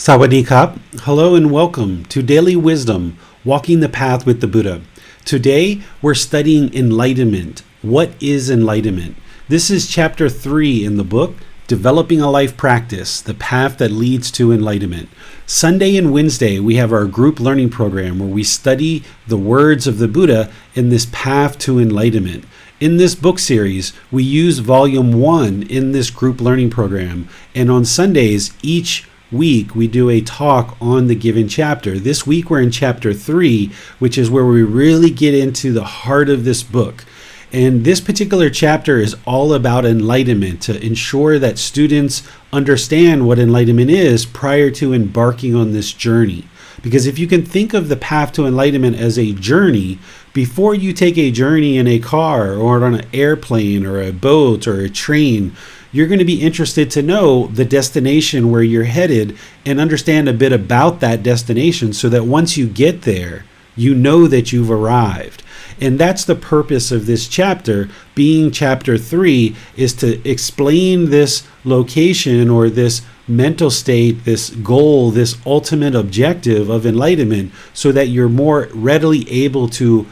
Sawadee-krap. Hello and welcome to Daily Wisdom, Walking the Path with the Buddha. Today, we're studying enlightenment. What is enlightenment? This is chapter 3 in the book, Developing a Life Practice, the Path that Leads to Enlightenment. Sunday and Wednesday, we have our group learning program where we study the words of the Buddha in this path to enlightenment. In this book series, we use volume 1 in this group learning program, and on Sundays, each week we do a talk on the given chapter. This week we're in chapter 3, which is where we really get into the heart of this book. And this particular chapter is all about enlightenment, to ensure that students understand what enlightenment is prior to embarking on this journey. Because if you can think of the path to enlightenment as a journey, before you take a journey in a car or on an airplane or a boat or a train, you're going to be interested to know the destination where you're headed and understand a bit about that destination so that once you get there, you know that you've arrived. And that's the purpose of this chapter, being chapter 3, is to explain this location or this mental state, this goal, this ultimate objective of enlightenment so that you're more readily able to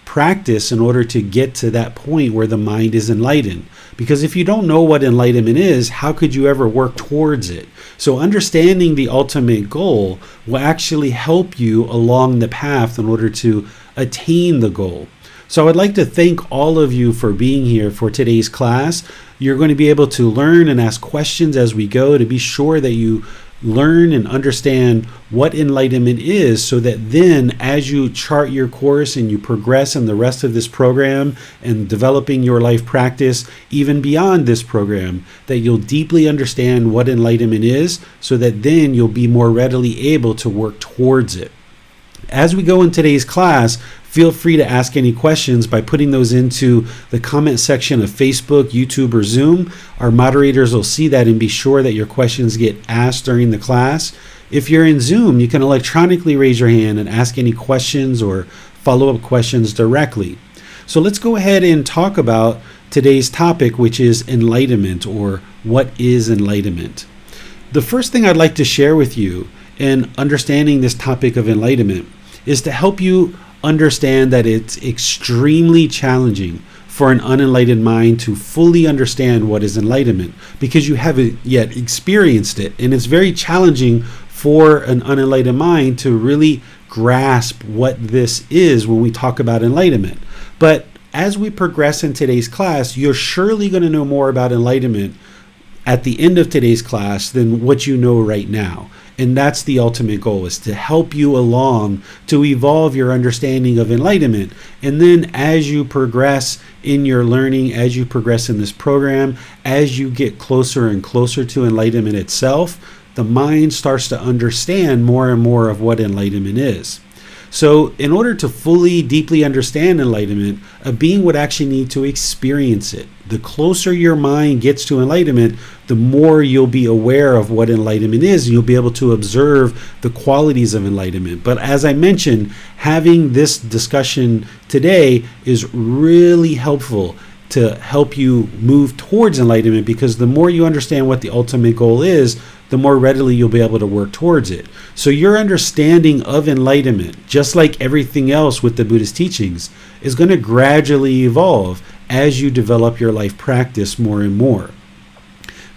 practice in order to get to that point where the mind is enlightened. Because if you don't know what enlightenment is, how could you ever work towards it? So understanding the ultimate goal will actually help you along the path in order to attain the goal. So I'd like to thank all of you for being here for today's class. You're going to be able to learn and ask questions as we go to be sure that you learn and understand what enlightenment is, so that then as you chart your course and you progress in the rest of this program and developing your life practice even beyond this program, that you'll deeply understand what enlightenment is, so that then you'll be more readily able to work towards it. As we go in today's class, feel free to ask any questions by putting those into the comment section of Facebook, YouTube, or Zoom. Our moderators will see that and be sure that your questions get asked during the class. If you're in Zoom, you can electronically raise your hand and ask any questions or follow-up questions directly. So let's go ahead and talk about today's topic, which is enlightenment, or what is enlightenment. The first thing I'd like to share with you in understanding this topic of enlightenment is to help you understand that it's extremely challenging for an unenlightened mind to fully understand what is enlightenment, because you haven't yet experienced it. And it's very challenging for an unenlightened mind to really grasp what this is when we talk about enlightenment. But as we progress in today's class, you're surely going to know more about enlightenment at the end of today's class than what you know right now. And that's the ultimate goal, is to help you along to evolve your understanding of enlightenment. And then as you progress in your learning, as you progress in this program, as you get closer and closer to enlightenment itself, the mind starts to understand more and more of what enlightenment is. So in order to fully, deeply understand enlightenment, a being would actually need to experience it. The closer your mind gets to enlightenment, the more you'll be aware of what enlightenment is, and you'll be able to observe the qualities of enlightenment. But as I mentioned, having this discussion today is really helpful to help you move towards enlightenment, because the more you understand what the ultimate goal is, the more readily you'll be able to work towards it. So your understanding of enlightenment, just like everything else with the Buddhist teachings, is going to gradually evolve as you develop your life practice more and more.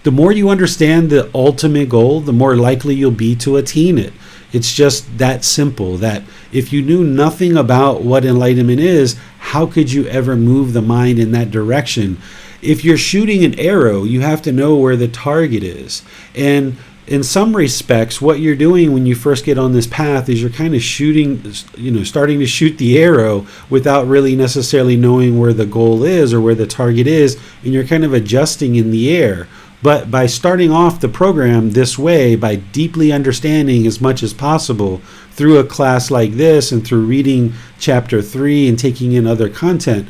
The more you understand the ultimate goal, the more likely you'll be to attain it. It's just that simple, that if you knew nothing about what enlightenment is, how could you ever move the mind in that direction? If you're shooting an arrow, you have to know where the target is. And in some respects, what you're doing when you first get on this path is you're kind of shooting, starting to shoot the arrow without really necessarily knowing where the goal is or where the target is, and you're kind of adjusting in the air. But by starting off the program this way, by deeply understanding as much as possible through a class like this and through reading chapter 3 and taking in other content,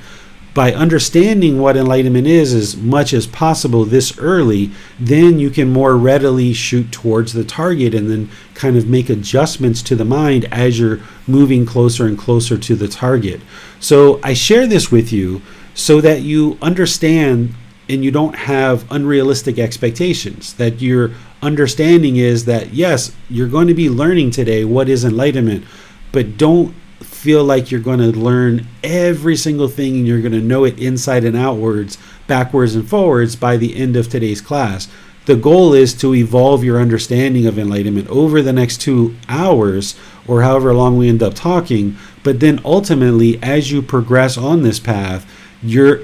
by understanding what enlightenment is as much as possible this early, then you can more readily shoot towards the target and then kind of make adjustments to the mind as you're moving closer and closer to the target. So I share this with you so that you understand and you don't have unrealistic expectations, that you're understanding is that, yes, you're going to be learning today what is enlightenment, but don't feel like you're going to learn every single thing and you're going to know it inside and outwards, backwards and forwards by the end of today's class. The goal is to evolve your understanding of enlightenment over the next 2 hours or however long we end up talking. But then ultimately, as you progress on this path, your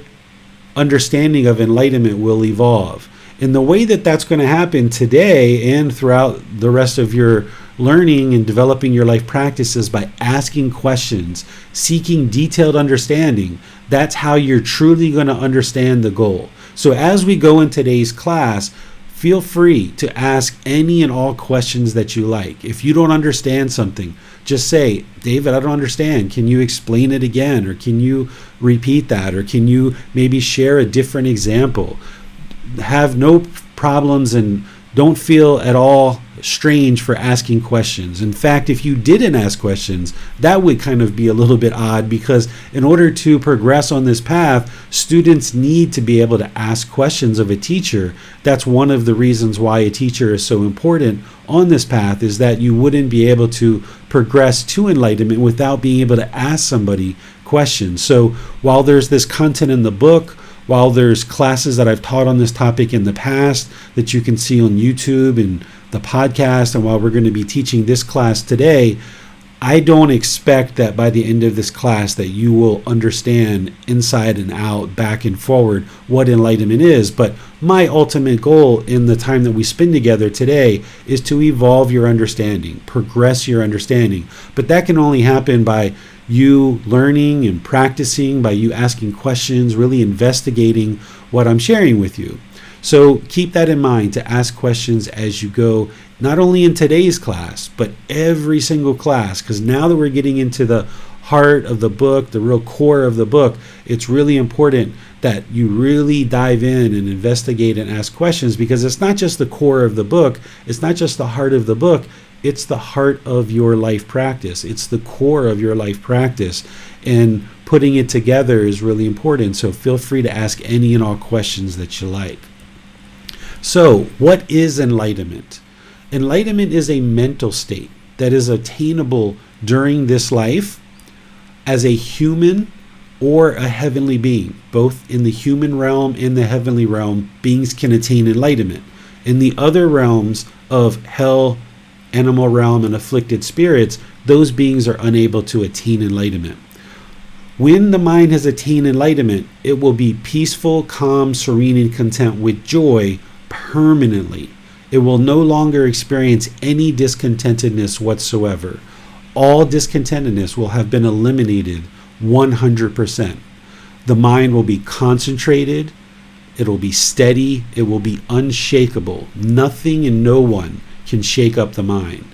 understanding of enlightenment will evolve. And the way that that's going to happen today and throughout the rest of your learning and developing your life practices by asking questions, seeking detailed understanding. That's how you're truly going to understand the goal. So as we go in today's class, feel free to ask any and all questions that you like. If you don't understand something, just say, David, I don't understand. Can you explain it again? Or can you repeat that? Or can you maybe share a different example? Have no problems and don't feel at all strange for asking questions. In fact, if you didn't ask questions, that would kind of be a little bit odd, because in order to progress on this path, students need to be able to ask questions of a teacher. That's one of the reasons why a teacher is so important on this path, is that you wouldn't be able to progress to enlightenment without being able to ask somebody questions. So while there's this content in the book, while there's classes that I've taught on this topic in the past that you can see on YouTube and the podcast, and while we're going to be teaching this class today, I don't expect that by the end of this class that you will understand inside and out, back and forward, what enlightenment is. But my ultimate goal in the time that we spend together today is to evolve your understanding, progress your understanding. But that can only happen by you learning and practicing, by you asking questions, really investigating what I'm sharing with you. So keep that in mind, to ask questions as you go, not only in today's class, but every single class, because now that we're getting into the heart of the book, the real core of the book, it's really important that you really dive in and investigate and ask questions, because it's not just the core of the book, it's not just the heart of the book, it's the heart of your life practice. It's the core of your life practice. And putting it together is really important. So feel free to ask any and all questions that you like. So what is enlightenment? Enlightenment is a mental state that is attainable during this life as a human or a heavenly being. Both in the human realm and the heavenly realm, beings can attain enlightenment. In the other realms of hell, animal realm, and afflicted spirits, those beings are unable to attain enlightenment. When the mind has attained enlightenment, it will be peaceful, calm, serene, and content with joy permanently. It will no longer experience any discontentedness whatsoever. All discontentedness will have been eliminated 100%. The mind will be concentrated, it will be steady, it will be unshakable. Nothing and no one can shake up the mind.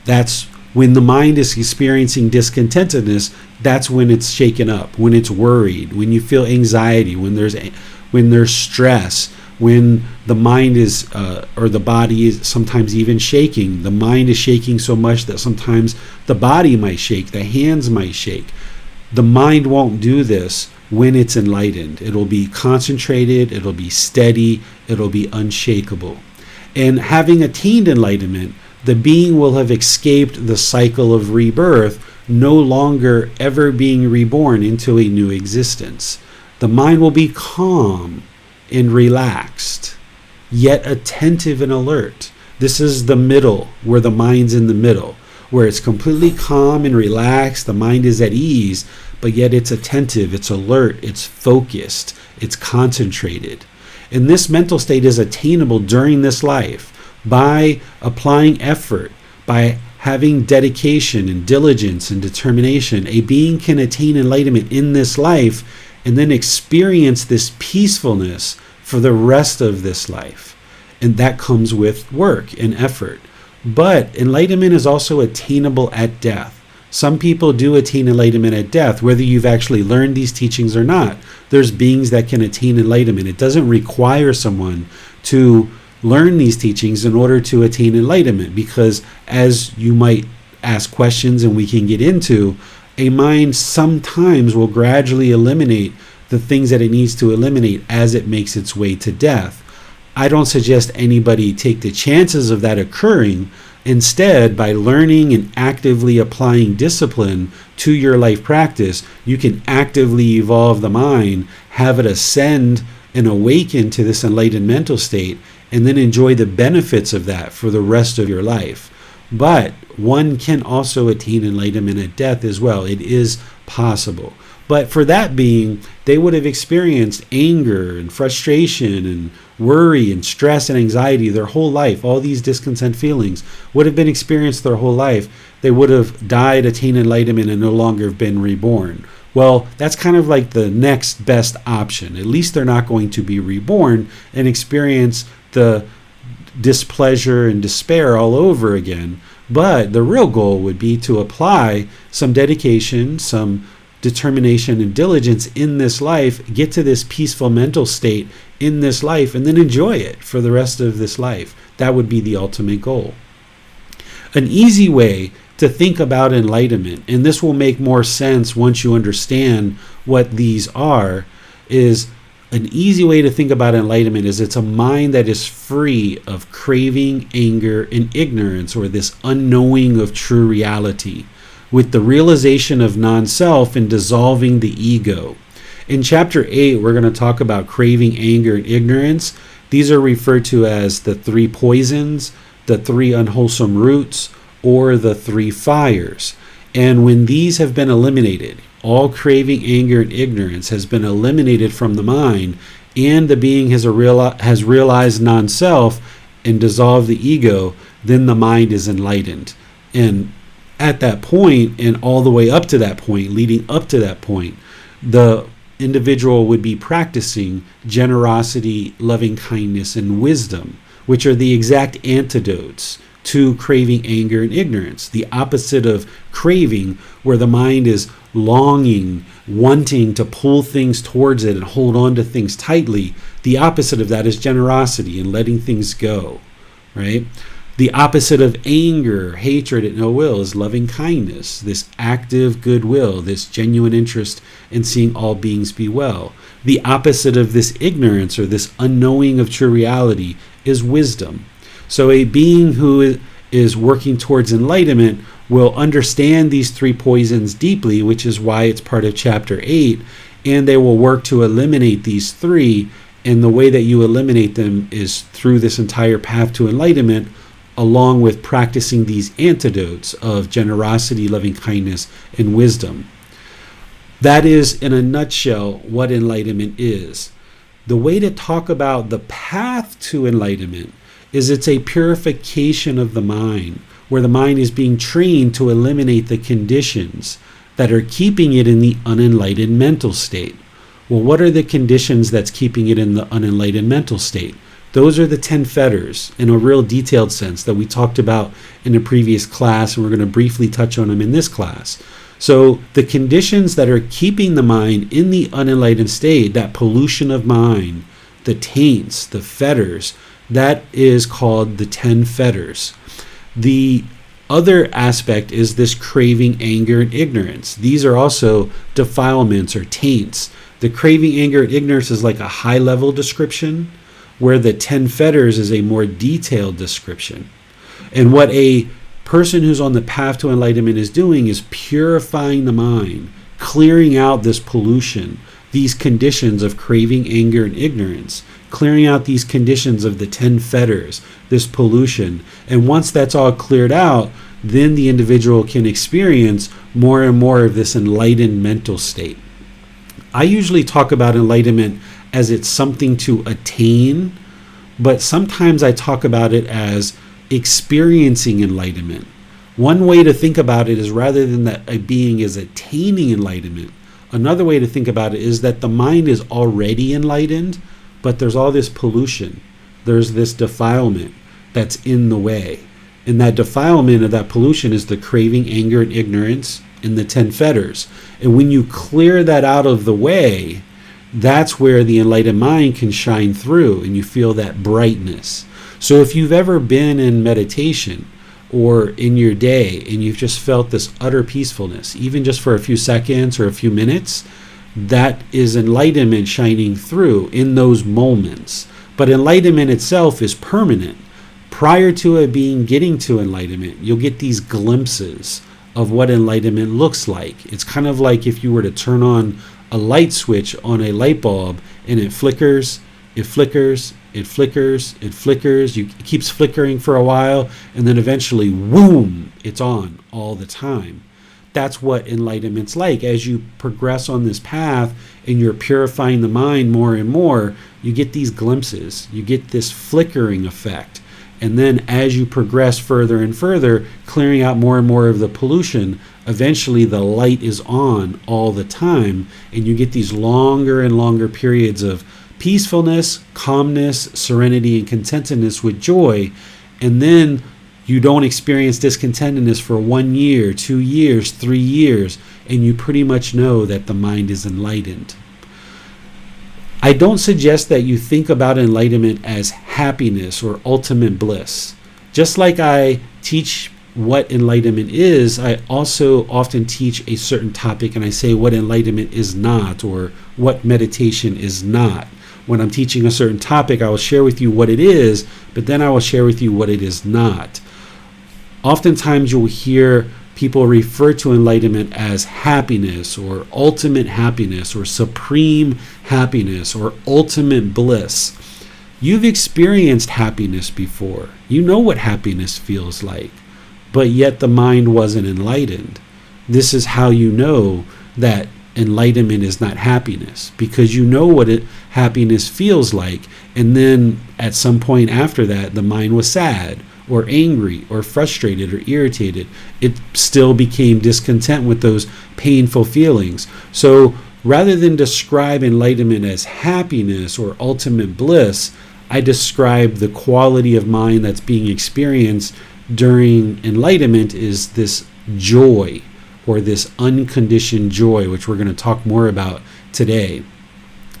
That's when the mind is experiencing discontentedness. That's when it's shaken up, when it's worried, when you feel anxiety, when there's stress, when the mind is or the body is sometimes even shaking. The mind is shaking so much that sometimes the body might shake, the hands might shake. The mind won't do this when it's enlightened. It'll be concentrated, it'll be steady, it'll be unshakable. And having attained enlightenment, the being will have escaped the cycle of rebirth, no longer ever being reborn into a new existence. The mind will be calm and relaxed, yet attentive and alert. This is the middle, where the mind's in the middle, where it's completely calm and relaxed, the mind is at ease, but yet it's attentive, it's alert, it's focused, it's concentrated. And this mental state is attainable during this life by applying effort, by having dedication and diligence and determination. A being can attain enlightenment in this life and then experience this peacefulness for the rest of this life. And that comes with work and effort. But enlightenment is also attainable at death. Some people do attain enlightenment at death, whether you've actually learned these teachings or not. There's beings that can attain enlightenment. It doesn't require someone to learn these teachings in order to attain enlightenment, because as you might ask questions and we can get into, a mind sometimes will gradually eliminate the things that it needs to eliminate as it makes its way to death. I don't suggest anybody take the chances of that occurring. Instead, by learning and actively applying discipline to your life practice, you can actively evolve the mind, have it ascend and awaken to this enlightened mental state, and then enjoy the benefits of that for the rest of your life. But one can also attain enlightenment at death as well. It is possible. But for that being, they would have experienced anger and frustration and worry and stress and anxiety their whole life. All these discontent feelings would have been experienced their whole life. They would have died, attained enlightenment, and no longer have been reborn. Well, that's kind of like the next best option. At least they're not going to be reborn and experience the displeasure and despair all over again. But the real goal would be to apply some dedication, some determination and diligence in this life, get to this peaceful mental state in this life, and then enjoy it for the rest of this life. That would be the ultimate goal. An easy way to think about enlightenment, and this will make more sense once you understand what these are, is an easy way to think about enlightenment is it's a mind that is free of craving, anger, and ignorance, or this unknowing of true reality, with the realization of non-self and dissolving the ego. In chapter 8, we're going to talk about craving, anger, and ignorance. These are referred to as the 3 poisons, the 3 unwholesome roots, or the 3 fires. And when these have been eliminated, all craving, anger, and ignorance has been eliminated from the mind, and the being has realized non-self and dissolved the ego, then the mind is enlightened. And at that point, and all the way up to that point, leading up to that point, the individual would be practicing generosity, loving kindness, and wisdom, which are the exact antidotes to craving, anger, and ignorance. The opposite of craving, where the mind is longing, wanting to pull things towards it and hold on to things tightly. The opposite of that is generosity and letting things go, right? The opposite of anger, hatred, and ill will is loving kindness, this active goodwill, this genuine interest in seeing all beings be well. The opposite of this ignorance, or this unknowing of true reality, is wisdom. So a being who is working towards enlightenment will understand these 3 poisons deeply, which is why it's part of chapter 8, and they will work to eliminate these 3, and the way that you eliminate them is through this entire path to enlightenment, along with practicing these antidotes of generosity, loving kindness, and wisdom. That is, in a nutshell, what enlightenment is. The way to talk about the path to enlightenment is it's a purification of the mind, where the mind is being trained to eliminate the conditions that are keeping it in the unenlightened mental state. Well, what are the conditions that's keeping it in the unenlightened mental state? Those are the 10 fetters in a real detailed sense that we talked about in a previous class, and we're going to briefly touch on them in this class. So the conditions that are keeping the mind in the unenlightened state, that pollution of mind, the taints, the fetters, that is called the 10 fetters. The other aspect is this craving, anger, and ignorance. These are also defilements or taints. The craving, anger, and ignorance is like a high-level description, where the 10 fetters is a more detailed description. And what a person who's on the path to enlightenment is doing is purifying the mind, clearing out this pollution, these conditions of craving, anger, and ignorance, clearing out these conditions of the 10 fetters, this pollution. And once that's all cleared out, then the individual can experience more and more of this enlightened mental state. I usually talk about enlightenment as it's something to attain, but sometimes I talk about it as experiencing enlightenment. One way to think about it is, rather than that a being is attaining enlightenment, another way to think about it is that the mind is already enlightened, but there's all this pollution. There's this defilement that's in the way. And that defilement of that pollution is the craving, anger, and ignorance in the 10 fetters. And when you clear that out of the way, that's where the enlightened mind can shine through, and you feel that brightness. So if you've ever been in meditation or in your day and you've just felt this utter peacefulness, even just for a few seconds or a few minutes, that is enlightenment shining through in those moments. But enlightenment itself is permanent. Prior to it getting to enlightenment, you'll get these glimpses of what enlightenment looks like. It's kind of like if you were to turn on a light switch on a light bulb and it flickers, it flickers, it flickers, it flickers. It keeps flickering for a while, and then eventually, whoom, it's on all the time. That's what enlightenment's like. As you progress on this path and you're purifying the mind more and more, you get these glimpses. You get this flickering effect. And then as you progress further and further, clearing out more and more of the pollution, eventually the light is on all the time, and you get these longer and longer periods of peacefulness, calmness, serenity, and contentedness with joy. And then you don't experience discontentedness for 1 year, 2 years, 3 years, and you pretty much know that the mind is enlightened. I don't suggest that you think about enlightenment as happiness or ultimate bliss. Just like I teach what enlightenment is, I also often teach a certain topic and I say what enlightenment is not, or what meditation is not. When I'm teaching a certain topic, I will share with you what it is, but then I will share with you what it is not. Oftentimes you'll hear people refer to enlightenment as happiness or ultimate happiness or supreme happiness or ultimate bliss. You've experienced happiness before. You know what happiness feels like, but yet the mind wasn't enlightened. This is how you know that enlightenment is not happiness, because you know what happiness feels like, and then at some point after that, the mind was sad or angry or frustrated or irritated. It still became discontent with those painful feelings. So rather than describe enlightenment as happiness or ultimate bliss, I describe the quality of mind that's being experienced during enlightenment is this joy, or this unconditioned joy, which we're going to talk more about today.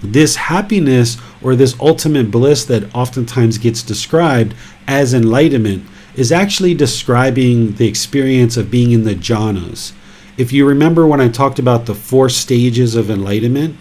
This happiness or this ultimate bliss that oftentimes gets described as enlightenment is actually describing the experience of being in the jhanas. If you remember when I talked about the 4 stages of enlightenment,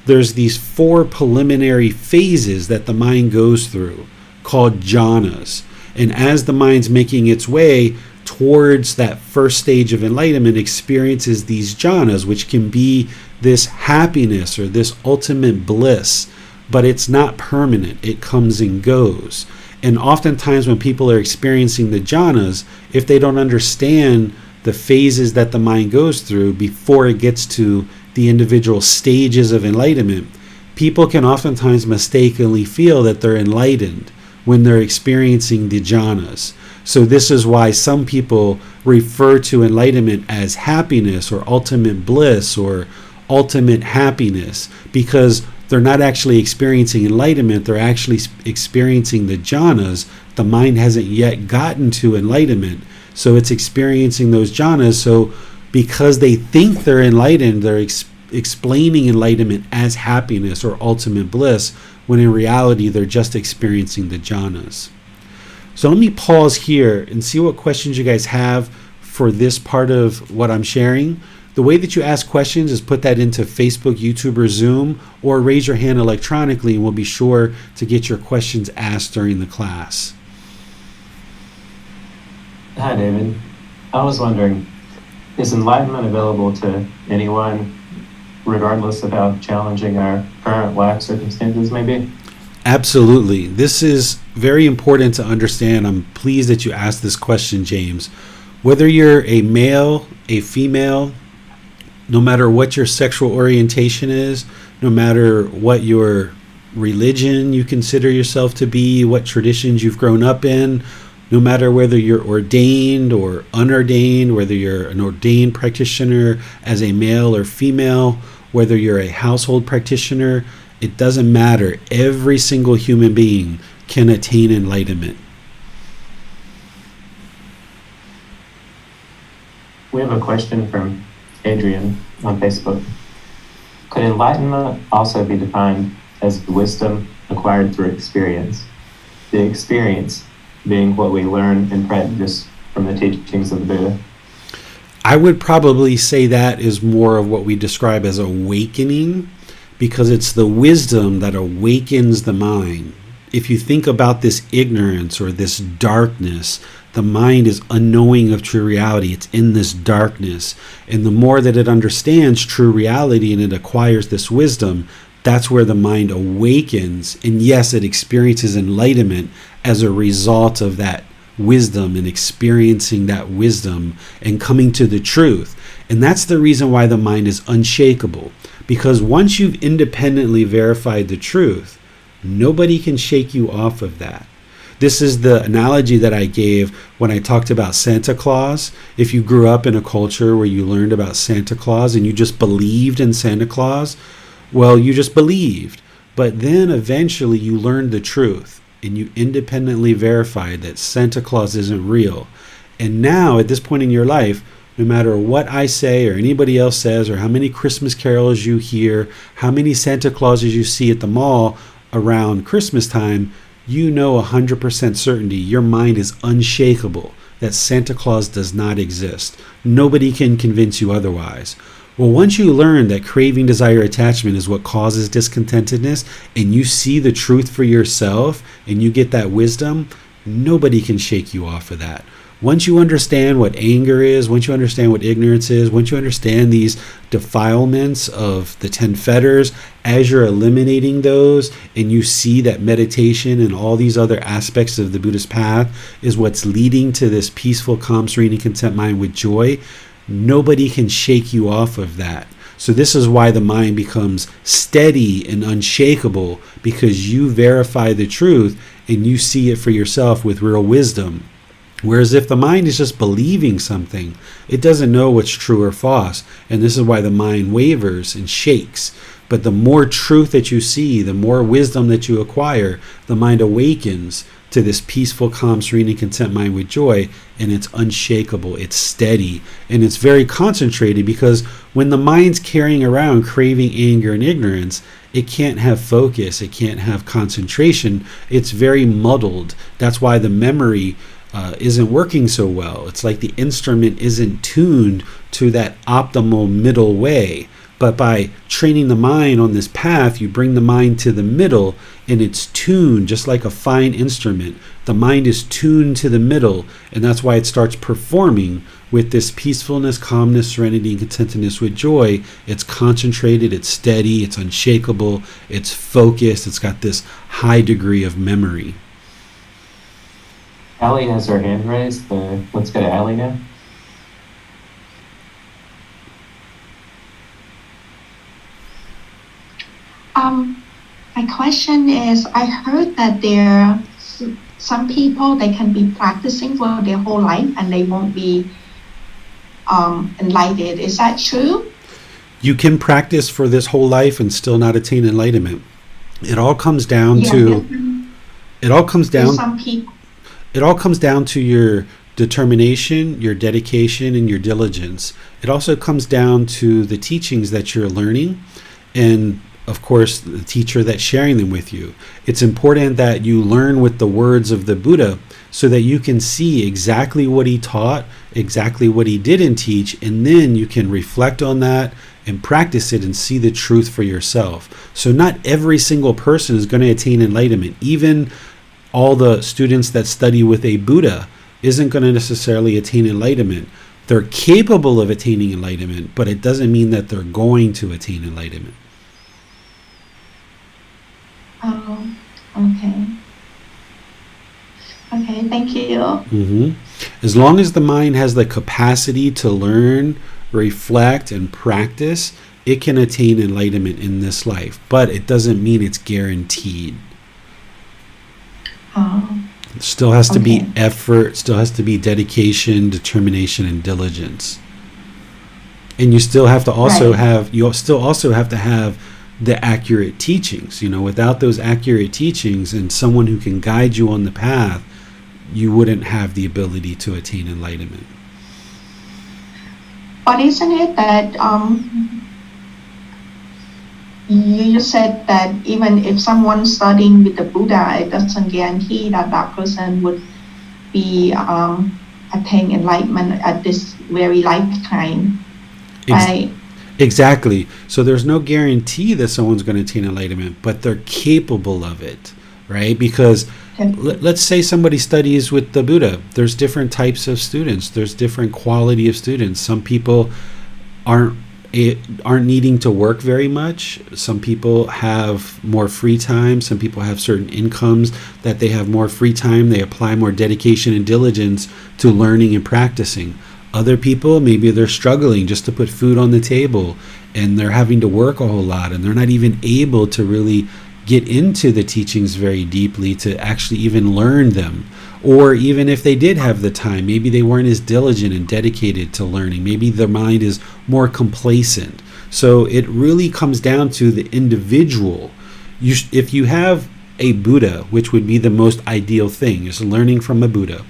there's these 4 preliminary phases that the mind goes through called jhanas. And as the mind's making its way towards that first stage of enlightenment, experiences these jhanas, which can be this happiness or this ultimate bliss, but it's not permanent. It comes and goes. And oftentimes when people are experiencing the jhanas, if they don't understand the phases that the mind goes through before it gets to the individual stages of enlightenment, people can oftentimes mistakenly feel that they're enlightened when they're experiencing the jhanas. So this is why some people refer to enlightenment as happiness or ultimate bliss or ultimate happiness, because they're not actually experiencing enlightenment, they're actually experiencing the jhanas. The mind hasn't yet gotten to enlightenment, so it's experiencing those jhanas. So because they think they're enlightened, they're explaining enlightenment as happiness or ultimate bliss, when in reality they're just experiencing the jhanas. So let me pause here and see what questions you guys have for this part of what I'm sharing. The way that you ask questions is put that into Facebook, YouTube, or Zoom, or raise your hand electronically, and we'll be sure to get your questions asked during the class. Hi, David. I was wondering, is enlightenment available to anyone, regardless of how challenging our current life circumstances may be? Absolutely. This is very important to understand. I'm pleased that you asked this question, James. Whether you're a male, a female, no matter what your sexual orientation is, no matter what your religion you consider yourself to be, what traditions you've grown up in, no matter whether you're ordained or unordained, whether you're an ordained practitioner as a male or female, whether you're a household practitioner, it doesn't matter. Every single human being can attain enlightenment. We have a question from Adrian on Facebook. Could enlightenment also be defined as wisdom acquired through experience? The experience being what we learn and practice from the teachings of the Buddha. I would probably say that is more of what we describe as awakening, because it's the wisdom that awakens the mind. if you think about this ignorance or this darkness, the mind is unknowing of true reality. It's in this darkness. And the more that it understands true reality and it acquires this wisdom, that's where the mind awakens. And yes, it experiences enlightenment as a result of that wisdom and experiencing that wisdom and coming to the truth. And that's the reason why the mind is unshakable. Because once you've independently verified the truth, nobody can shake you off of that. This is the analogy that I gave when I talked about Santa Claus. If you grew up in a culture where you learned about Santa Claus and you just believed in Santa Claus, well, you just believed. But then eventually you learned the truth and you independently verified that Santa Claus isn't real. And now at this point in your life, no matter what I say or anybody else says or how many Christmas carols you hear, how many Santa Clauses you see at the mall around Christmas time, you know 100% certainty your mind is unshakable that Santa Claus does not exist. Nobody can convince you otherwise. Well, once you learn that craving, desire, attachment is what causes discontentedness, and you see the truth for yourself and you get that wisdom, nobody can shake you off of that. Once you understand what anger is, once you understand what ignorance is, once you understand these defilements of the 10 fetters, as you're eliminating those and you see that meditation and all these other aspects of the Buddhist path is what's leading to this peaceful, calm, serene, and content mind with joy, nobody can shake you off of that. So this is why the mind becomes steady and unshakable, because you verify the truth and you see it for yourself with real wisdom. Whereas if the mind is just believing something, it doesn't know what's true or false. And this is why the mind wavers and shakes. But the more truth that you see, the more wisdom that you acquire, the mind awakens to this peaceful, calm, serene, and content mind with joy. And it's unshakable, it's steady, and it's very concentrated, because when the mind's carrying around craving, anger, and ignorance, it can't have focus, it can't have concentration. It's very muddled. That's why the memory isn't working so well. It's like the instrument isn't tuned to that optimal middle way. But by training the mind on this path, you bring the mind to the middle, and it's tuned just like a fine instrument. The mind is tuned to the middle, and that's why it starts performing with this peacefulness, calmness, serenity, and contentedness with joy. It's concentrated, it's steady, it's unshakable, it's focused, it's got this high degree of memory. Allie has her hand raised. Let's go to Allie now. My question is, I heard that there are some people, they can be practicing for their whole life and they won't be enlightened. Is that true? You can practice for this whole life and still not attain enlightenment. It all comes down to some people. It all comes down to your determination, your dedication, and your diligence. It also comes down to the teachings that you're learning, and of course the teacher that's sharing them with you. It's important that you learn with the words of the Buddha so that you can see exactly what he taught, exactly what he didn't teach, and then you can reflect on that and practice it and see the truth for yourself. So not every single person is going to attain enlightenment. Even all the students that study with a Buddha isn't going to necessarily attain enlightenment. They're capable of attaining enlightenment, but it doesn't mean that they're going to attain enlightenment. Oh, okay. Okay, thank you. Mm-hmm. As long as the mind has the capacity to learn, reflect, and practice, it can attain enlightenment in this life, but it doesn't mean it's guaranteed. Oh. Still has to be effort, still has to be dedication, determination, and diligence. And you still have to also have the accurate teachings. Without those accurate teachings and someone who can guide you on the path, you wouldn't have the ability to attain enlightenment. But isn't it that you said that even if someone's studying with the Buddha, it doesn't guarantee that that person would be attain enlightenment at this very lifetime, right? Exactly. So there's no guarantee that someone's going to attain enlightenment, but they're capable of it. right? Because Definitely. let's say somebody studies with the Buddha. There's different types of students. There's different quality of students. Some people aren't aren't needing to work very much. Some people have more free time. Some people have certain incomes that they have more free time. They apply more dedication and diligence to learning and practicing. Other people, maybe they're struggling just to put food on the table, and they're having to work a whole lot, and they're not even able to really get into the teachings very deeply to actually even learn them. Or even if they did have the time, maybe they weren't as diligent and dedicated to learning. Maybe their mind is more complacent. So it really comes down to the individual. If you have a Buddha, which would be the most ideal thing, is learning from a Buddha.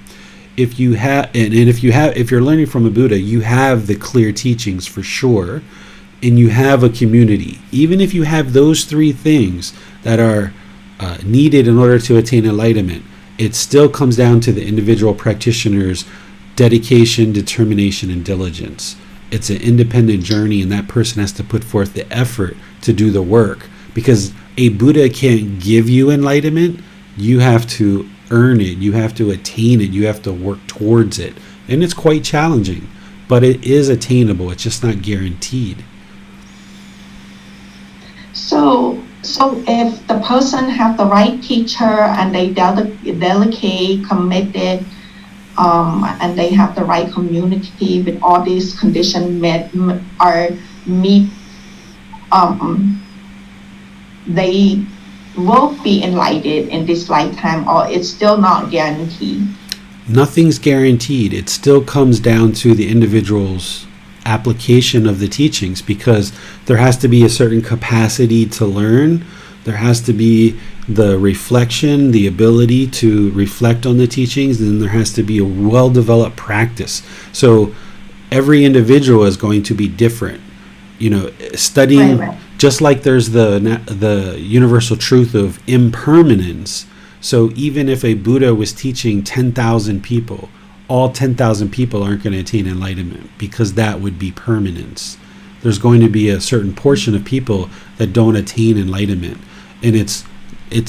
If you have, if you're learning from a Buddha, you have the clear teachings for sure, and you have a community. Even if you have those three things that are needed in order to attain enlightenment, it still comes down to the individual practitioner's dedication, determination, and diligence. It's an independent journey, and that person has to put forth the effort to do the work. Because a Buddha can't give you enlightenment. You have to earn it. You have to attain it. You have to work towards it. And it's quite challenging, but it is attainable. It's just not guaranteed. So if the person have the right teacher and they delicate, committed, and they have the right community with all these conditions meet, they will be enlightened in this lifetime, or it's still not guaranteed. Nothing's guaranteed. It still comes down to the individual's application of the teachings, because there has to be a certain capacity to learn. There has to be the reflection, the ability to reflect on the teachings, and there has to be a well-developed practice. So every individual is going to be different. Studying, Right. just like there's the universal truth of impermanence. So even if a Buddha was teaching 10,000 people, all 10,000 people aren't going to attain enlightenment, because that would be permanence. There's going to be a certain portion of people that don't attain enlightenment. And it's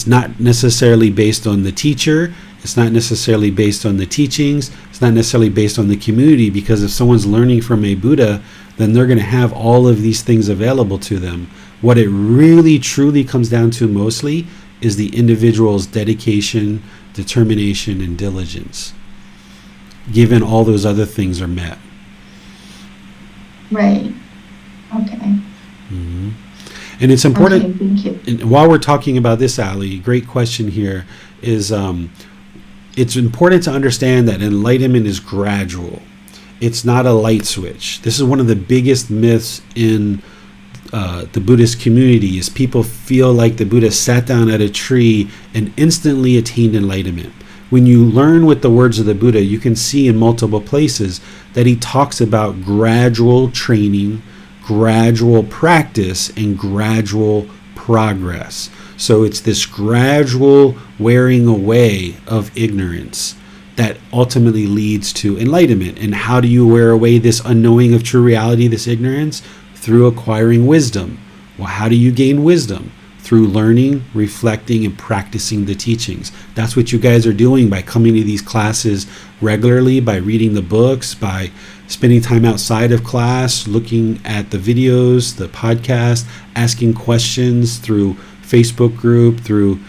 not necessarily based on the teacher. It's not necessarily based on the teachings. It's not necessarily based on the community, because if someone's learning from a Buddha, then they're going to have all of these things available to them. What it really truly comes down to mostly is the individual's dedication, determination, and diligence, given all those other things are met. Right. Okay. Mm-hmm. And it's important, Okay, thank you. and while we're talking about this, Ali, great question here, is it's important to understand that enlightenment is gradual. It's not a light switch. This is one of the biggest myths in the Buddhist community, is people feel like the Buddha sat down at a tree and instantly attained enlightenment. When you learn with the words of the Buddha, you can see in multiple places that he talks about gradual training, gradual practice, and gradual progress. So it's this gradual wearing away of ignorance that ultimately leads to enlightenment. And how do you wear away this unknowing of true reality, this ignorance? Through acquiring wisdom. Well, how do you gain wisdom? Through learning, reflecting, and practicing the teachings. That's what you guys are doing by coming to these classes regularly, by reading the books, by spending time outside of class, looking at the videos, the podcast, asking questions through Facebook group, through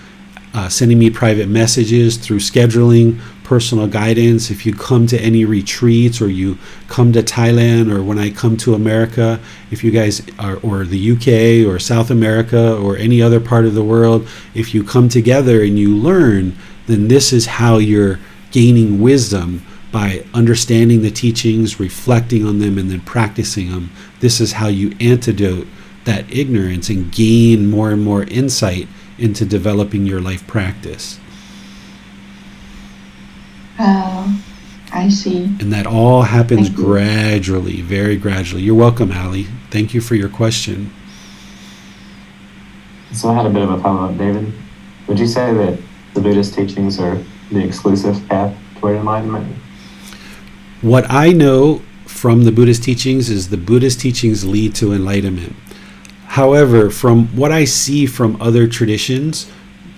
sending me private messages, through scheduling personal guidance. If you come to any retreats, or you come to Thailand, or when I come to America, if you guys are, or the UK or South America or any other part of the world, if you come together and you learn, then this is how you're gaining wisdom, by understanding the teachings, reflecting on them, and then practicing them. This is how you antidote that ignorance and gain more and more insight into developing your life practice. I see. And that all happens Thank you. gradually, very gradually. You're welcome, Ali. Thank you for your question. So I had a bit of a follow-up, David. Would you say that the Buddhist teachings are the exclusive path toward enlightenment? What I know from the Buddhist teachings is the Buddhist teachings lead to enlightenment. However, from what I see from other traditions,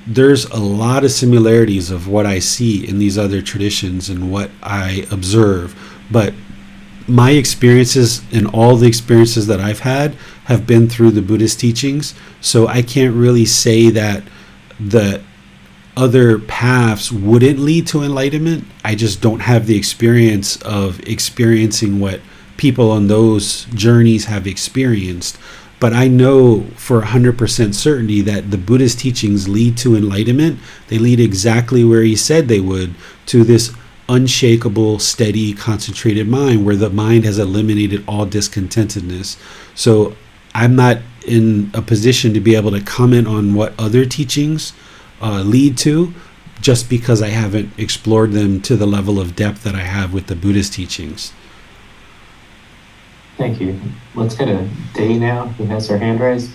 there's a lot of similarities of what I see in these other traditions and what I observe, but my experiences and all the experiences that I've had have been through the Buddhist teachings, so I can't really say that the other paths wouldn't lead to enlightenment. I just don't have the experience of experiencing what people on those journeys have experienced. But I know for 100% certainty that the Buddhist teachings lead to enlightenment. They lead exactly where he said they would, to this unshakable, steady, concentrated mind where the mind has eliminated all discontentedness. So I'm not in a position to be able to comment on what other teachings lead to, just because I haven't explored them to the level of depth that I have with the Buddhist teachings. Thank you. Let's go to Dee now, who has her hand raised.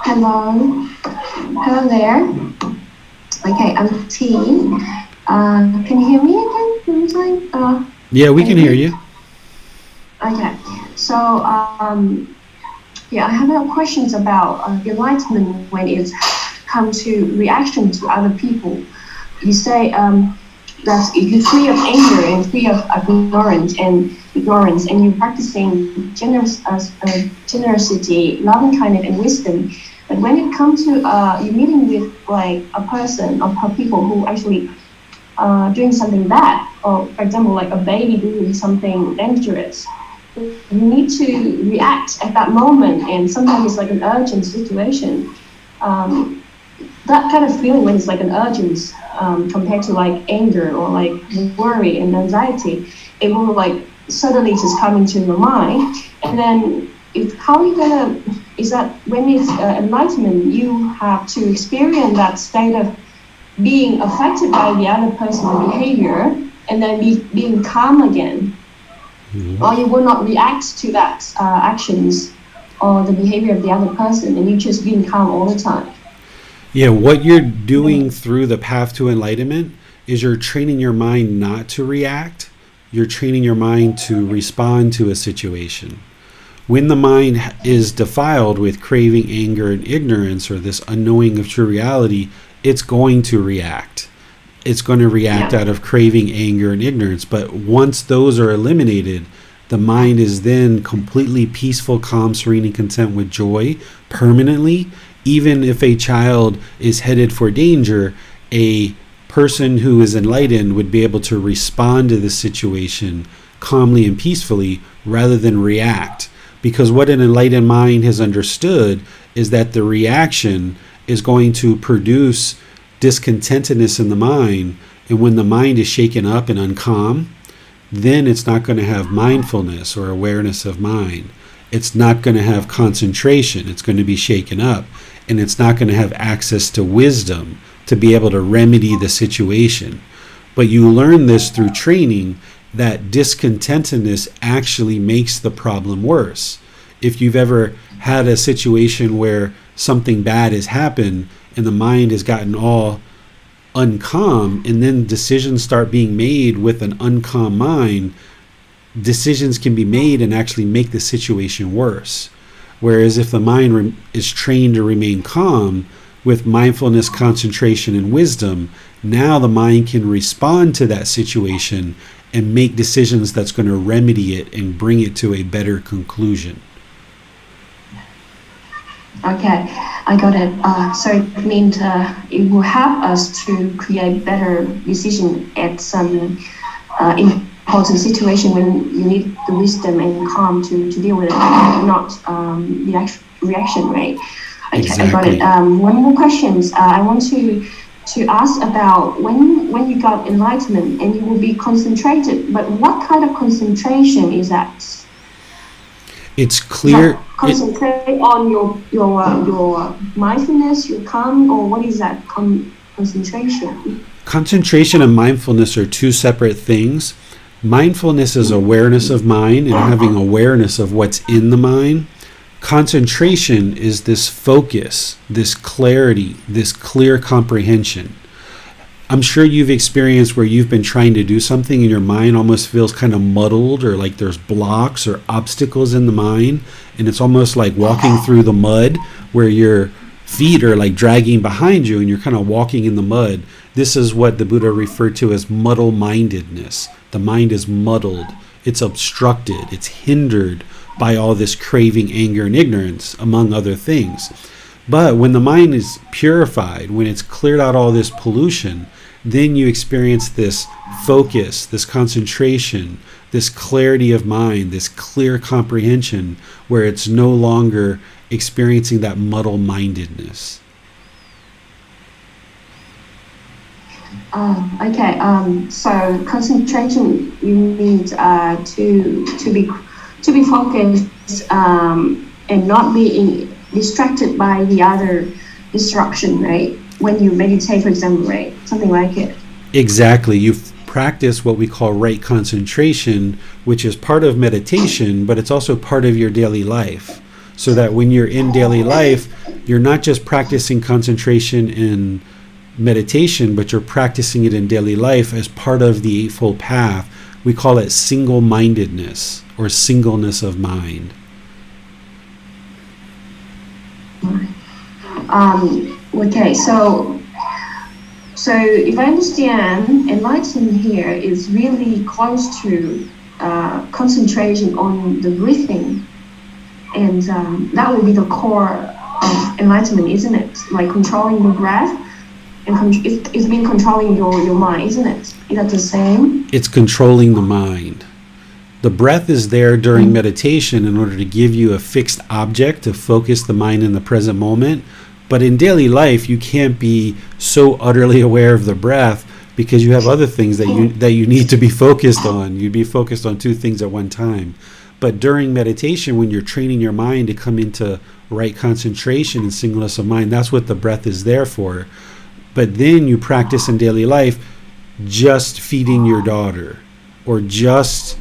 Hello. Hello there. Okay, I'm T. Can you hear me again? Yeah, we can hear you. Okay. So, yeah, I have questions about enlightenment when it comes to reaction to other people. You say that you're free of anger and free of ignorance, and you're practicing generosity, loving kindness, and wisdom. But when it comes to you're meeting with like a person or people who actually doing something bad, or for example, like a baby doing something dangerous, you need to react at that moment, and sometimes it's like an urgent situation. That kind of feeling when it's like an urgent compared to like anger or like worry and anxiety, it will like suddenly just come into your mind. And then how are you gonna, is that when it's enlightenment, you have to experience that state of being affected by the other person's behavior and then being calm again. Mm-hmm. Or you will not react to that actions or the behavior of the other person, and you just being calm all the time. Yeah, what you're doing through the path to enlightenment is you're training your mind not to react. You're training your mind to respond to a situation. When the mind is defiled with craving, anger, and ignorance, or this unknowing of true reality, it's going to react. It's going to react out of craving, anger, and ignorance. But once those are eliminated, the mind is then completely peaceful, calm, serene, and content with joy permanently. Even if a child is headed for danger, a person who is enlightened would be able to respond to the situation calmly and peacefully rather than react. Because what an enlightened mind has understood is that the reaction is going to produce discontentedness in the mind. And when the mind is shaken up and uncalm, then it's not going to have mindfulness or awareness of mind. It's not going to have concentration. It's going to be shaken up. And it's not going to have access to wisdom to be able to remedy the situation. But you learn this through training, that discontentedness actually makes the problem worse. If you've ever had a situation where something bad has happened and the mind has gotten all uncalm, and then decisions start being made with an uncalm mind, decisions can be made and actually make the situation worse. Whereas if the mind is trained to remain calm with mindfulness, concentration, and wisdom, now the mind can respond to that situation and make decisions that's going to remedy it and bring it to a better conclusion. Okay, I got it. So it means it will help us to create better decision at some important situation when you need the wisdom and calm to deal with it, not the reaction rate. Okay, Exactly. I got it. One more question. I want to ask about when you got enlightenment and you will be concentrated, but what kind of concentration is that? It's clear. Concentrate on your mindfulness, your calm, or what is that concentration? Concentration and mindfulness are two separate things. Mindfulness is awareness of mind and having awareness of what's in the mind. Concentration is this focus, this clarity, this clear comprehension. I'm sure you've experienced where you've been trying to do something and your mind almost feels kind of muddled, or like there's blocks or obstacles in the mind, and it's almost like walking through the mud where your feet are like dragging behind you and you're kind of walking in the mud. This is what the Buddha referred to as muddle-mindedness. The mind is muddled, it's obstructed, it's hindered by all this craving, anger, and ignorance, among other things. But when the mind is purified, when it's cleared out all this pollution, then you experience this focus, this concentration, this clarity of mind, this clear comprehension, where it's no longer experiencing that muddle-mindedness. Okay. So concentration, you need to be focused and not be distracted by the other distraction, right? When you meditate, for example, right? Something like it. Exactly. You practice what we call right concentration, which is part of meditation, but it's also part of your daily life. So that when you're in daily life, you're not just practicing concentration in meditation, but you're practicing it in daily life as part of the Eightfold Path. We call it single-mindedness or singleness of mind. Okay, so if I understand, enlightenment here is really close to concentration on the breathing, and that will be the core of enlightenment, isn't it? Like controlling the breath, and it's been controlling your mind, isn't it? Is that the same? It's controlling the mind. The breath is there during meditation in order to give you a fixed object to focus the mind in the present moment. But in daily life, you can't be so utterly aware of the breath because you have other things that you need to be focused on. You'd be focused on two things at one time. But during meditation, when you're training your mind to come into right concentration and singleness of mind, that's what the breath is there for. But then you practice in daily life just feeding your daughter, or just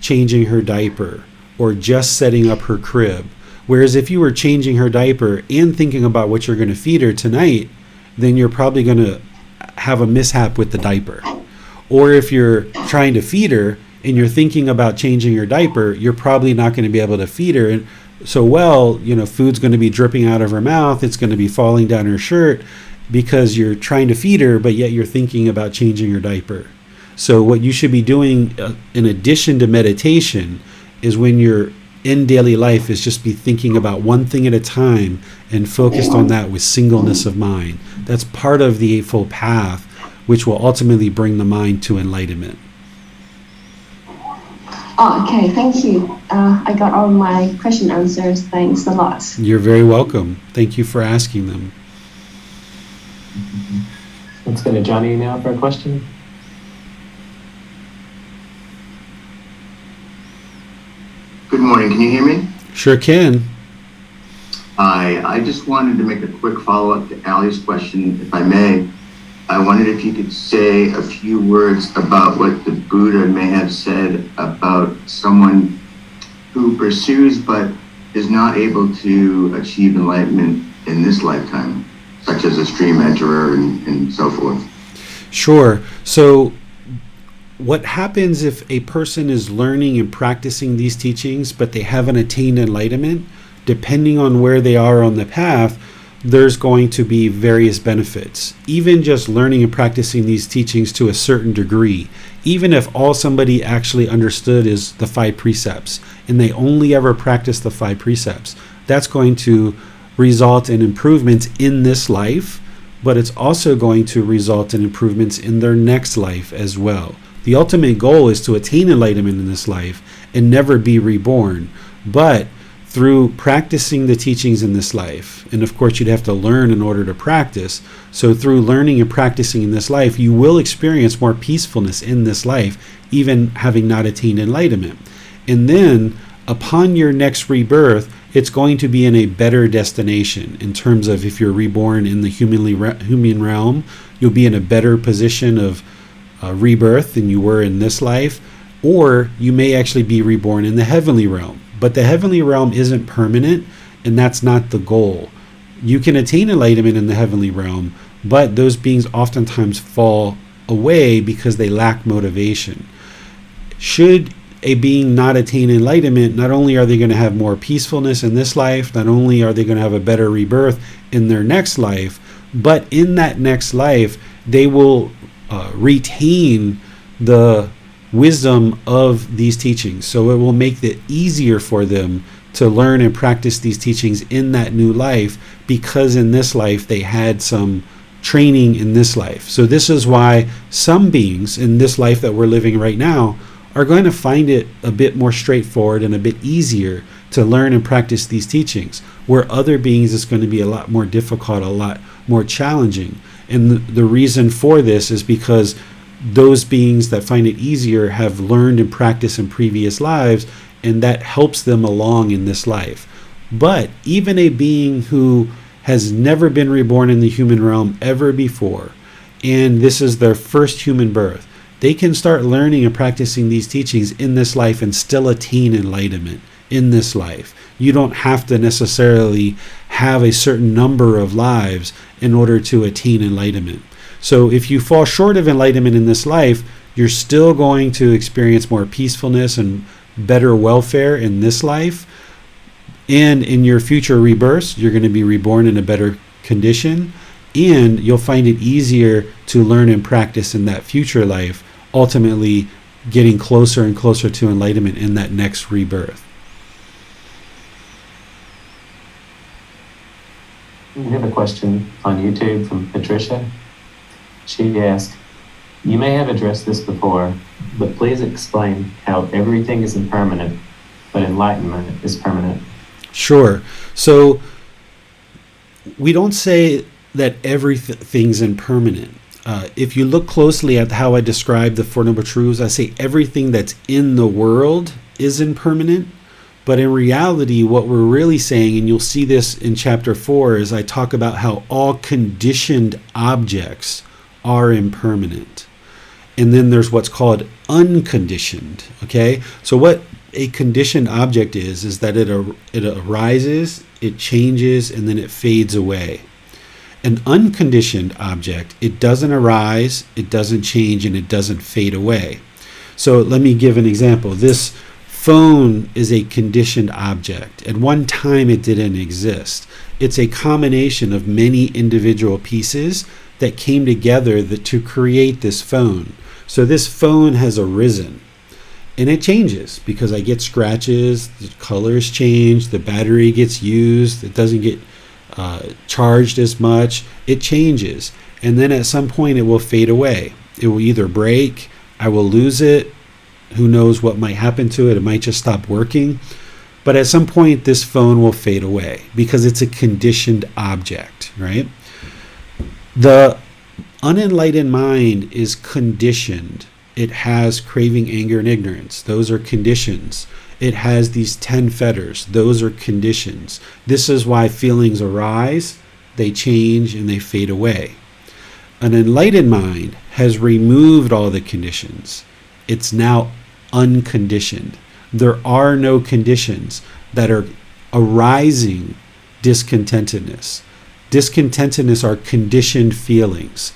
changing her diaper, or just setting up her crib. Whereas if you were changing her diaper and thinking about what you're going to feed her tonight, then you're probably going to have a mishap with the diaper. Or if you're trying to feed her and you're thinking about changing her diaper, you're probably not going to be able to feed her. And so, food's going to be dripping out of her mouth. It's going to be falling down her shirt because you're trying to feed her, but yet you're thinking about changing her diaper. So what you should be doing in addition to meditation is when you're in daily life is just be thinking about one thing at a time and focused on that with singleness of mind. That's part of the Eightfold Path, which will ultimately bring the mind to enlightenment. Oh, okay, thank you. I got all my question answers. Thanks a lot. You're very welcome. Thank you for asking them. Let's go to Johnny now for a question. Good morning. Can you hear me? Sure can. I just wanted to make a quick follow-up to Ali's question, if I may. I wondered if you could say a few words about what the Buddha may have said about someone who pursues but is not able to achieve enlightenment in this lifetime, such as a stream enterer and so forth. Sure. So what happens if a person is learning and practicing these teachings, but they haven't attained enlightenment? Depending on where they are on the path, there's going to be various benefits. Even just learning and practicing these teachings to a certain degree, even if all somebody actually understood is the 5 precepts, and they only ever practice the 5 precepts, that's going to result in improvements in this life, but it's also going to result in improvements in their next life as well. The ultimate goal is to attain enlightenment in this life and never be reborn. But through practicing the teachings in this life, and of course you'd have to learn in order to practice, so through learning and practicing in this life, you will experience more peacefulness in this life, even having not attained enlightenment. And then, upon your next rebirth, it's going to be in a better destination in terms of if you're reborn in the human realm, you'll be in a better position of rebirth than you were in this life, or you may actually be reborn in the heavenly realm. But the heavenly realm isn't permanent, and that's not the goal. You can attain enlightenment in the heavenly realm, but those beings oftentimes fall away because they lack motivation. Should a being not attain enlightenment, not only are they going to have more peacefulness in this life, not only are they going to have a better rebirth in their next life, but in that next life, they will retain the wisdom of these teachings. So it will make it easier for them to learn and practice these teachings in that new life, because in this life they had some training in this life. So this is why some beings in this life that we're living right now are going to find it a bit more straightforward and a bit easier to learn and practice these teachings, where other beings it's going to be a lot more difficult, a lot more challenging. And the reason for this is because those beings that find it easier have learned and practiced in previous lives, and that helps them along in this life. But even a being who has never been reborn in the human realm ever before, and this is their first human birth, they can start learning and practicing these teachings in this life and still attain enlightenment in this life. You don't have to necessarily have a certain number of lives in order to attain enlightenment. So if you fall short of enlightenment in this life, you're still going to experience more peacefulness and better welfare in this life. And in your future rebirths, you're going to be reborn in a better condition. And you'll find it easier to learn and practice in that future life, ultimately getting closer and closer to enlightenment in that next rebirth. We have a question on YouTube from Patricia. She asked, "You may have addressed this before, but please explain how everything is impermanent, but enlightenment is permanent." Sure. So we don't say that everything's impermanent. If you look closely at how I describe the Four Noble Truths, I say everything that's in the world is impermanent. But in reality, what we're really saying, and you'll see this in chapter 4, is I talk about how all conditioned objects are impermanent. And then there's what's called unconditioned. Okay? So what a conditioned object is that it arises, it changes, and then it fades away. An unconditioned object, it doesn't arise, it doesn't change, and it doesn't fade away. So let me give an example. This phone is a conditioned object. At one time it didn't exist. It's a combination of many individual pieces that came together to create this phone. So this phone has arisen, and it changes because I get scratches, the colors change, the battery gets used, it doesn't get charged as much, it changes. And then at some point it will fade away. It will either break, I will lose it, who knows what might happen to it, it might just stop working. But at some point this phone will fade away because it's a conditioned object, right? The unenlightened mind is conditioned. It has craving, anger, and ignorance. Those are conditions. It has these 10 fetters. Those are conditions. This is why feelings arise, they change, and they fade away. An enlightened mind has removed all the conditions. It's now unconditioned. There are no conditions that are arising discontentedness. Discontentedness are conditioned feelings.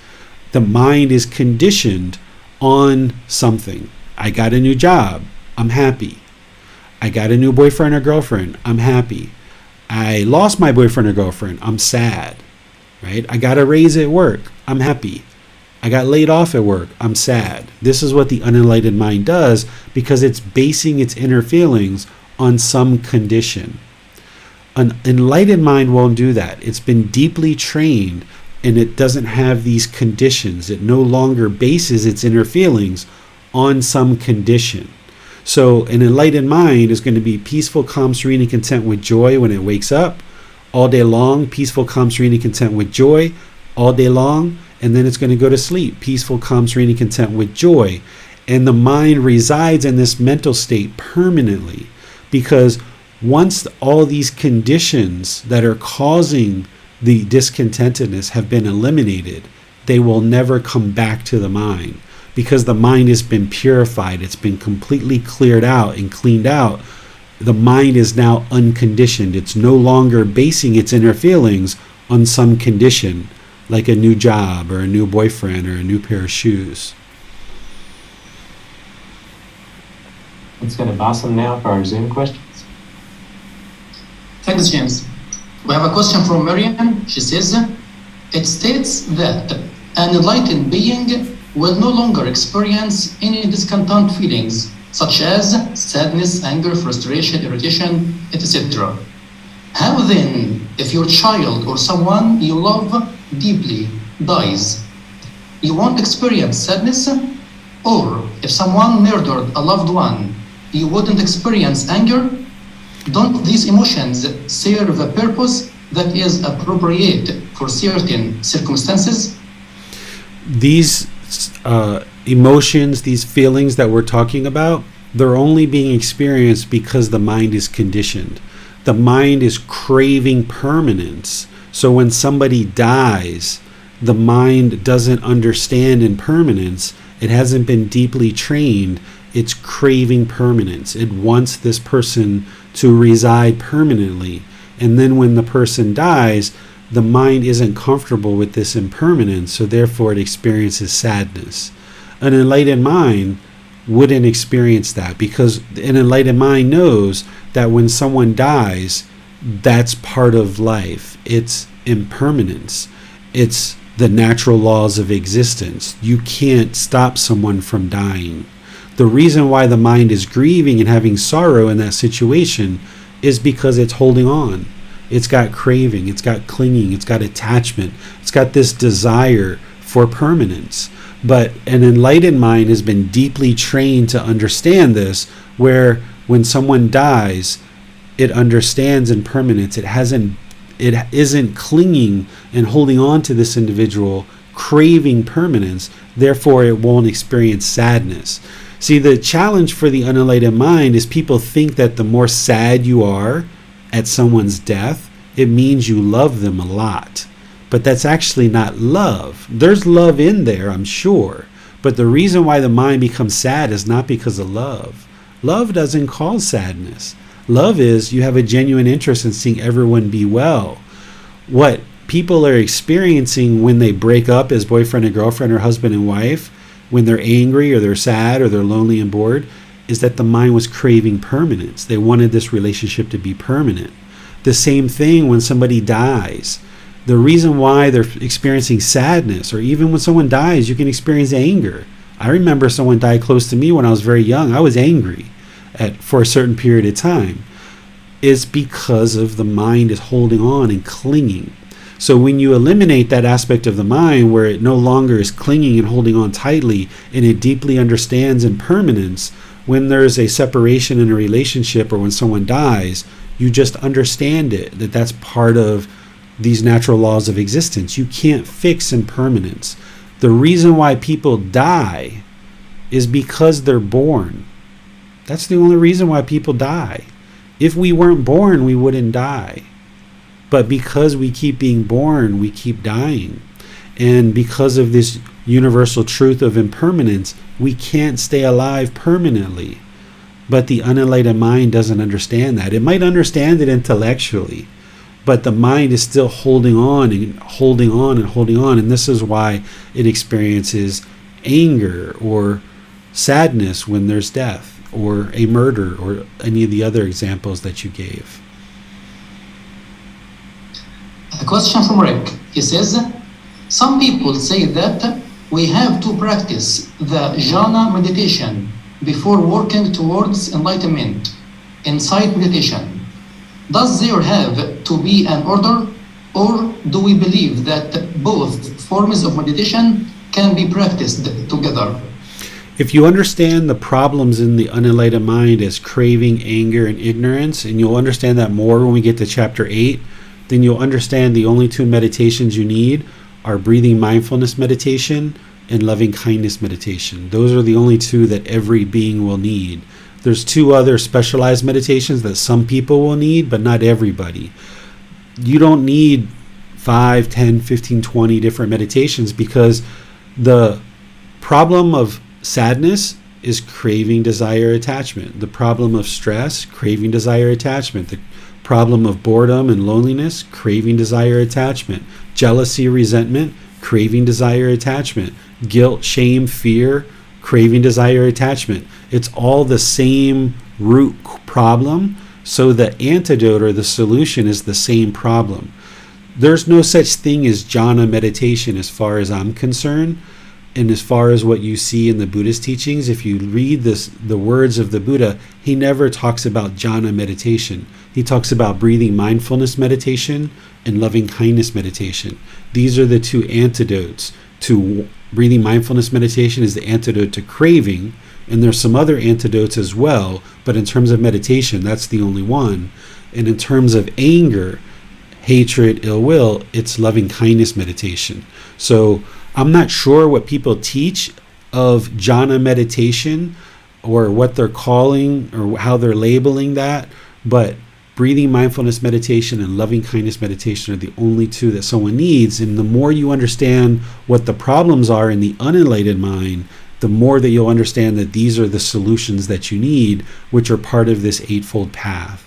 The mind is conditioned on something. I got a new job, I'm happy. I got a new boyfriend or girlfriend, I'm happy. I lost my boyfriend or girlfriend, I'm sad. Right? I got a raise at work, I'm happy. I got laid off at work, I'm sad. This is what the unenlightened mind does because it's basing its inner feelings on some condition. An enlightened mind won't do that. It's been deeply trained and it doesn't have these conditions. It no longer bases its inner feelings on some condition. So an enlightened mind is going to be peaceful, calm, serene, and content with joy when it wakes up. All day long, peaceful, calm, serene, and content with joy. All day long, and then it's going to go to sleep. Peaceful, calm, serene, and content with joy. And the mind resides in this mental state permanently because once all these conditions that are causing the discontentedness have been eliminated, they will never come back to the mind because the mind has been purified. It's been completely cleared out and cleaned out. The mind is now unconditioned. It's no longer basing its inner feelings on some condition like a new job or a new boyfriend or a new pair of shoes. Let's go to Bassam now for our Zoom questions. Thanks, James. We have a question from Miriam. She says, it states that an enlightened being will no longer experience any discontent feelings, such as sadness, anger, frustration, irritation, etc. How then, if your child or someone you love deeply dies, you won't experience sadness? Or if someone murdered a loved one, you wouldn't experience anger? Don't these emotions serve a purpose that is appropriate for certain circumstances? These emotions, these feelings that we're talking about, they're only being experienced because the mind is conditioned. The mind is craving permanence. So when somebody dies, the mind doesn't understand impermanence. It hasn't been deeply trained. It's craving permanence. It wants this person to reside permanently. And then when the person dies, the mind isn't comfortable with this impermanence, so therefore it experiences sadness. An enlightened mind wouldn't experience that, because an enlightened mind knows that when someone dies, that's part of life. It's impermanence. It's the natural laws of existence. You can't stop someone from dying. The reason why the mind is grieving and having sorrow in that situation is because it's holding on. It's got craving, it's got clinging, it's got attachment, it's got this desire for permanence. But an enlightened mind has been deeply trained to understand this, where when someone dies, it understands impermanence. It isn't clinging and holding on to this individual, craving permanence, therefore it won't experience sadness. See, the challenge for the unenlightened mind is people think that the more sad you are at someone's death, it means you love them a lot. But that's actually not love. There's love in there, I'm sure. But the reason why the mind becomes sad is not because of love. Love doesn't cause sadness. Love is you have a genuine interest in seeing everyone be well. What people are experiencing when they break up as boyfriend and girlfriend or husband and wife, when they're angry or they're sad or they're lonely and bored, is that the mind was craving permanence. They wanted this relationship to be permanent. The same thing when somebody dies. The reason why they're experiencing sadness, or even when someone dies, you can experience anger. I remember someone died close to me when I was very young. I was angry for a certain period of time. It's because of the mind is holding on and clinging. So when you eliminate that aspect of the mind where it no longer is clinging and holding on tightly, and it deeply understands impermanence, when there's a separation in a relationship or when someone dies, you just understand it, that that's part of these natural laws of existence. You can't fix impermanence. The reason why people die is because they're born. That's the only reason why people die. If we weren't born, we wouldn't die. But because we keep being born, we keep dying. And because of this universal truth of impermanence, we can't stay alive permanently. But the unenlightened mind doesn't understand that. It might understand it intellectually, but the mind is still holding on and holding on and holding on. And this is why it experiences anger or sadness when there's death or a murder or any of the other examples that you gave. A question from Rick. He says, some people say that we have to practice the jhana meditation before working towards enlightenment, insight meditation. Does there have to be an order, or do we believe that both forms of meditation can be practiced together? If you understand the problems in the unenlightened mind as craving, anger, and ignorance, and you'll understand that more when we get to chapter 8, then you'll understand the only two meditations you need are breathing mindfulness meditation and loving kindness meditation. Those are the only two that every being will need. There's two other specialized meditations that some people will need, but not everybody. You don't need 5, 10, 15, 20 different meditations, because the problem of sadness is craving, desire, attachment. The problem of stress, craving, desire, attachment. The problem of boredom and loneliness, craving, desire, attachment. jealousy, resentment, craving, desire, attachment, guilt, shame, fear, craving, desire, attachment. It's all the same root problem. So the antidote or the solution is the same problem. There's no such thing as jhana meditation as far as I'm concerned. And as far as what you see in the Buddhist teachings, if you read the words of the Buddha, he never talks about jhana meditation. He talks about breathing mindfulness meditation and loving kindness meditation. These are the two antidotes to breathing mindfulness meditation is the antidote to craving. And there's some other antidotes as well, but in terms of meditation, that's the only one. And in terms of anger, hatred, ill will, it's loving kindness meditation. So I'm not sure what people teach of jhana meditation or what they're calling or how they're labeling that, but breathing mindfulness meditation and loving kindness meditation are the only two that someone needs. And the more you understand what the problems are in the unenlightened mind, the more that you'll understand that these are the solutions that you need, which are part of this eightfold path.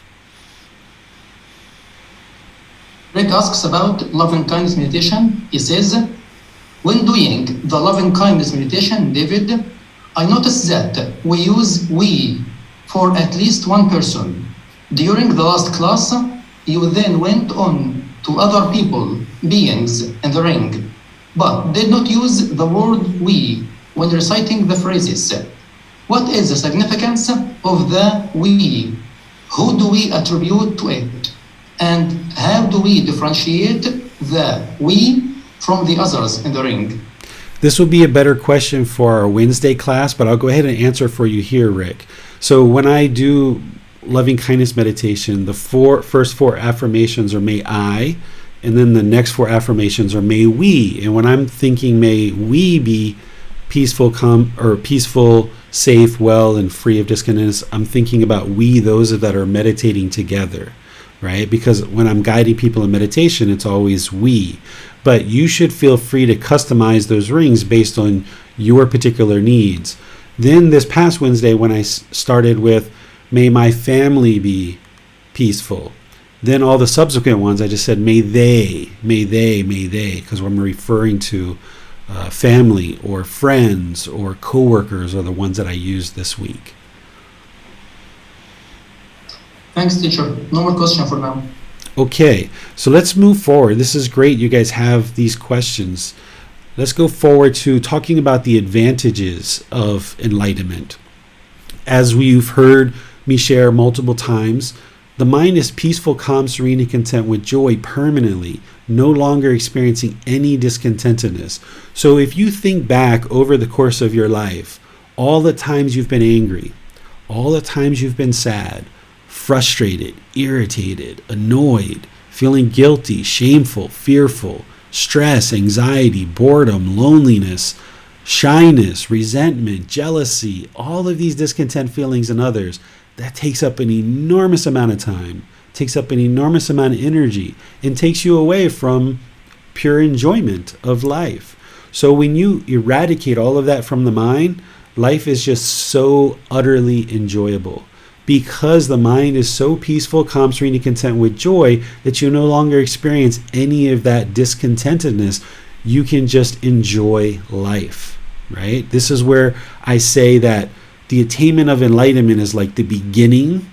Rick asks about loving kindness meditation. He says, when doing the loving kindness meditation, David, I noticed that we use we for at least one person. During the last class, you then went on to other people, beings in the ring, but did not use the word we when reciting the phrases. What is the significance of the we? Who do we attribute to it? And how do we differentiate the we from the others in the ring? This will be a better question for our Wednesday class, but I'll go ahead and answer for you here, Rick. So when I do loving kindness meditation, the first four affirmations are may I, and then the next four affirmations are may we. And when I'm thinking may we be peaceful, peaceful, safe, well, and free of discontentness, I'm thinking about we, those that are meditating together, right? Because when I'm guiding people in meditation, it's always we. But you should feel free to customize those rings based on your particular needs. Then this past Wednesday, when I started with, may my family be peaceful. Then all the subsequent ones, I just said, may they, because I'm referring to family or friends or coworkers are the ones that I used this week. Thanks, teacher. No more question for now. Okay, so let's move forward. This is great. You guys have these questions. Let's go forward to talking about the advantages of enlightenment. As we've heard me share multiple times, the mind is peaceful, calm, serene, and content with joy permanently, no longer experiencing any discontentedness. So if you think back over the course of your life, all the times you've been angry, all the times you've been sad, frustrated, irritated, annoyed, feeling guilty, shameful, fearful, stress, anxiety, boredom, loneliness, shyness, resentment, jealousy, all of these discontent feelings and others, that takes up an enormous amount of time, takes up an enormous amount of energy, and takes you away from pure enjoyment of life. So when you eradicate all of that from the mind, life is just so utterly enjoyable. Because the mind is so peaceful, calm, serene, and content with joy that you no longer experience any of that discontentedness, you can just enjoy life, right? This is where I say that the attainment of enlightenment is like the beginning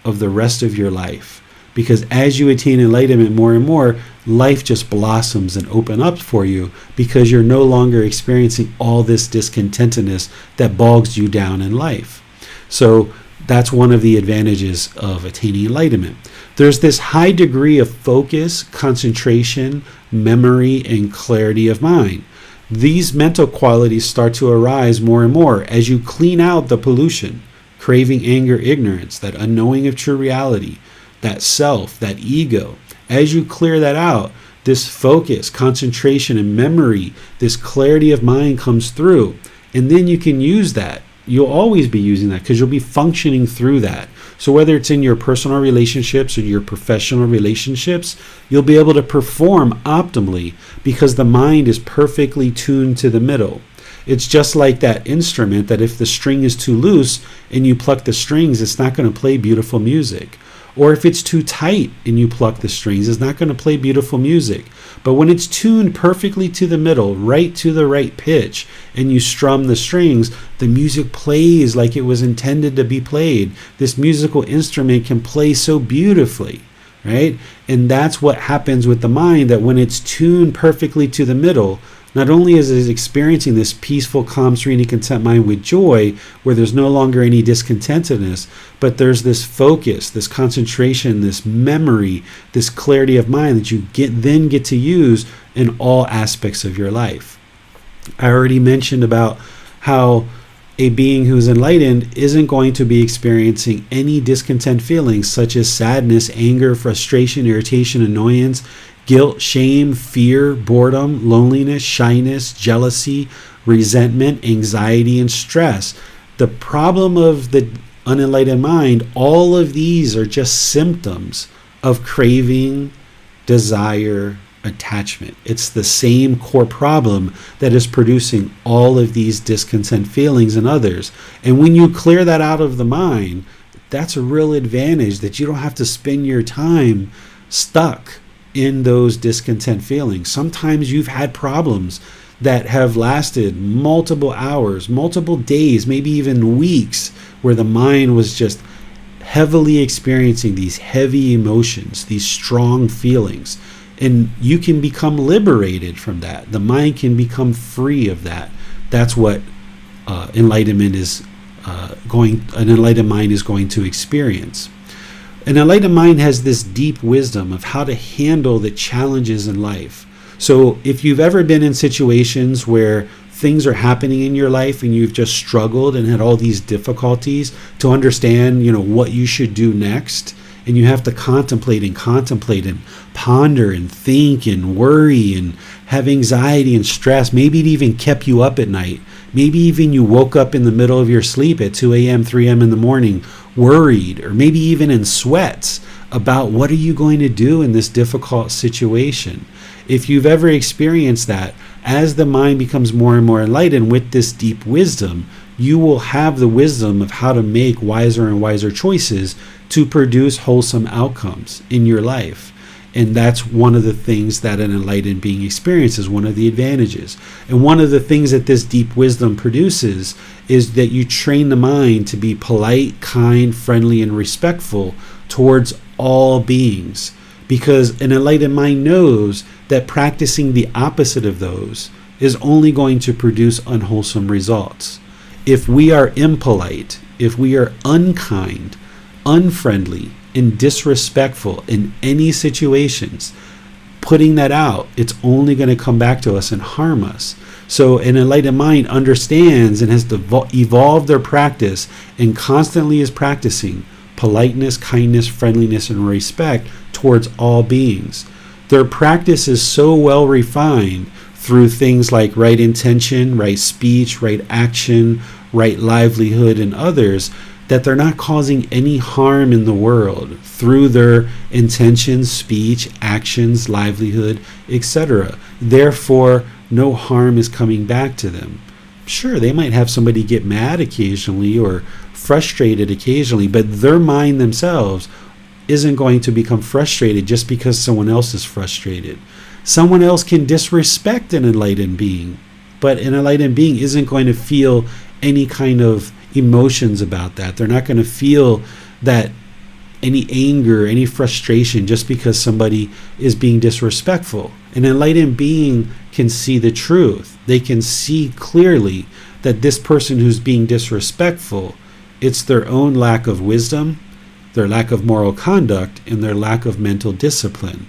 of the rest of your life. Because as you attain enlightenment more and more, life just blossoms and opens up for you because you're no longer experiencing all this discontentedness that bogs you down in life. So that's one of the advantages of attaining enlightenment. There's this high degree of focus, concentration, memory, and clarity of mind. These mental qualities start to arise more and more as you clean out the pollution, craving, anger, ignorance, that unknowing of true reality, that self, that ego. As you clear that out, this focus, concentration, and memory, this clarity of mind comes through. And then you can use that. You'll always be using that because you'll be functioning through that. So whether it's in your personal relationships or your professional relationships, you'll be able to perform optimally because the mind is perfectly tuned to the middle. It's just like that instrument that if the string is too loose and you pluck the strings, it's not going to play beautiful music. Or if it's too tight and you pluck the strings, it's not going to play beautiful music. But when it's tuned perfectly to the middle, right to the right pitch, and you strum the strings, the music plays like it was intended to be played. This musical instrument can play so beautifully, right? And that's what happens with the mind, that when it's tuned perfectly to the middle, not only is it experiencing this peaceful, calm, serene, and content mind with joy, where there's no longer any discontentedness, but there's this focus, this concentration, this memory, this clarity of mind that you then get to use in all aspects of your life. I already mentioned about how a being who is enlightened isn't going to be experiencing any discontent feelings such as sadness, anger, frustration, irritation, annoyance, guilt, shame, fear, boredom, loneliness, shyness, jealousy, resentment, anxiety, and stress. The problem of the unenlightened mind, all of these are just symptoms of craving, desire, attachment. It's the same core problem that is producing all of these discontent feelings in others. And when you clear that out of the mind, that's a real advantage, that you don't have to spend your time stuck in those discontent feelings. Sometimes you've had problems that have lasted multiple hours, multiple days, maybe even weeks, where the mind was just heavily experiencing these heavy emotions, these strong feelings. And you can become liberated from that. The mind can become free of that. That's what enlightenment is an enlightened mind is going to experience. An enlightened mind has this deep wisdom of how to handle the challenges in life. So if you've ever been in situations where things are happening in your life and you've just struggled and had all these difficulties to understand, what you should do next, and you have to contemplate and ponder and think and worry and have anxiety and stress, maybe it even kept you up at night. Maybe even you woke up in the middle of your sleep at 2 a.m., 3 a.m. in the morning, worried, or maybe even in sweats about what are you going to do in this difficult situation. If you've ever experienced that, as the mind becomes more and more enlightened with this deep wisdom, you will have the wisdom of how to make wiser and wiser choices to produce wholesome outcomes in your life. And that's one of the things that an enlightened being experiences, one of the advantages. And one of the things that this deep wisdom produces is that you train the mind to be polite, kind, friendly, and respectful towards all beings. Because an enlightened mind knows that practicing the opposite of those is only going to produce unwholesome results. If we are impolite, if we are unkind, unfriendly, and disrespectful in any situations, putting that out, it's only going to come back to us and harm us. So an enlightened mind understands and has evolved their practice and constantly is practicing politeness, kindness, friendliness, and respect towards all beings. Their practice is so well refined through things like right intention, right speech, right action, right livelihood, and others, that they're not causing any harm in the world through their intentions, speech, actions, livelihood, etc. Therefore, no harm is coming back to them. Sure, they might have somebody get mad occasionally or frustrated occasionally, but their mind themselves isn't going to become frustrated just because someone else is frustrated. Someone else can disrespect an enlightened being, but an enlightened being isn't going to feel any kind of emotions about that. They're not going to feel that any anger, any frustration just because somebody is being disrespectful. An enlightened being can see the truth. They can see clearly that this person who's being disrespectful, it's their own lack of wisdom, their lack of moral conduct, and their lack of mental discipline.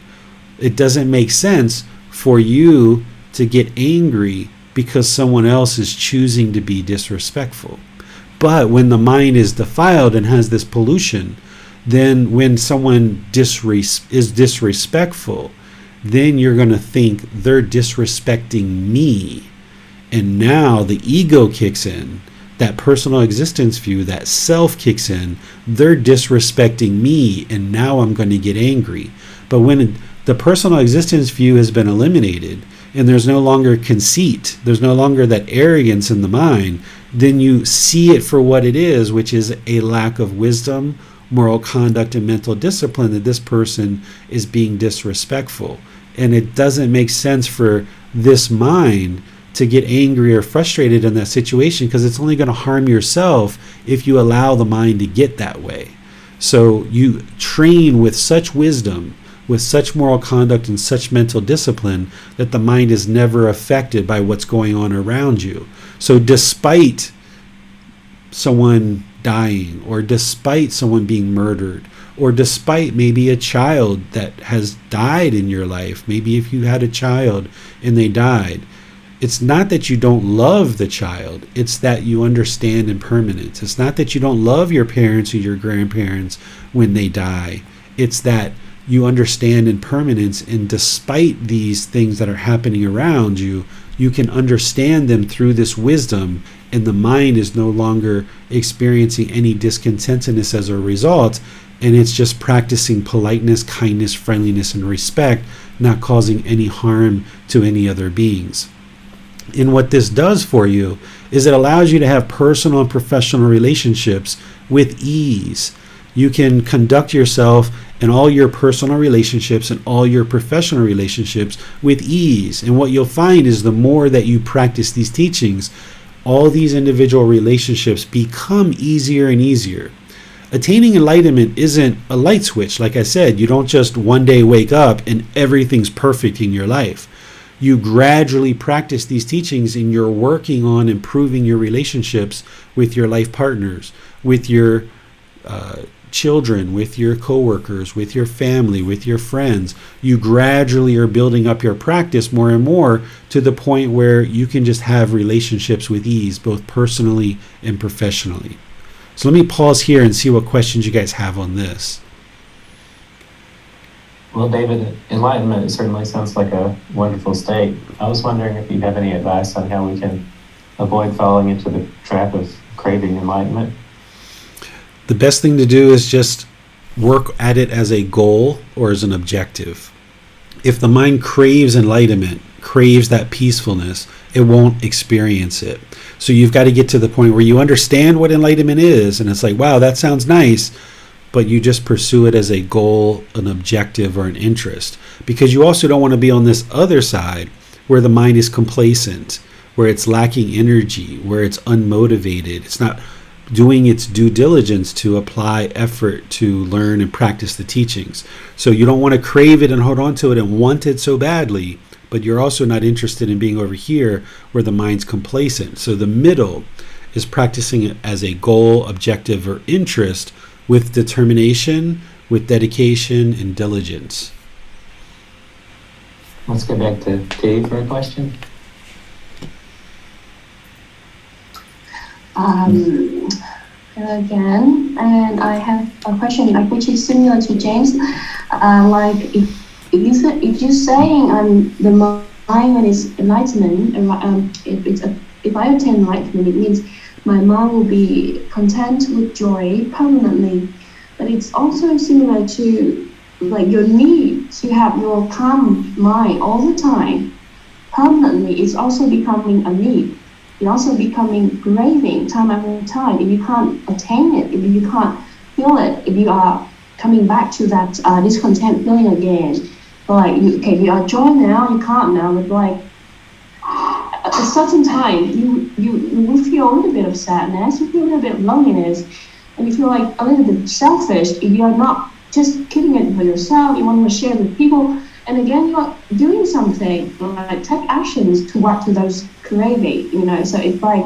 It doesn't make sense for you to get angry because someone else is choosing to be disrespectful. But when the mind is defiled and has this pollution, then when someone is disrespectful, then you're going to think they're disrespecting me. And now the ego kicks in, that personal existence view, that self kicks in. They're disrespecting me, and now I'm going to get angry. But when the personal existence view has been eliminated, and there's no longer conceit, there's no longer that arrogance in the mind, then you see it for what it is, which is a lack of wisdom moral conduct and mental discipline, that this person is being disrespectful. And it doesn't make sense for this mind to get angry or frustrated in that situation, because it's only going to harm yourself if you allow the mind to get that way. So you train with such wisdom, with such moral conduct and such mental discipline, that the mind is never affected by what's going on around you. So despite someone dying, or despite someone being murdered, or despite maybe a child that has died in your life, maybe if you had a child and they died, it's not that you don't love the child, it's that you understand impermanence. It's not that you don't love your parents or your grandparents when they die. It's that you understand impermanence, and despite these things that are happening around you, you can understand them through this wisdom, and the mind is no longer experiencing any discontentedness as a result, and it's just practicing politeness, kindness, friendliness, and respect, not causing any harm to any other beings. And what this does for you is it allows you to have personal and professional relationships with ease. You can conduct yourself in all your personal relationships and all your professional relationships with ease. And what you'll find is the more that you practice these teachings, all these individual relationships become easier and easier. Attaining enlightenment isn't a light switch. Like I said, you don't just one day wake up and everything's perfect in your life. You gradually practice these teachings, and you're working on improving your relationships with your life partners, with your children, with your coworkers, with your family, with your friends. You gradually are building up your practice more and more to the point where you can just have relationships with ease, both personally and professionally. So let me pause here and see what questions you guys have on this. Well, David, enlightenment certainly sounds like a wonderful state. I was wondering if you have any advice on how we can avoid falling into the trap of craving enlightenment. The best thing to do is just work at it as a goal or as an objective. If the mind craves enlightenment, craves that peacefulness, it won't experience it. So you've got to get to the point where you understand what enlightenment is, and it's like, wow, that sounds nice, but you just pursue it as a goal, an objective, or an interest. Because you also don't want to be on this other side where the mind is complacent, where it's lacking energy, where it's unmotivated. It's not doing its due diligence to apply effort to learn and practice the teachings. So you don't want to crave it and hold on to it and want it so badly, but you're also not interested in being over here where the mind's complacent. So the middle is practicing it as a goal, objective, or interest, with determination, with dedication, and diligence. Let's go back to Dave for a question. Again, and I have a question like, which is similar to James. Like if you're saying the mind when it's enlightenment, if I attain enlightenment, it means my mind will be content with joy permanently. But it's also similar to like your need to have your calm mind all the time permanently is also becoming a need. It's also becoming craving time after time. If you can't attain it, if you can't feel it, if you are coming back to that discontent feeling again, like you are joy now, you can't now, but like at a certain time, you will feel a little bit of sadness, you feel a little bit of loneliness, and you feel like a little bit selfish if you are not just keeping it for yourself, you want to share with people, and again, you are doing something, like take actions toward to those craving, so it's like,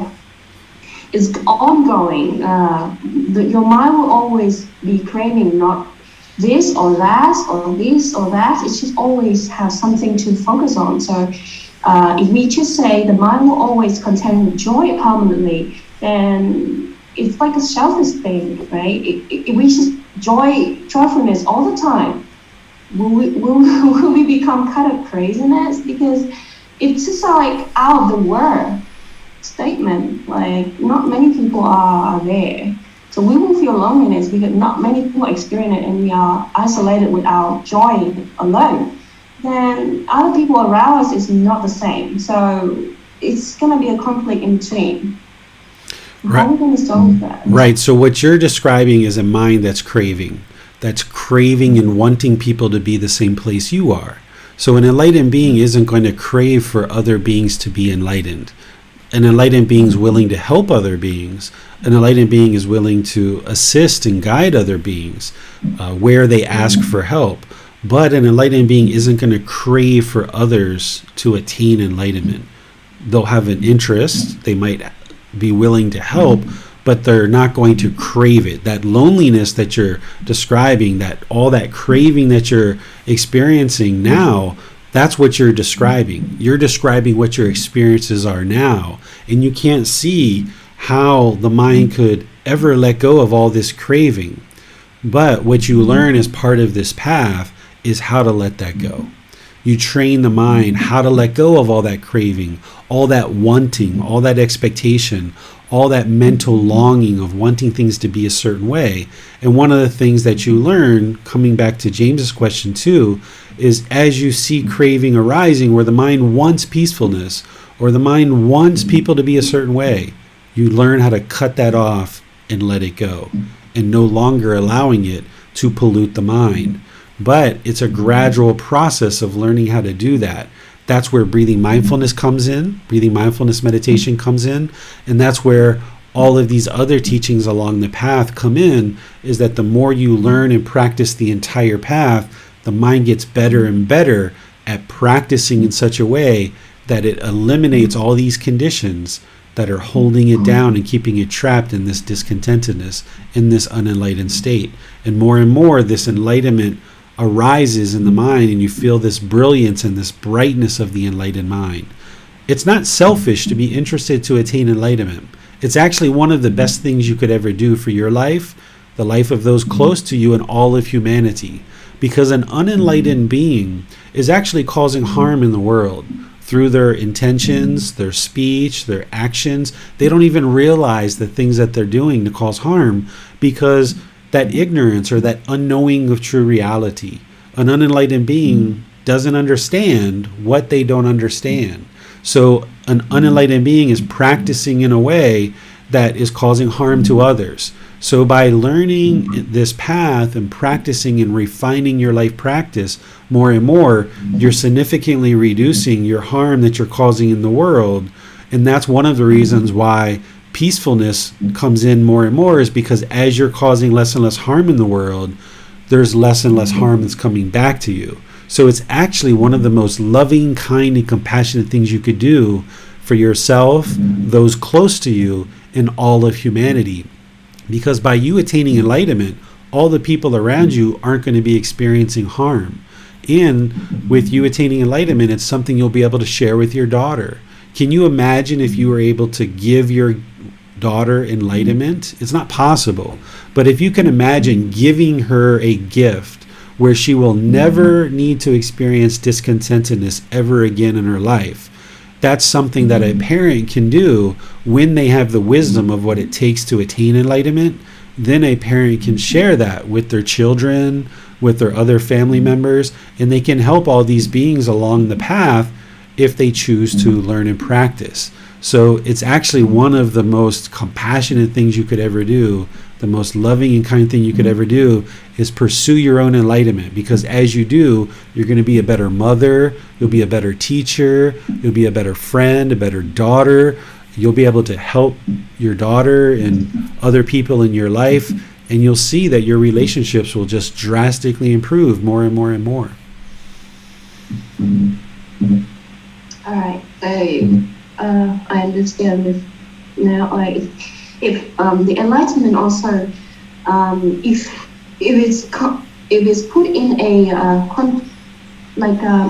it's ongoing. Your mind will always be craving not this or that, or this or that, it just always has something to focus on. So if we just say the mind will always contain joy permanently, then it's like a selfish thing, right? If we just joyfulness all the time, will we become kind of craziness? Because it's just like out of the world statement, like not many people are there. So we will feel loneliness because not many people experience it, and we are isolated with our joy alone. Then other people around us is not the same. So it's going to be a conflict in between. How are we going to solve that? Right. So what you're describing is a mind that's craving and wanting people to be the same place you are. So an enlightened being isn't going to crave for other beings to be enlightened. An enlightened being is willing to help other beings. An enlightened being is willing to assist and guide other beings where they ask for help. But an enlightened being isn't going to crave for others to attain enlightenment. They'll have an interest. They might be willing to help, but they're not going to crave it. That loneliness that you're describing, that all that craving that you're experiencing now, that's what you're describing. You're describing what your experiences are now, and you can't see how the mind could ever let go of all this craving. But what you learn as part of this path is how to let that go. You train the mind how to let go of all that craving, all that wanting, all that expectation, all that mental longing of wanting things to be a certain way. And one of the things that you learn, coming back to James's question too, is as you see craving arising where the mind wants peacefulness or the mind wants people to be a certain way, you learn how to cut that off and let it go and no longer allowing it to pollute the mind. But it's a gradual process of learning how to do that. That's where breathing mindfulness comes in, breathing mindfulness meditation comes in, and that's where all of these other teachings along the path come in, is that the more you learn and practice the entire path, the mind gets better and better at practicing in such a way that it eliminates all these conditions that are holding it down and keeping it trapped in this discontentedness, in this unenlightened state. And more, this enlightenment arises in the mind, and you feel this brilliance and this brightness of the enlightened mind. It's not selfish to be interested to attain enlightenment. It's actually one of the best things you could ever do for your life, the life of those close to you, and all of humanity. Because an unenlightened being is actually causing harm in the world through their intentions, their speech, their actions. They don't even realize the things that they're doing to cause harm, because that ignorance or that unknowing of true reality. An unenlightened being doesn't understand what they don't understand. So an unenlightened being is practicing in a way that is causing harm to others. So by learning this path and practicing and refining your life practice more and more, you're significantly reducing your harm that you're causing in the world. And that's one of the reasons why peacefulness comes in more and more, is because as you're causing less and less harm in the world, there's less and less harm that's coming back to you. So it's actually one of the most loving, kind, and compassionate things you could do for yourself, those close to you, and all of humanity. Because by you attaining enlightenment, all the people around you aren't going to be experiencing harm. And with you attaining enlightenment, it's something you'll be able to share with your daughter. Can you imagine if you were able to give your daughter enlightenment? It's not possible. But if you can imagine giving her a gift where she will never need to experience discontentedness ever again in her life, that's something that a parent can do when they have the wisdom of what it takes to attain enlightenment. Then a parent can share that with their children, with their other family members, and they can help all these beings along the path if they choose to learn and practice. So it's actually one of the most compassionate things you could ever do. The most loving and kind thing you could ever do is pursue your own enlightenment, because as you do, you're going to be a better mother, you'll be a better teacher, you'll be a better friend, a better daughter. You'll be able to help your daughter and other people in your life, and you'll see that your relationships will just drastically improve more and more and more. All right, I understand this now. Like, if the enlightenment also, if it's put in a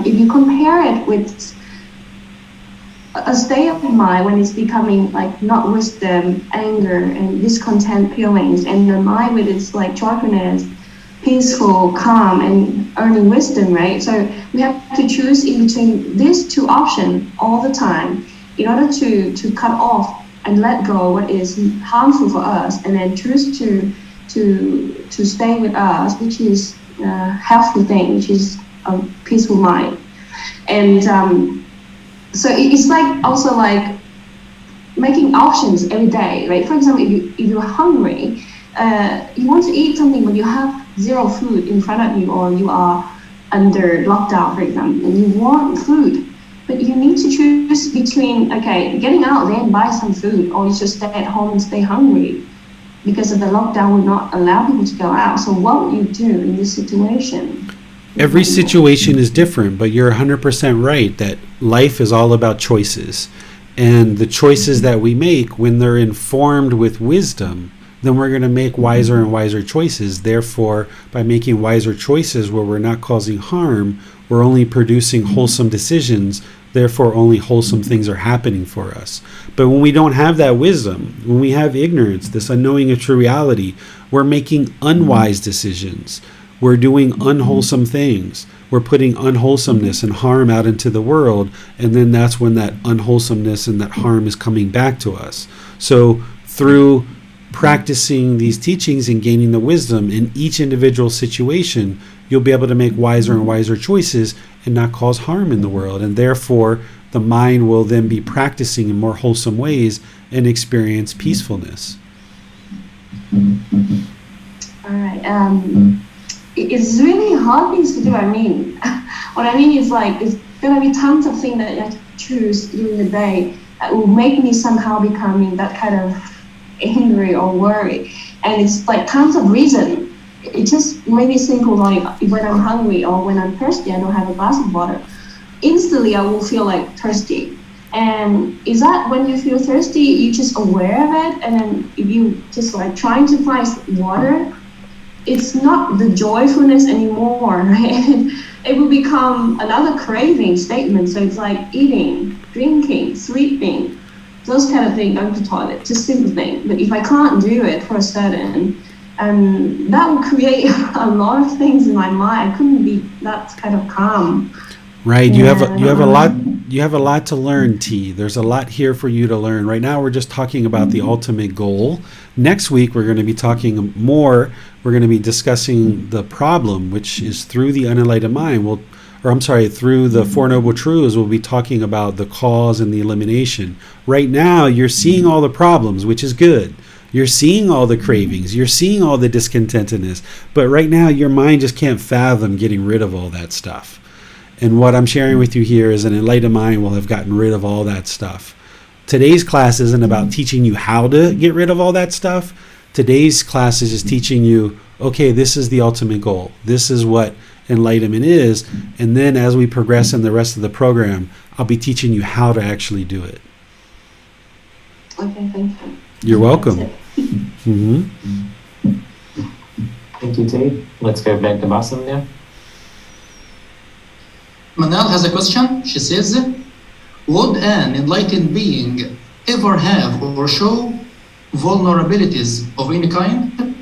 if you compare it with a state of mind when it's becoming like not wisdom, anger, and discontent feelings, and the mind with its like joyfulness, peaceful, calm, and earning wisdom, right? So we have to choose in between these two options all the time in order to cut off and let go what is harmful for us, and then choose to stay with us, which is a helpful thing, which is a peaceful mind. And so it's like also like making options every day, right? For example, if you're hungry, you want to eat something, but you have zero food in front of you, or you are under lockdown, for example, and you want food, but you need to choose between, okay, getting out there and buy some food, or you just stay at home and stay hungry, because of the lockdown will not allow people to go out. So what would you do in this situation? Every situation is different, but you're 100% right that life is all about choices. And the choices that we make, when they're informed with wisdom, then we're going to make wiser and wiser choices. Therefore, by making wiser choices where we're not causing harm, we're only producing wholesome decisions. Therefore, only wholesome things are happening for us. But when we don't have that wisdom, when we have ignorance, this unknowing of true reality, we're making unwise decisions. We're doing unwholesome things. We're putting unwholesomeness and harm out into the world, and then that's when that unwholesomeness and that harm is coming back to us. So through practicing these teachings and gaining the wisdom in each individual situation, you'll be able to make wiser and wiser choices and not cause harm in the world. And therefore, the mind will then be practicing in more wholesome ways and experience peacefulness. All right. It's really hard things to do. I mean, what I mean is like, it's gonna be tons of things that I have to choose during the day that will make me somehow becoming that kind of angry or worried. And it's like tons of reason. It just maybe simple, like when I'm hungry or when I'm thirsty, I don't have a glass of water. Instantly, I will feel like thirsty. And is that when you feel thirsty, you just aware of it, and then if you just like trying to find water, it's not the joyfulness anymore, right? It will become another craving statement. So it's like eating, drinking, sleeping, those kind of things, going to the toilet, just simple thing. But if I can't do it for a certain, that will create a lot of things in my mind. I couldn't be that kind of calm. Right. You have a lot to learn, T. There's a lot here for you to learn. Right now we're just talking about the ultimate goal. Next week we're going to be talking more. We're going to be discussing the problem, which is through the unenlightened mind. Through the Four Noble Truths, we'll be talking about the cause and the elimination. Right now you're seeing all the problems, which is good. You're seeing all the cravings. You're seeing all the discontentedness. But right now your mind just can't fathom getting rid of all that stuff. And what I'm sharing with you here is an enlightened mind will have gotten rid of all that stuff. Today's class isn't about teaching you how to get rid of all that stuff. Today's class is just teaching you, okay, this is the ultimate goal. This is what enlightenment is. And then as we progress in the rest of the program, I'll be teaching you how to actually do it. Okay, thank you. You're welcome. Mm-hmm. Thank you, T. Let's go back to Basam now. Manal has a question. She says, would an enlightened being ever have or show vulnerabilities of any kind?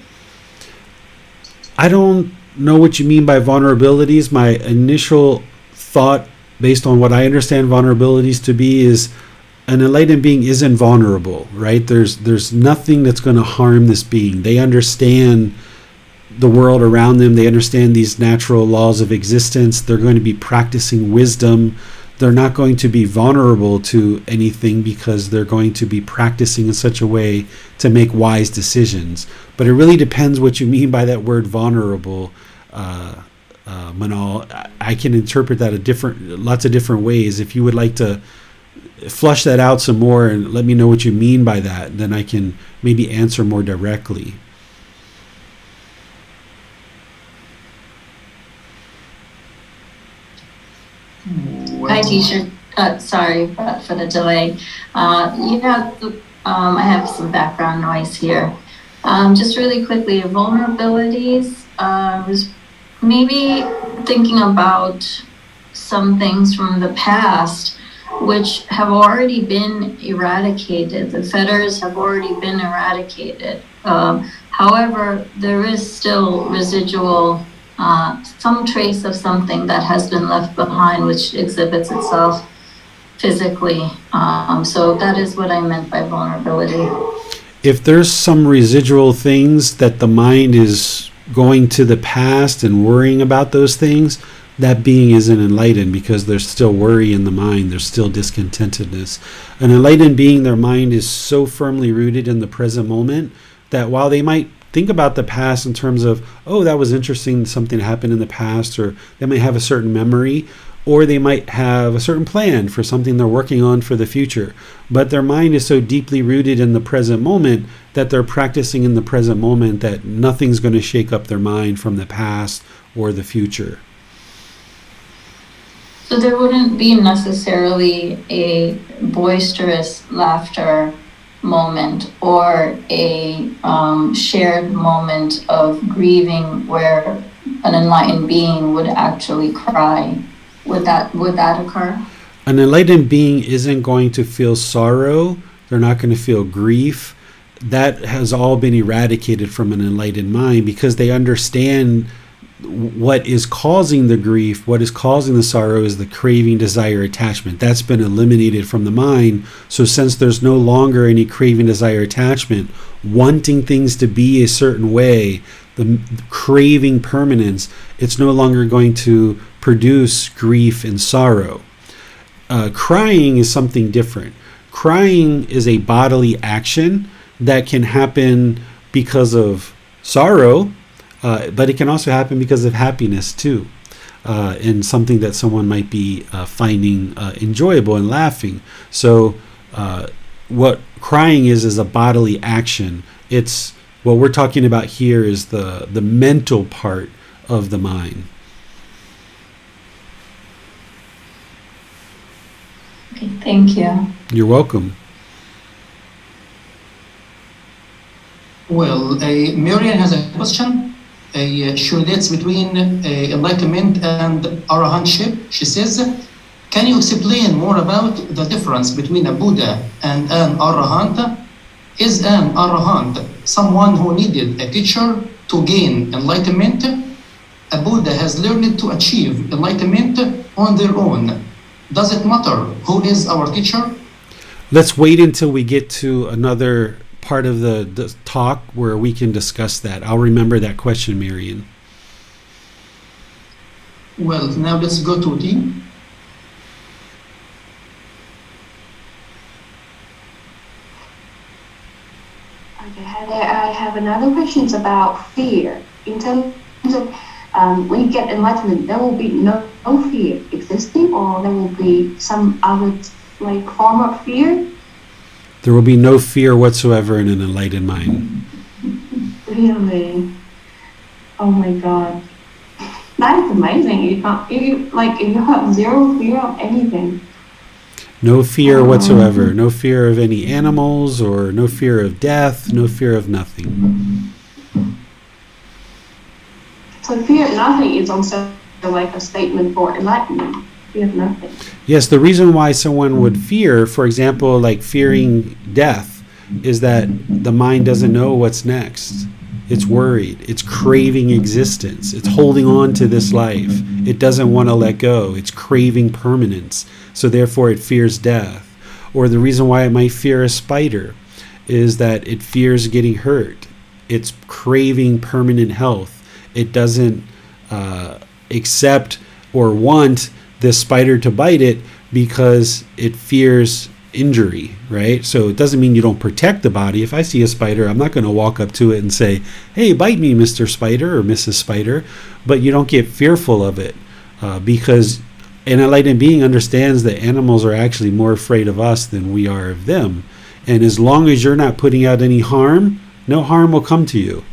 I don't know what you mean by vulnerabilities. My initial thought, based on what I understand vulnerabilities to be, is an enlightened being is invulnerable, right? There's nothing that's going to harm this being. They understand the world around them. They understand these natural laws of existence. They're going to be practicing wisdom. They're not going to be vulnerable to anything because they're going to be practicing in such a way to make wise decisions. But it really depends what you mean by that word vulnerable, Manal. I can interpret that lots of different ways. If you would like to flush that out some more and let me know what you mean by that, then I can maybe answer more directly. Hi, teacher. Sorry for the delay. I have some background noise here. Just really quickly, vulnerabilities. Was maybe thinking about some things from the past which have already been eradicated. The fetters have already been eradicated. However, there is still residual some trace of something that has been left behind, which exhibits itself physically. So that is what I meant by vulnerability. If there's some residual things that the mind is going to the past and worrying about those things, that being isn't enlightened because there's still worry in the mind, there's still discontentedness. An enlightened being, their mind is so firmly rooted in the present moment that while they might think about the past in terms of, oh, that was interesting, something happened in the past, or they might have a certain memory, or they might have a certain plan for something they're working on for the future. But their mind is so deeply rooted in the present moment that they're practicing in the present moment that nothing's going to shake up their mind from the past or the future. So there wouldn't be necessarily a boisterous laughter moment or a shared moment of grieving where an enlightened being would actually cry. Would that occur? An enlightened being isn't going to feel sorrow. They're not going to feel grief. That has all been eradicated from an enlightened mind because they understand what is causing the grief, what is causing the sorrow is the craving, desire, attachment. That's been eliminated from the mind. So since there's no longer any craving, desire, attachment, wanting things to be a certain way, the craving permanence, it's no longer going to produce grief and sorrow. Crying is something different. Crying is a bodily action that can happen because of sorrow, but it can also happen because of happiness too, and something that someone might be finding enjoyable and laughing. So what crying is a bodily action. It's what we're talking about here is the mental part of the mind. Okay, thank you. You're welcome. Well, Marian has a question. She relates between enlightenment and arahantship. She says, can you explain more about the difference between a Buddha and an arahant? Is an arahant someone who needed a teacher to gain enlightenment? A Buddha has learned to achieve enlightenment on their own. Does it matter who is our teacher? Let's wait until we get to another part of the talk where we can discuss that. I'll remember that question, Marian. Well, now let's go to T. Okay, hi there. I have another question about fear. In terms of when you get enlightenment, there will be no fear existing, or there will be some other like form of fear? There will be no fear whatsoever in an enlightened mind. Really? Oh my God. That is amazing. If you have zero fear of anything. No fear whatsoever. No fear of any animals or no fear of death, no fear of nothing. So fear of nothing is also like a statement for enlightenment. Fear of nothing. Yes, the reason why someone would fear, for example, like fearing death, is that the mind doesn't know what's next. It's worried. It's craving existence. It's holding on to this life. It doesn't want to let go. It's craving permanence. So therefore it fears death. Or the reason why it might fear a spider is that it fears getting hurt. It's craving permanent health. It doesn't accept or want this spider to bite it because it fears injury, right? So it doesn't mean you don't protect the body. If I see a spider, I'm not going to walk up to it and say, hey, bite me, Mr. Spider or Mrs. Spider, but you don't get fearful of it because an enlightened being understands that animals are actually more afraid of us than we are of them. And as long as you're not putting out any harm, no harm will come to you.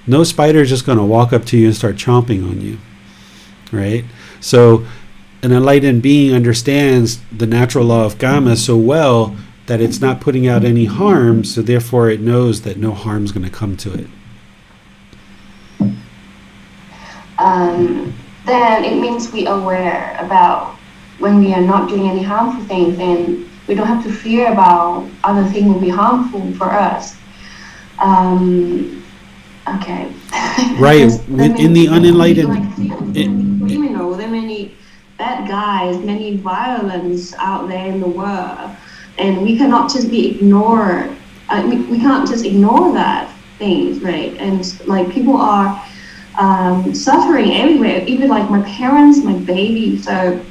No spider is just going to walk up to you and start chomping on you, right? So an enlightened being understands the natural law of Gotama so well that it's not putting out any harm, so therefore it knows that no harm is going to come to it. Then it means we are aware about when we are not doing any harmful things, and we don't have to fear about other things will be harmful for us. Okay. Right. In the unenlightened, criminal, there are many bad guys, many violence out there in the world, and we cannot just be ignored. We can't just ignore that things, right? And like people are suffering everywhere, even like my parents, my baby. So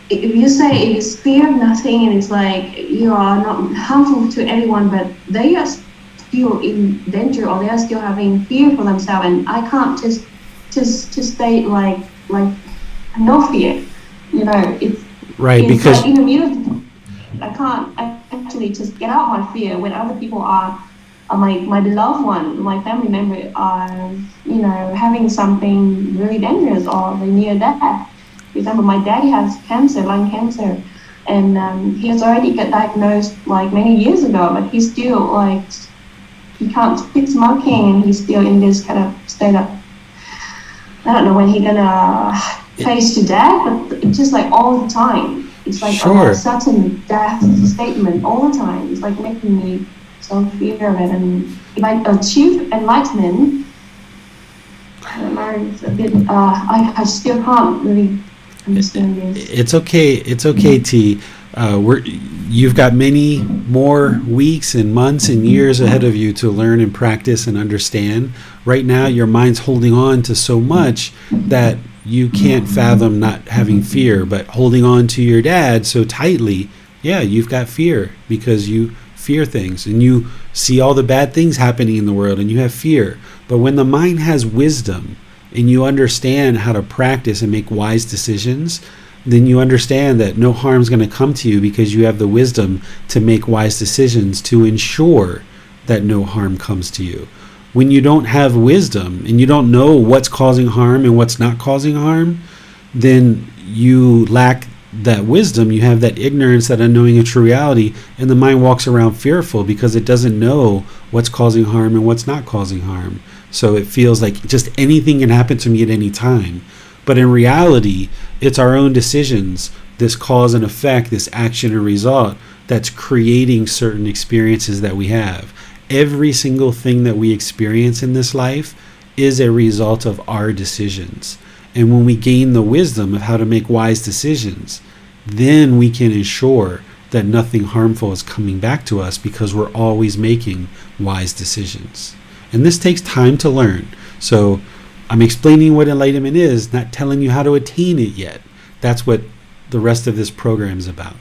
if you say it is fear of nothing and it's like you are not harmful to anyone, but they are still in danger or they are still having fear for themselves, and I can't just stay like no fear, you know. It's Right, it's because like in the middle. I can't actually just get out my fear when other people are my loved one, my family member are, you know, having something really dangerous or they're near death. For example, my daddy has cancer, lung cancer, and he has already got diagnosed like many years ago, but he's still like, he can't quit smoking and he's still in this kind of state of, I don't know when he's gonna face to death, but it's just like all the time. It's like Sure. a certain death statement all the time. It's like making me so fear of it. And if I achieve enlightenment, I don't know, it's a bit, I still can't really understand this. it's okay, T. You've got many more weeks and months and years ahead of you to learn and practice and understand. Right now, your mind's holding on to so much that you can't fathom not having fear, but holding on to your dad so tightly, yeah, you've got fear because you fear things and you see all the bad things happening in the world and you have fear. But when the mind has wisdom and you understand how to practice and make wise decisions, then you understand that no harm's going to come to you because you have the wisdom to make wise decisions to ensure that no harm comes to you. When you don't have wisdom and you don't know what's causing harm and what's not causing harm, then you lack that wisdom. You have that ignorance, that unknowing of true reality, and the mind walks around fearful because it doesn't know what's causing harm and what's not causing harm. So it feels like just anything can happen to me at any time. But in reality, it's our own decisions, this cause and effect, this action and result, that's creating certain experiences that we have. Every single thing that we experience in this life is a result of our decisions. And when we gain the wisdom of how to make wise decisions, then we can ensure that nothing harmful is coming back to us because we're always making wise decisions. And this takes time to learn. So I'm explaining what enlightenment is, not telling you how to attain it yet. That's what the rest of this program is about.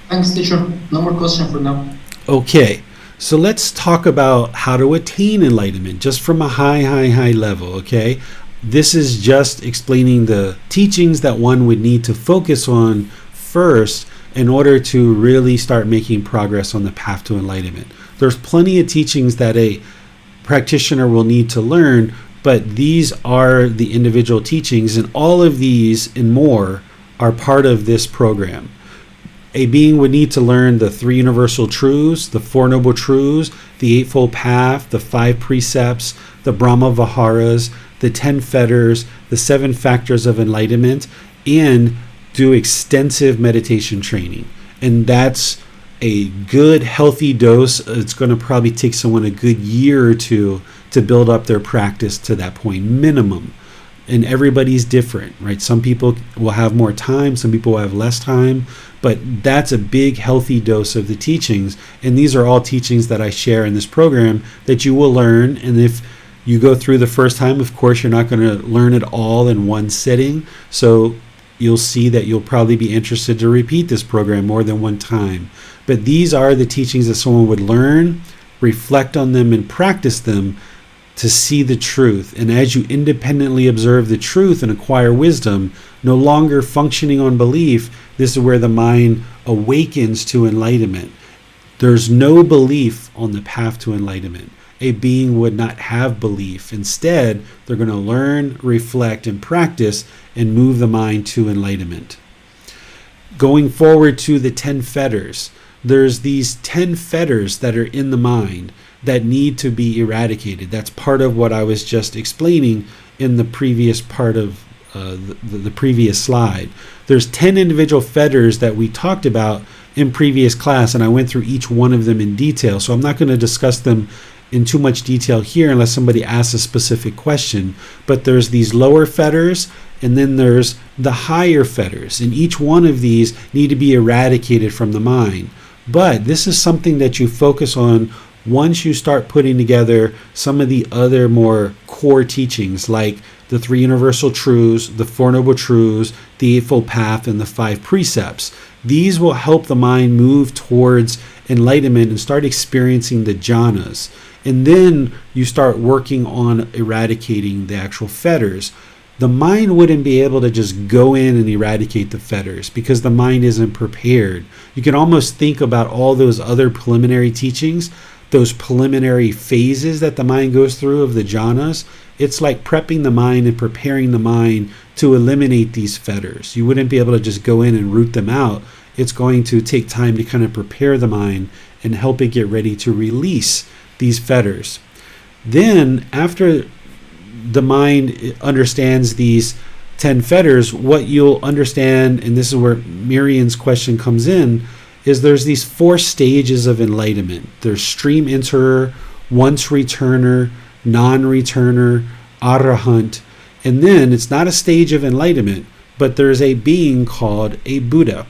Thanks, teacher. No more question for now. Okay, so let's talk about how to attain enlightenment, just from a high level, okay? This is just explaining the teachings that one would need to focus on first in order to really start making progress on the path to enlightenment. There's plenty of teachings that a practitioner will need to learn, but these are the individual teachings, and all of these and more are part of this program. A being would need to learn the 3 universal truths, the 4 noble truths, the Eightfold Path, the 5 precepts, the Brahma Viharas, the 10 fetters, the 7 factors of enlightenment, and do extensive meditation training. And that's a good, healthy dose. It's going to probably take someone a good year or two to build up their practice to that point, minimum. And everybody's different, right? Some people will have more time, some people will have less time, but that's a big, healthy dose of the teachings. And these are all teachings that I share in this program that you will learn. And if you go through the first time, of course, you're not going to learn it all in one sitting. So you'll see that you'll probably be interested to repeat this program more than one time. But these are the teachings that someone would learn, reflect on them, and practice them to see the truth. And as you independently observe the truth and acquire wisdom, no longer functioning on belief, this is where the mind awakens to enlightenment. There's no belief on the path to enlightenment. A being would not have belief. Instead, they're going to learn, reflect, and practice and move the mind to enlightenment. Going forward to the 10 fetters, there's these 10 fetters that are in the mind that need to be eradicated. That's part of what I was just explaining in the previous part of the previous slide. There's 10 individual fetters that we talked about in previous class, and I went through each one of them in detail. So I'm not going to discuss them in too much detail here unless somebody asks a specific question. But there's these lower fetters, and then there's the higher fetters, and each one of these need to be eradicated from the mind. But this is something that you focus on once you start putting together some of the other more core teachings, like the three universal truths, the Four Noble Truths, the Eightfold Path, and the five precepts. These will help the mind move towards enlightenment and start experiencing the jhanas. And then you start working on eradicating the actual fetters. The mind wouldn't be able to just go in and eradicate the fetters because the mind isn't prepared. You can almost think about all those other preliminary teachings, those preliminary phases that the mind goes through of the jhanas. It's like prepping the mind and preparing the mind to eliminate these fetters. You wouldn't be able to just go in and root them out. It's going to take time to kind of prepare the mind and help it get ready to release these fetters. Then, after the mind understands these 10 fetters, what you'll understand, and this is where Miriam's question comes in, is there's these 4 stages of enlightenment. There's stream enterer, once returner, non-returner, arahant, and then it's not a stage of enlightenment, but there's a being called a Buddha.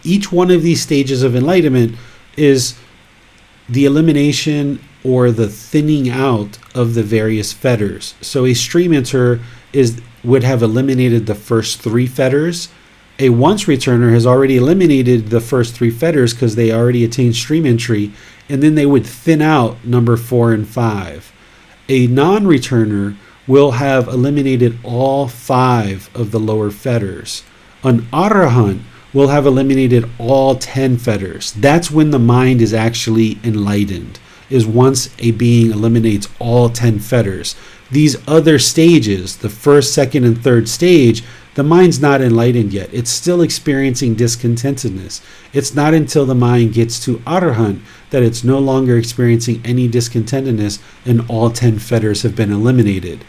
Each one of these stages of enlightenment is the elimination or the thinning out of the various fetters. So a stream enterer would have eliminated the first 3 fetters. A once returner has already eliminated the first 3 fetters because they already attained stream entry, and then they would thin out number 4 and 5. A non-returner will have eliminated all 5 of the lower fetters. An arahant will have eliminated all 10 fetters. That's when the mind is actually enlightened, is once a being eliminates all 10 fetters. These other stages, the first, second, and third stage, the mind's not enlightened yet. It's still experiencing discontentedness. It's not until the mind gets to arahant that it's no longer experiencing any discontentedness and all 10 fetters have been eliminated.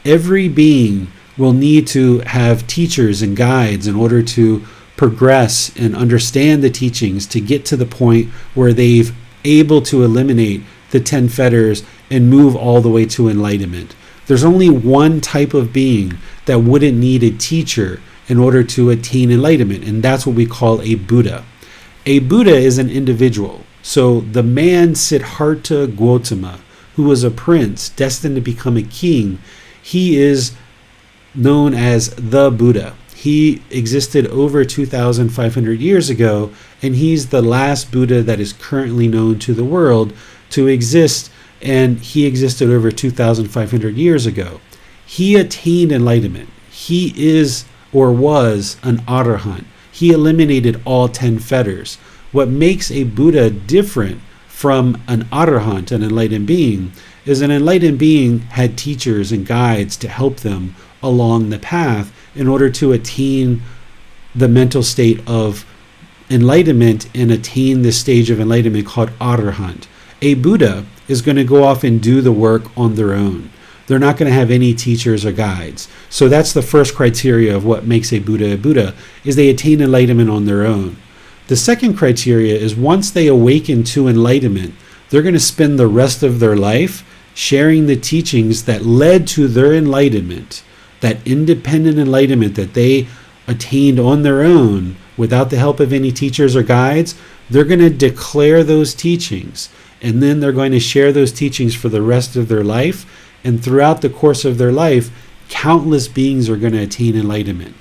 Every being will need to have teachers and guides in order to progress and understand the teachings to get to the point where they've able to eliminate the 10 fetters and move all the way to enlightenment. There's only one type of being that wouldn't need a teacher in order to attain enlightenment, and that's what we call a Buddha. A Buddha is an individual. So the man Siddhartha Gautama, who was a prince destined to become a king, he is known as the Buddha. He existed over 2,500 years ago, and he's the last Buddha that is currently known to the world to exist, and he existed over 2,500 years ago. He attained enlightenment. He is or was an arahant. He eliminated all 10 fetters. What makes a Buddha different from an arahant, an enlightened being, is an enlightened being had teachers and guides to help them along the path in order to attain the mental state of enlightenment and attain this stage of enlightenment called arahant. A Buddha is going to go off and do the work on their own. They're not going to have any teachers or guides. So that's the first criteria of what makes a Buddha, is they attain enlightenment on their own. The second criteria is once they awaken to enlightenment, they're going to spend the rest of their life sharing the teachings that led to their enlightenment, that independent enlightenment that they attained on their own without the help of any teachers or guides. They're going to declare those teachings, and then they're going to share those teachings for the rest of their life. And throughout the course of their life, countless beings are going to attain enlightenment.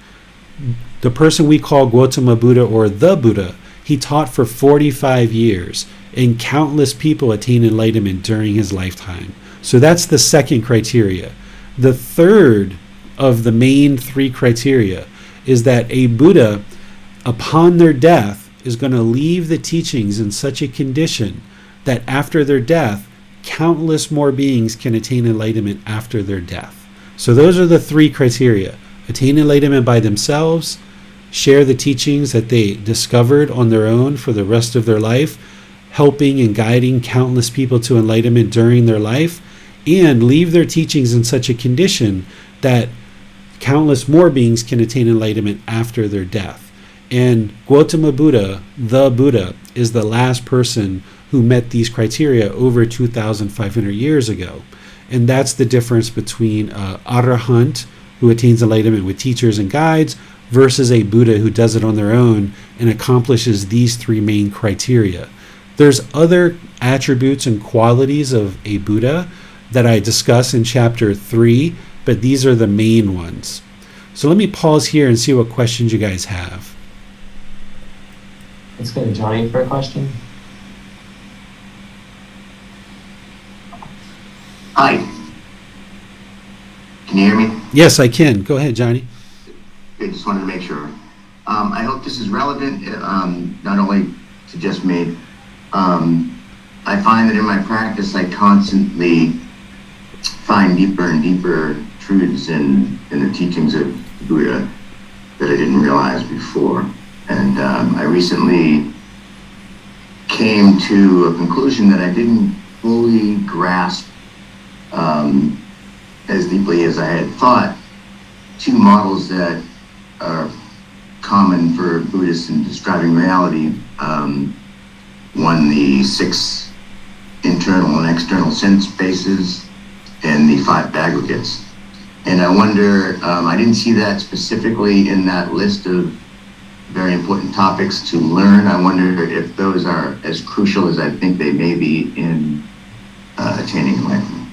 The person we call Gotama Buddha or the Buddha, he taught for 45 years, and countless people attain enlightenment during his lifetime. So that's the second criteria. The third of the main 3 criteria is that a Buddha, upon their death, is going to leave the teachings in such a condition that after their death, countless more beings can attain enlightenment after their death. So those are the 3 criteria. Attain enlightenment by themselves, share the teachings that they discovered on their own for the rest of their life, helping and guiding countless people to enlightenment during their life, and leave their teachings in such a condition that countless more beings can attain enlightenment after their death. And Gautama Buddha, the Buddha, is the last person who met these criteria over 2,500 years ago. And that's the difference between arahant, who attains enlightenment with teachers and guides, versus a Buddha who does it on their own and accomplishes these 3 main criteria. There's other attributes and qualities of a Buddha that I discuss in chapter 3, but these are the main ones. So let me pause here and see what questions you guys have. Let's go to Johnny for a question. Hi. Can you hear me? Yes, I can. Go ahead, Johnny. I just wanted to make sure. I hope this is relevant, not only to just me. I find that in my practice, I constantly find deeper and deeper truths in the teachings of Buddha that I didn't realize before. And I recently came to a conclusion that I didn't fully grasp as deeply as I had thought. Two models that are common for Buddhists in describing reality. One, the 6 internal and external sense bases, and the 5 aggregates. And I wonder, I didn't see that specifically in that list of very important topics to learn. I wonder if those are as crucial as I think they may be in attaining enlightenment.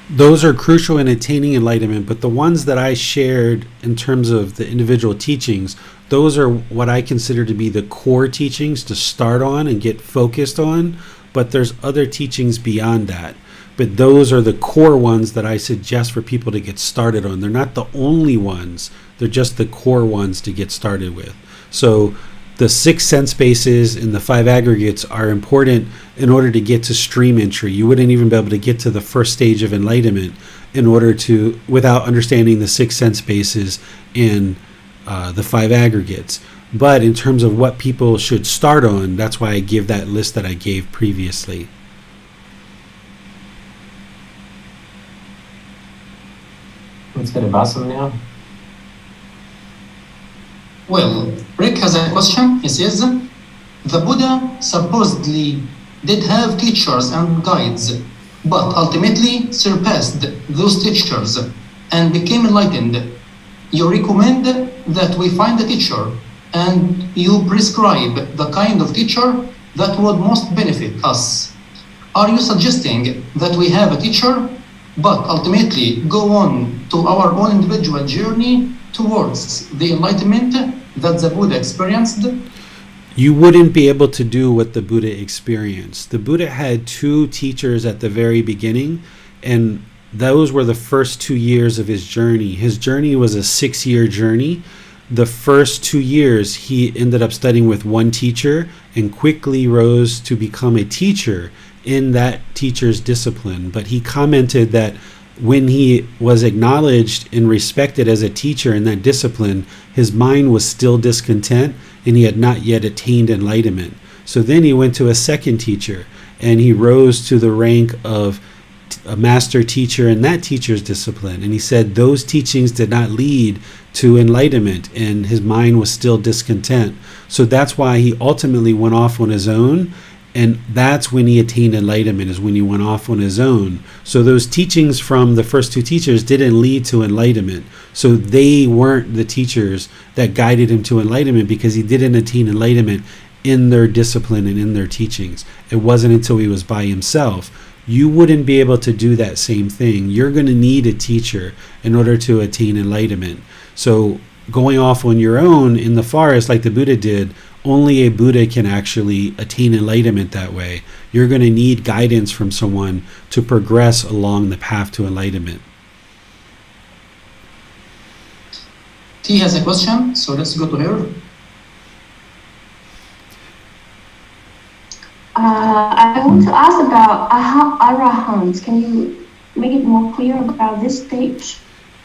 Those are crucial in attaining enlightenment, but the ones that I shared in terms of the individual teachings, those are what I consider to be the core teachings to start on and get focused on, but there's other teachings beyond that. But those are the core ones that I suggest for people to get started on. They're not the only ones, they're just the core ones to get started with. So the 6 sense bases and the 5 aggregates are important in order to get to stream entry. You wouldn't even be able to get to the first stage of enlightenment without understanding the 6 sense bases and the 5 aggregates. But in terms of what people should start on, that's why I give that list that I gave previously. Let's go to Basam now. Well, Rick has a question. He says, the Buddha supposedly did have teachers and guides, but ultimately surpassed those teachers and became enlightened. You recommend that we find a teacher and you prescribe the kind of teacher that would most benefit us. Are you suggesting that we have a teacher, but ultimately go on to our own individual journey towards the enlightenment that the Buddha experienced? You wouldn't be able to do what the Buddha experienced. The Buddha had 2 teachers at the very beginning, and those were the first 2 years of his journey. His journey was a 6-year journey. The first 2 years, he ended up studying with 1 teacher and quickly rose to become a teacher in that teacher's discipline. But he commented that when he was acknowledged and respected as a teacher in that discipline, his mind was still discontent and he had not yet attained enlightenment. So then he went to a second teacher and he rose to the rank of a master teacher in that teacher's discipline. And he said those teachings did not lead to enlightenment and his mind was still discontent. So that's why he ultimately went off on his own. And that's when he attained enlightenment, is when he went off on his own. So those teachings from the first 2 teachers didn't lead to enlightenment. So they weren't the teachers that guided him to enlightenment because he didn't attain enlightenment in their discipline and in their teachings. It wasn't until he was by himself. You wouldn't be able to do that same thing. You're going to need a teacher in order to attain enlightenment. So going off on your own in the forest like the Buddha did, only a Buddha can actually attain enlightenment that way. You're going to need guidance from someone to progress along the path to enlightenment. T has a question, so let's go to her. I want to ask about arahants. Can you make it more clear about this stage?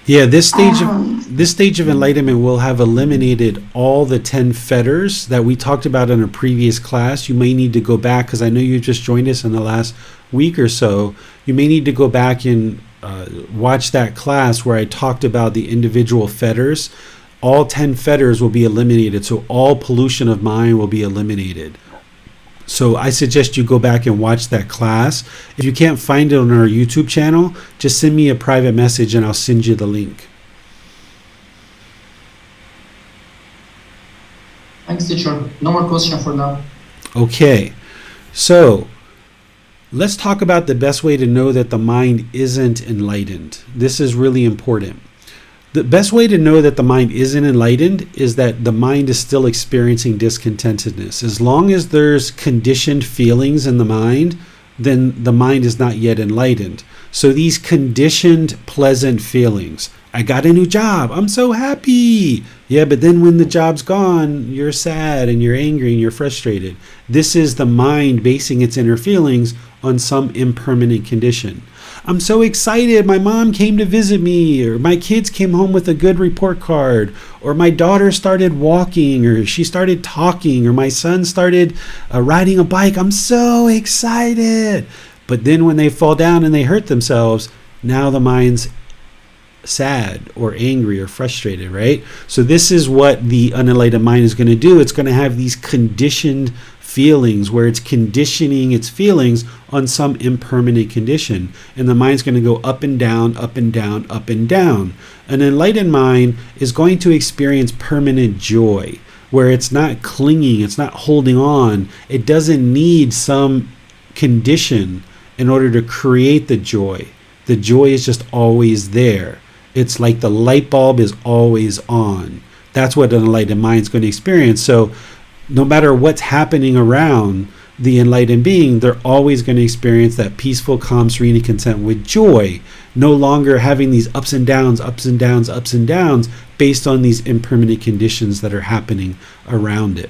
Yeah, this stage of enlightenment will have eliminated all the 10 fetters that we talked about in a previous class. You may need to go back, because I know you just joined us in the last week or so. You may need to go back and watch that class where I talked about the individual fetters. All 10 fetters will be eliminated, so all pollution of mind will be eliminated. So I suggest you go back and watch that class. If you can't find it on our YouTube channel, just send me a private message and I'll send you the link. Thanks, teacher. No more question for now. Okay. So let's talk about the best way to know that the mind isn't enlightened. This is really important. The best way to know that the mind isn't enlightened is that the mind is still experiencing discontentedness. As long as there's conditioned feelings in the mind, then the mind is not yet enlightened. So these conditioned pleasant feelings, I got a new job, I'm so happy. Yeah, but then when the job's gone, you're sad and you're angry and you're frustrated. This is the mind basing its inner feelings on some impermanent condition. I'm so excited, my mom came to visit me, or my kids came home with a good report card, or my daughter started walking, or she started talking, or my son started riding a bike. I'm so excited. But then when they fall down and they hurt themselves, now the mind's sad or angry or frustrated, right? So this is what the unenlightened mind is going to do. It's going to have these conditioned feelings where it's conditioning its feelings on some impermanent condition, and the mind's going to go up and down, up and down, up and down. An enlightened mind is going to experience permanent joy, where it's not clinging, it's not holding on. It doesn't need some condition in order to create the joy. The joy is just always there. It's like the light bulb is always on. That's what an enlightened mind is going to experience. So no matter what's happening around the enlightened being, they're always going to experience that peaceful, calm, serene, and content with joy, no longer having these ups and downs, ups and downs, ups and downs based on these impermanent conditions that are happening around it.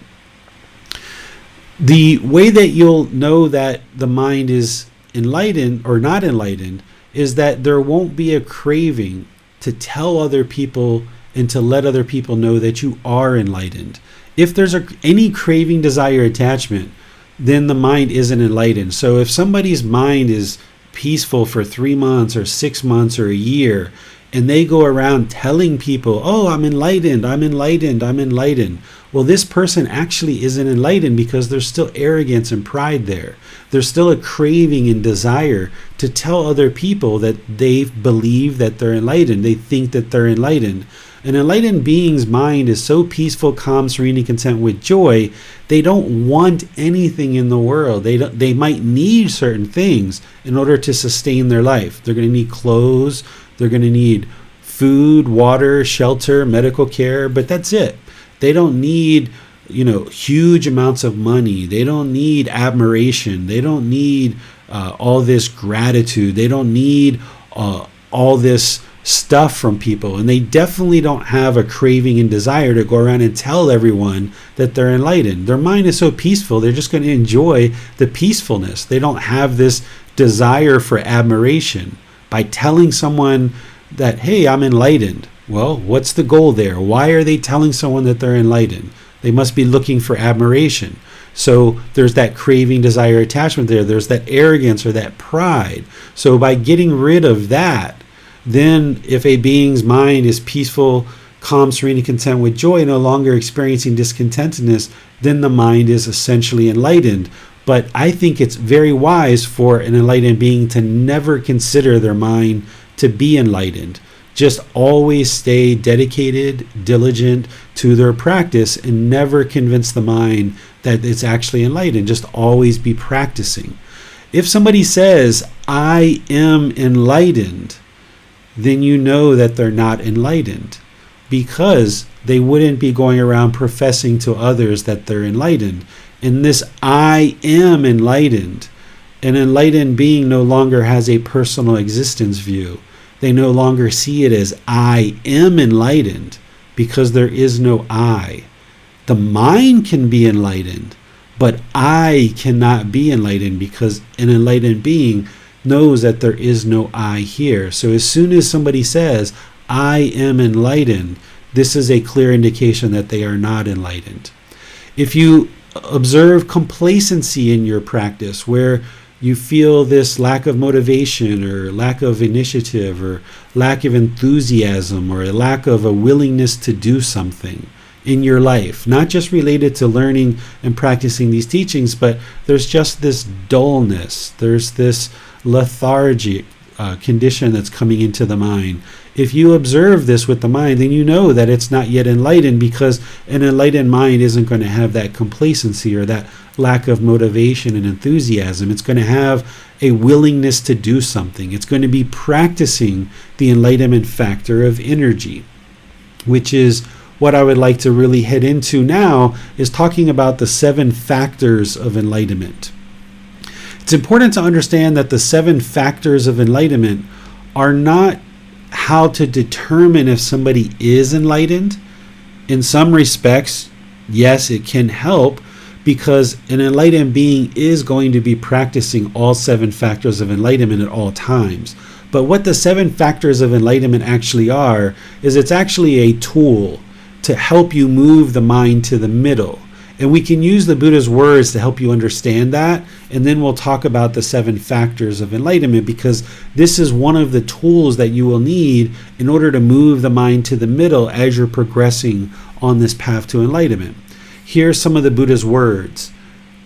The way that you'll know that the mind is enlightened or not enlightened is that there won't be a craving to tell other people and to let other people know that you are enlightened. If there's any craving, desire, attachment, then the mind isn't enlightened. So if somebody's mind is peaceful for 3 months or 6 months or a year, and they go around telling people, oh, I'm enlightened, I'm enlightened, I'm enlightened. Well, this person actually isn't enlightened because there's still arrogance and pride there. There's still a craving and desire to tell other people that they believe that they're enlightened. They think that they're enlightened. An enlightened being's mind is so peaceful, calm, serene, and content with joy, they don't want anything in the world. They might need certain things in order to sustain their life. They're going to need clothes, they're going to need food, water, shelter, medical care, but that's it. They don't need, huge amounts of money. They don't need admiration. They don't need all this gratitude. They don't need all this stuff from people, and they definitely don't have a craving and desire to go around and tell everyone that they're enlightened. Their mind is so peaceful, they're just going to enjoy the peacefulness. They don't have this desire for admiration by telling someone that, hey, I'm enlightened. Well, what's the goal there? Why are they telling someone that they're enlightened? They must be looking for admiration. So there's that craving, desire, attachment there. There's that arrogance or that pride. So by getting rid of that, then if a being's mind is peaceful, calm, serene, and content with joy, no longer experiencing discontentedness, then the mind is essentially enlightened. But I think it's very wise for an enlightened being to never consider their mind to be enlightened. Just always stay dedicated, diligent to their practice, and never convince the mind that it's actually enlightened. Just always be practicing. If somebody says, I am enlightened, then you know that they're not enlightened, because they wouldn't be going around professing to others that they're enlightened. In this I am enlightened, an enlightened being no longer has a personal existence view. They no longer see it as I am enlightened, because there is no I. The mind can be enlightened, but I cannot be enlightened, because an enlightened being knows that there is no I here. So as soon as somebody says, I am enlightened, this is a clear indication that they are not enlightened. If you observe complacency in your practice, where you feel this lack of motivation or lack of initiative or lack of enthusiasm or a lack of a willingness to do something in your life, not just related to learning and practicing these teachings, but there's just this dullness, there's this lethargy, condition that's coming into the mind. If you observe this with the mind, then you know that it's not yet enlightened, because an enlightened mind isn't going to have that complacency or that lack of motivation and enthusiasm. It's going to have a willingness to do something. It's going to be practicing the enlightenment factor of energy, which is what I would like to really head into now, is talking about the 7 factors of enlightenment. It's important to understand that the 7 factors of enlightenment are not how to determine if somebody is enlightened. In some respects, yes, it can help, because an enlightened being is going to be practicing all 7 factors of enlightenment at all times. But what the 7 factors of enlightenment actually are, is it's actually a tool to help you move the mind to the middle. And we can use the Buddha's words to help you understand that, and then we'll talk about the 7 factors of enlightenment, because this is one of the tools that you will need in order to move the mind to the middle as you're progressing on this path to enlightenment. Here's some of the Buddha's words.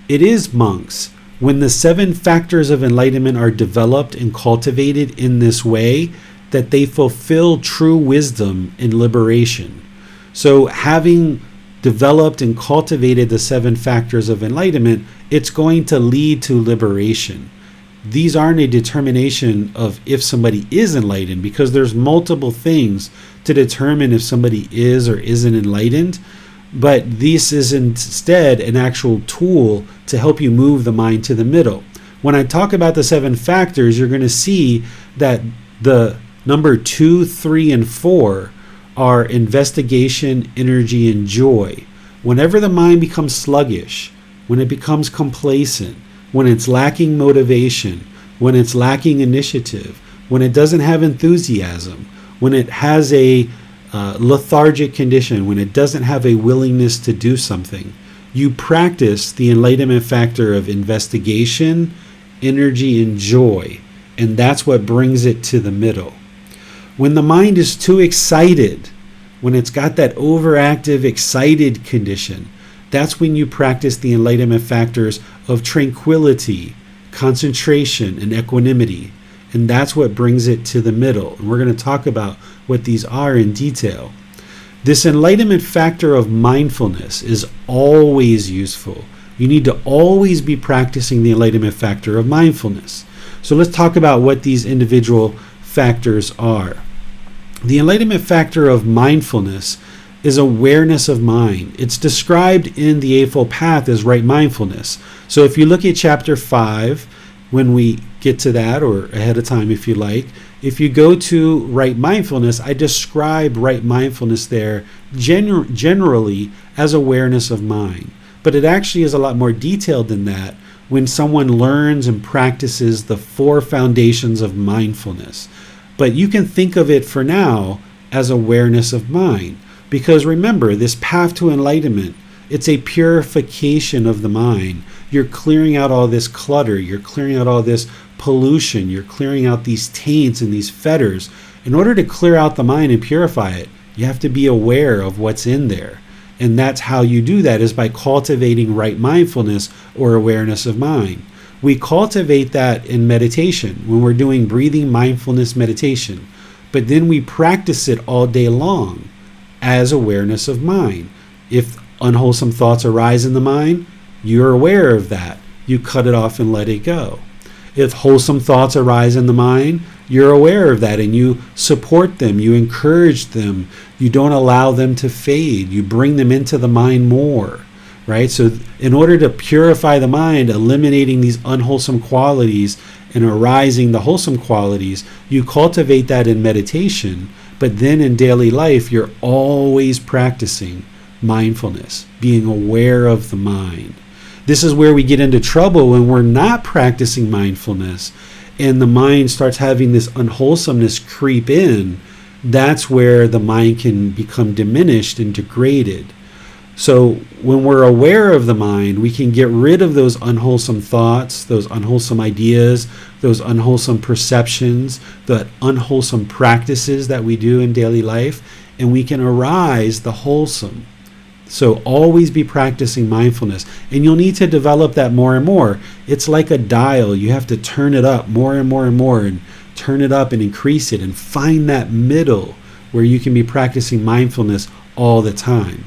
It is, monks, when the 7 factors of enlightenment are developed and cultivated in this way, that they fulfill true wisdom and liberation. So having developed and cultivated the 7 factors of enlightenment, it's going to lead to liberation. These aren't a determination of if somebody is enlightened, because there's multiple things to determine if somebody is or isn't enlightened, but this is instead an actual tool to help you move the mind to the middle. When I talk about the 7 factors, you're going to see that the number 2, 3, and 4 are investigation, energy, and joy. Whenever the mind becomes sluggish, when it becomes complacent, when it's lacking motivation, when it's lacking initiative, when it doesn't have enthusiasm, when it has a lethargic condition, when it doesn't have a willingness to do something, you practice the enlightenment factor of investigation, energy, and joy, and that's what brings it to the middle. When the mind is too excited, when it's got that overactive, excited condition, that's when you practice the enlightenment factors of tranquility, concentration, and equanimity. And that's what brings it to the middle. And we're going to talk about what these are in detail. This enlightenment factor of mindfulness is always useful. You need to always be practicing the enlightenment factor of mindfulness. So let's talk about what these individual factors are. The enlightenment factor of mindfulness is awareness of mind. It's described in the Eightfold Path as right mindfulness. So if you look at chapter 5, when we get to that, or ahead of time if you like, if you go to right mindfulness, I describe right mindfulness there generally as awareness of mind. But it actually is a lot more detailed than that when someone learns and practices the 4 foundations of mindfulness. But you can think of it for now as awareness of mind. Because remember, this path to enlightenment, it's a purification of the mind. You're clearing out all this clutter. You're clearing out all this pollution. You're clearing out these taints and these fetters. In order to clear out the mind and purify it, you have to be aware of what's in there. And that's how you do that, is by cultivating right mindfulness or awareness of mind. We cultivate that in meditation when we're doing breathing mindfulness meditation, but then we practice it all day long as awareness of mind. If unwholesome thoughts arise in the mind, you're aware of that. You cut it off and let it go. If wholesome thoughts arise in the mind, you're aware of that and you support them, you encourage them, you don't allow them to fade, you bring them into the mind more. Right? So in order to purify the mind, eliminating these unwholesome qualities and arising the wholesome qualities, you cultivate that in meditation, but then in daily life, you're always practicing mindfulness, being aware of the mind. This is where we get into trouble when we're not practicing mindfulness and the mind starts having this unwholesomeness creep in. That's where the mind can become diminished and degraded. So when we're aware of the mind, we can get rid of those unwholesome thoughts, those unwholesome ideas, those unwholesome perceptions, the unwholesome practices that we do in daily life, and we can arise the wholesome. So always be practicing mindfulness, and you'll need to develop that more and more. It's like a dial. You have to turn it up more and more and more and turn it up and increase it, and find that middle where you can be practicing mindfulness all the time.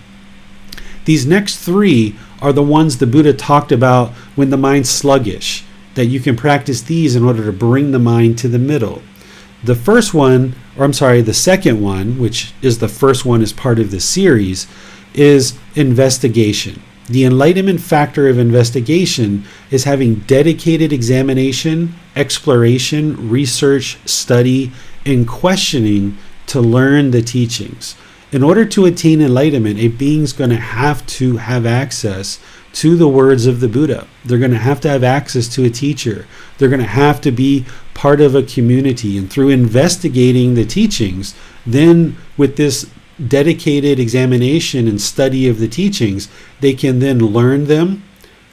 These next three are the ones the Buddha talked about when the mind's sluggish, that you can practice these in order to bring the mind to the middle. The second one, which is the first one as part of this series, is investigation. The enlightenment factor of investigation is having dedicated examination, exploration, research, study, and questioning to learn the teachings. In order to attain enlightenment, a being's going to have access to the words of the Buddha. They're going to have access to a teacher. They're going to have to be part of a community. And through investigating the teachings, then with this dedicated examination and study of the teachings, they can then learn them,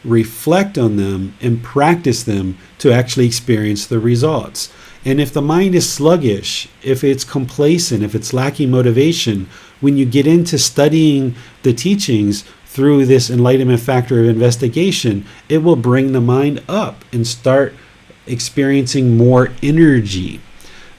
reflect on them, and practice them to actually experience the results. And if the mind is sluggish, if it's complacent, if it's lacking motivation, when you get into studying the teachings through this enlightenment factor of investigation, it will bring the mind up and start experiencing more energy.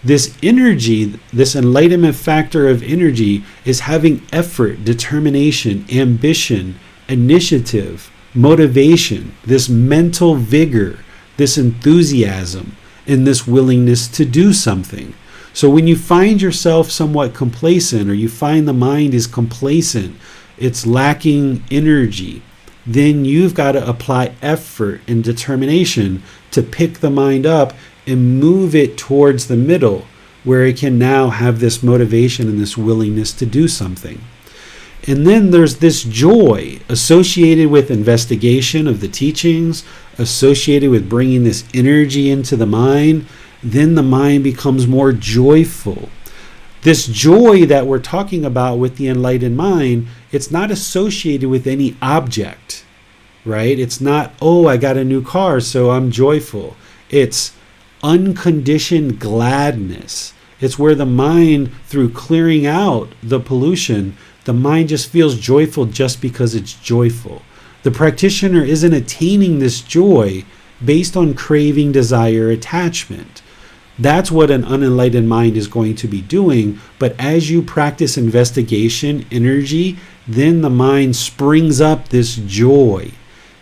This energy, this enlightenment factor of energy, is having effort, determination, ambition, initiative, motivation, this mental vigor, this enthusiasm, and this willingness to do something. So when you find yourself somewhat complacent, or you find the mind is complacent, it's lacking energy, then you've got to apply effort and determination to pick the mind up and move it towards the middle, where it can now have this motivation and this willingness to do something. And then there's this joy associated with investigation of the teachings, associated with bringing this energy into the mind. Then the mind becomes more joyful. This joy that we're talking about with the enlightened mind, it's not associated with any object, right? It's not, oh, I got a new car, so I'm joyful. It's unconditioned gladness. It's where the mind, through clearing out the pollution, the mind just feels joyful just because it's joyful. The practitioner isn't attaining this joy based on craving, desire, attachment. That's what an unenlightened mind is going to be doing. But as you practice investigation, energy, then the mind springs up this joy.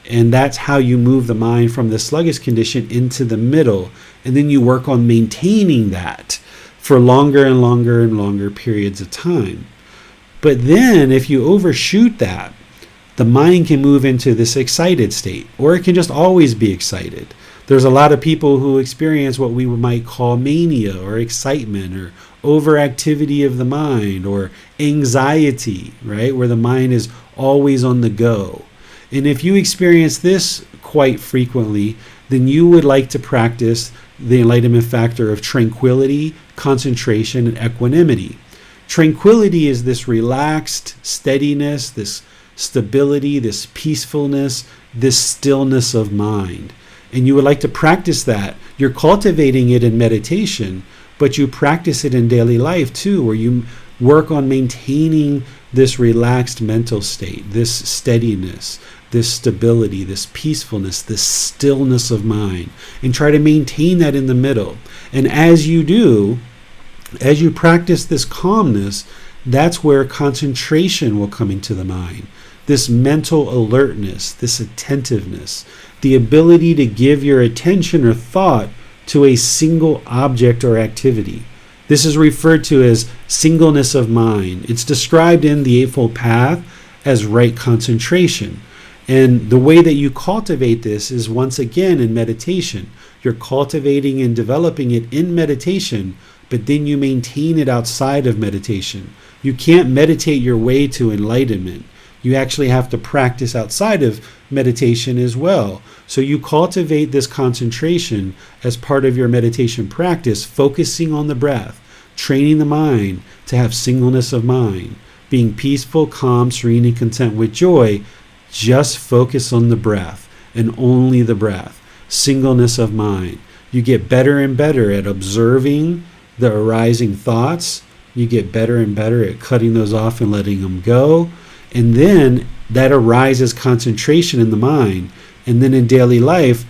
And that's how you move the mind from the sluggish condition into the middle. And then you work on maintaining that for longer and longer and longer periods of time. But then if you overshoot that, the mind can move into this excited state, or it can just always be excited. There's a lot of people who experience what we might call mania or excitement or overactivity of the mind or anxiety, right? Where the mind is always on the go. And if you experience this quite frequently, then you would like to practice the enlightenment factor of tranquility, concentration, and equanimity. Tranquility is this relaxed steadiness, this stability, this peacefulness, this stillness of mind. And you would like to practice that. You're cultivating it in meditation, but you practice it in daily life too, where you work on maintaining this relaxed mental state, this steadiness, this stability, this peacefulness, this stillness of mind, and try to maintain that in the middle. And as you do, as you practice this calmness, that's where concentration will come into the mind. This mental alertness, this attentiveness, the ability to give your attention or thought to a single object or activity. This is referred to as singleness of mind. It's described in the Eightfold Path as right concentration. And the way that you cultivate this is once again in meditation. You're cultivating and developing it in meditation, but then you maintain it outside of meditation. You can't meditate your way to enlightenment. You actually have to practice outside of meditation as well. So you cultivate this concentration as part of your meditation practice, focusing on the breath, training the mind to have singleness of mind, being peaceful, calm, serene, and content with joy. Just focus on the breath and only the breath. Singleness of mind. You get better and better at observing the arising thoughts. You get better and better at cutting those off and letting them go. And then that arises concentration in the mind. And then in daily life,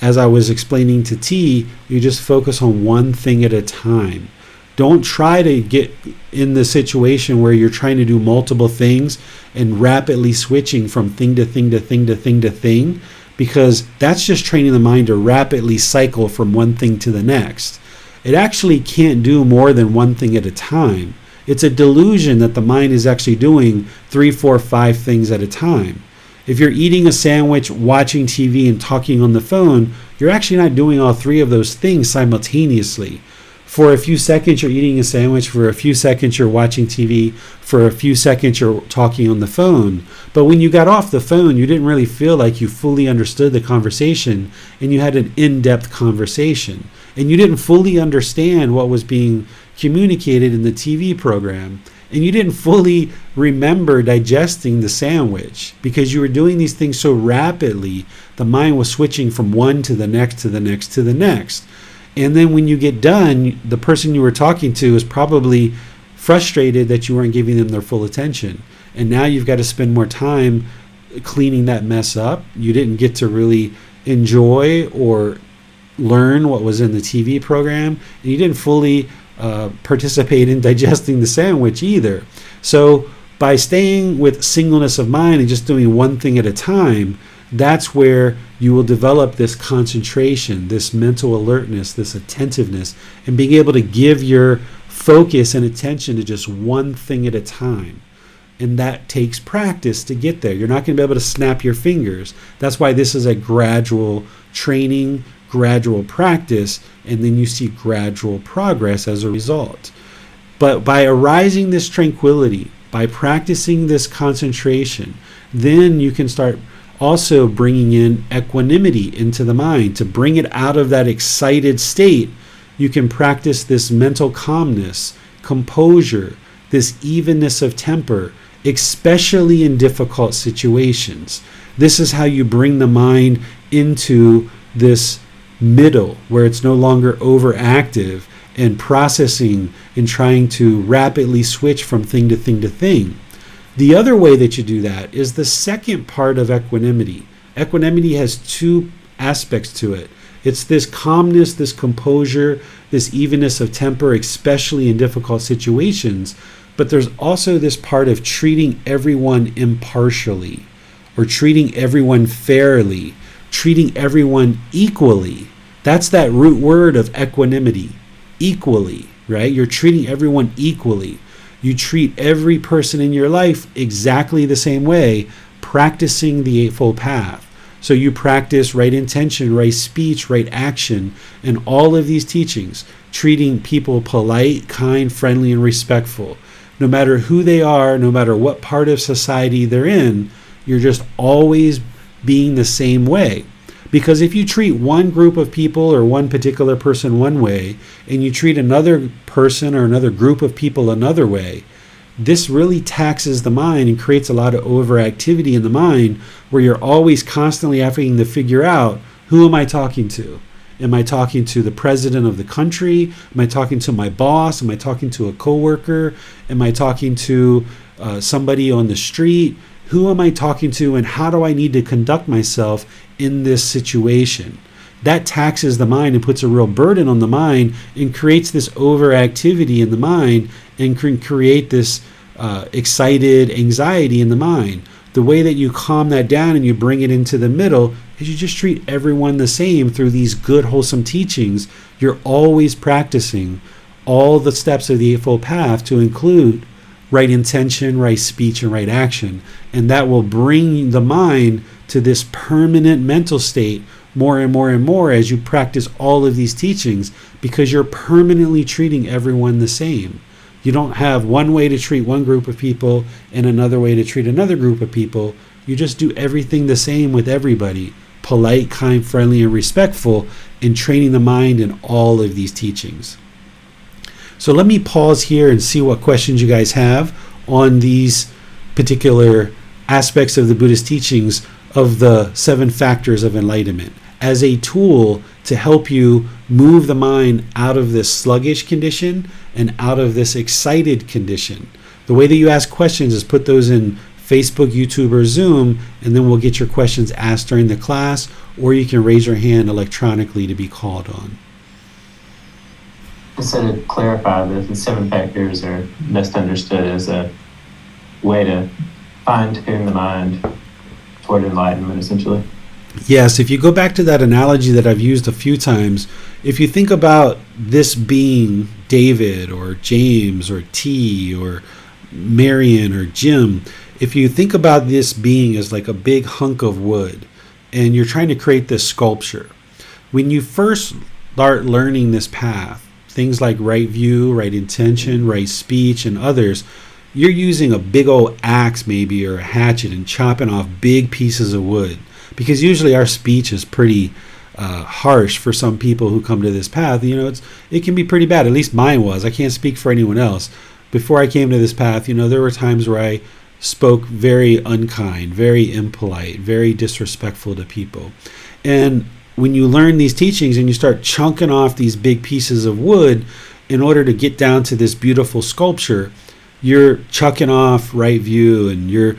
as I was explaining to T, you just focus on one thing at a time. Don't try to get in the situation where you're trying to do multiple things and rapidly switching from thing to thing to thing to thing to thing, because that's just training the mind to rapidly cycle from one thing to the next. It actually can't do more than one thing at a time. It's a delusion that the mind is actually doing 3, 4, 5 things at a time. If you're eating a sandwich, watching TV, and talking on the phone, you're actually not doing all 3 of those things simultaneously. For a few seconds, you're eating a sandwich. For a few seconds, you're watching TV. For a few seconds, you're talking on the phone. But when you got off the phone, you didn't really feel like you fully understood the conversation, and you had an in-depth conversation. And you didn't fully understand what was being communicated in the TV program. And you didn't fully remember digesting the sandwich because you were doing these things so rapidly, the mind was switching from one to the next to the next to the next. And then when you get done, the person you were talking to is probably frustrated that you weren't giving them their full attention. And now you've got to spend more time cleaning that mess up. You didn't get to really enjoy or learn what was in the TV program. And you didn't fully participate in digesting the sandwich either. So by staying with singleness of mind and just doing one thing at a time, that's where you will develop this concentration, this mental alertness, this attentiveness, and being able to give your focus and attention to just one thing at a time. And that takes practice to get there. You're not going to be able to snap your fingers. That's why this is a gradual training, gradual practice, and then you see gradual progress as a result. But by arising this tranquility, by practicing this concentration, then you can start also bringing in equanimity into the mind. To bring it out of that excited state, you can practice this mental calmness, composure, this evenness of temper, especially in difficult situations. This is how you bring the mind into this middle where it's no longer overactive and processing and trying to rapidly switch from thing to thing to thing. The other way that you do that is the second part of equanimity. Equanimity has 2 aspects to it. It's this calmness, this composure, this evenness of temper, especially in difficult situations. But there's also this part of treating everyone impartially, or treating everyone fairly, treating everyone equally. That's that root word of equanimity, equally, right? You're treating everyone equally. You treat every person in your life exactly the same way, practicing the Eightfold Path. So you practice right intention, right speech, right action, and all of these teachings, treating people polite, kind, friendly, and respectful. No matter who they are, no matter what part of society they're in, you're just always being the same way. Because if you treat one group of people or one particular person one way, and you treat another person or another group of people another way, this really taxes the mind and creates a lot of overactivity in the mind where you're always constantly having to figure out, who am I talking to? Am I talking to the president of the country? Am I talking to my boss? Am I talking to a coworker? Am I talking to somebody on the street? Who am I talking to, and how do I need to conduct myself in this situation? That taxes the mind and puts a real burden on the mind and creates this overactivity in the mind and can create this excited anxiety in the mind. The way that you calm that down and you bring it into the middle is you just treat everyone the same through these good, wholesome teachings. You're always practicing all the steps of the Eightfold Path to include right intention, right speech, and right action. And that will bring the mind to this permanent mental state more and more and more as you practice all of these teachings, because you're permanently treating everyone the same. You don't have one way to treat one group of people and another way to treat another group of people. You just do everything the same with everybody. Polite, kind, friendly, and respectful, and training the mind in all of these teachings. So let me pause here and see what questions you guys have on these particular aspects of the Buddhist teachings of the 7 factors of enlightenment as a tool to help you move the mind out of this sluggish condition and out of this excited condition. The way that you ask questions is put those in Facebook, YouTube, or Zoom, and then we'll get your questions asked during the class, or you can raise your hand electronically to be called on. So to clarify, the 7 factors are best understood as a way to fine-tune the mind toward enlightenment, essentially. Yes, if you go back to that analogy that I've used a few times, if you think about this being David or James or T or Marion or Jim, if you think about this being as like a big hunk of wood and you're trying to create this sculpture, when you first start learning this path, things like right view, right intention, right speech, and others, you're using a big old axe maybe or a hatchet and chopping off big pieces of wood. Because usually our speech is pretty harsh for some people who come to this path. You know, it can be pretty bad. At least mine was. I can't speak for anyone else. Before I came to this path, you know, there were times where I spoke very unkind, very impolite, very disrespectful to people. And when you learn these teachings and you start chunking off these big pieces of wood in order to get down to this beautiful sculpture, you're chucking off right view and you're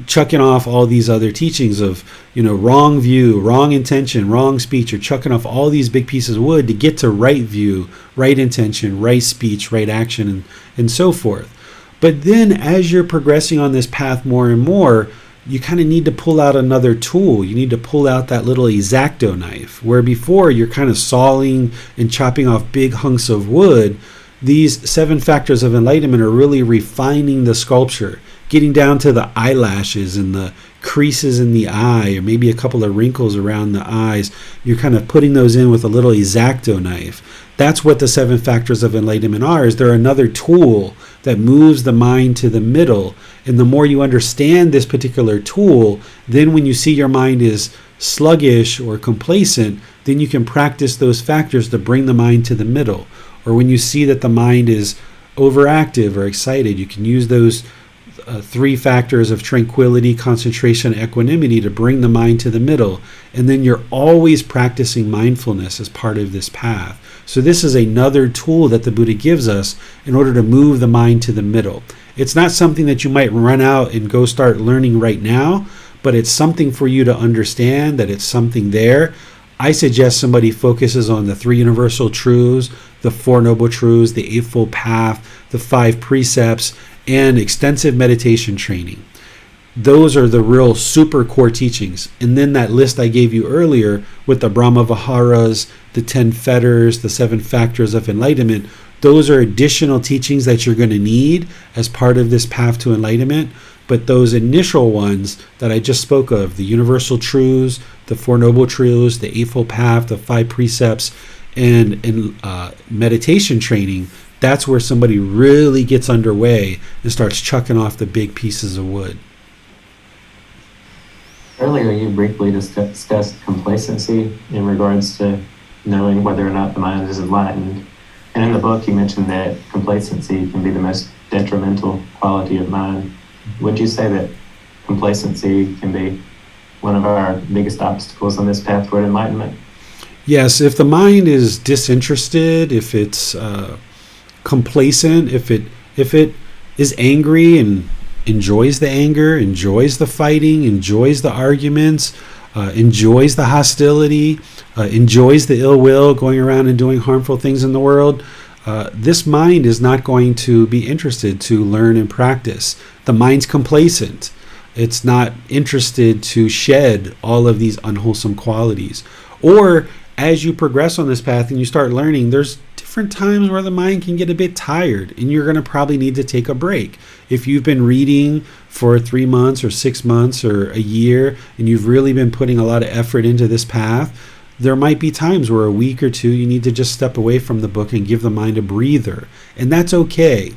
chucking off all these other teachings of, you know, wrong view, wrong intention, wrong speech. You're chucking off all these big pieces of wood to get to right view, right intention, right speech, right action, and so forth. But then as you're progressing on this path more and more, you kind of need to pull out another tool. You need to pull out that little X-Acto knife, where before you're kind of sawing and chopping off big hunks of wood. These 7 factors of enlightenment are really refining the sculpture, getting down to the eyelashes and the creases in the eye, or maybe a couple of wrinkles around the eyes. You're kind of putting those in with a little X-Acto knife. That's what the 7 factors of enlightenment are, is they're another tool that moves the mind to the middle. And the more you understand this particular tool, then when you see your mind is sluggish or complacent, then you can practice those factors to bring the mind to the middle. Or when you see that the mind is overactive or excited, you can use those 3 factors of tranquility, concentration, equanimity to bring the mind to the middle. And then you're always practicing mindfulness as part of this path. So this is another tool that the Buddha gives us in order to move the mind to the middle. It's not something that you might run out and go start learning right now, but it's something for you to understand that it's something there. I suggest somebody focuses on the 3 universal truths, the 4 noble truths, the Eightfold Path, the 5 precepts, and extensive meditation training. Those are the real super core teachings. And then that list I gave you earlier with the Brahma Viharas, the 10 fetters, the 7 factors of enlightenment, those are additional teachings that you're going to need as part of this path to enlightenment. But those initial ones that I just spoke of, the universal truths, the 4 noble truths, the Eightfold Path, the 5 precepts, and meditation training, that's where somebody really gets underway and starts chucking off the big pieces of wood. Earlier, you briefly discussed complacency in regards to knowing whether or not the mind is enlightened. And in the book, you mentioned that complacency can be the most detrimental quality of mind. Would you say that complacency can be one of our biggest obstacles on this path toward enlightenment? Yes, if the mind is disinterested, if it's complacent, if it is angry and enjoys the anger, enjoys the fighting, enjoys the arguments, enjoys the hostility, enjoys the ill will, going around and doing harmful things in the world, this mind is not going to be interested to learn and practice. The mind's complacent. It's not interested to shed all of these unwholesome qualities. Or as you progress on this path and you start learning, there's different times where the mind can get a bit tired and you're going to probably need to take a break. If you've been reading for 3 months or 6 months or a year and you've really been putting a lot of effort into this path, there might be times where a week or 2 you need to just step away from the book and give the mind a breather. And that's okay.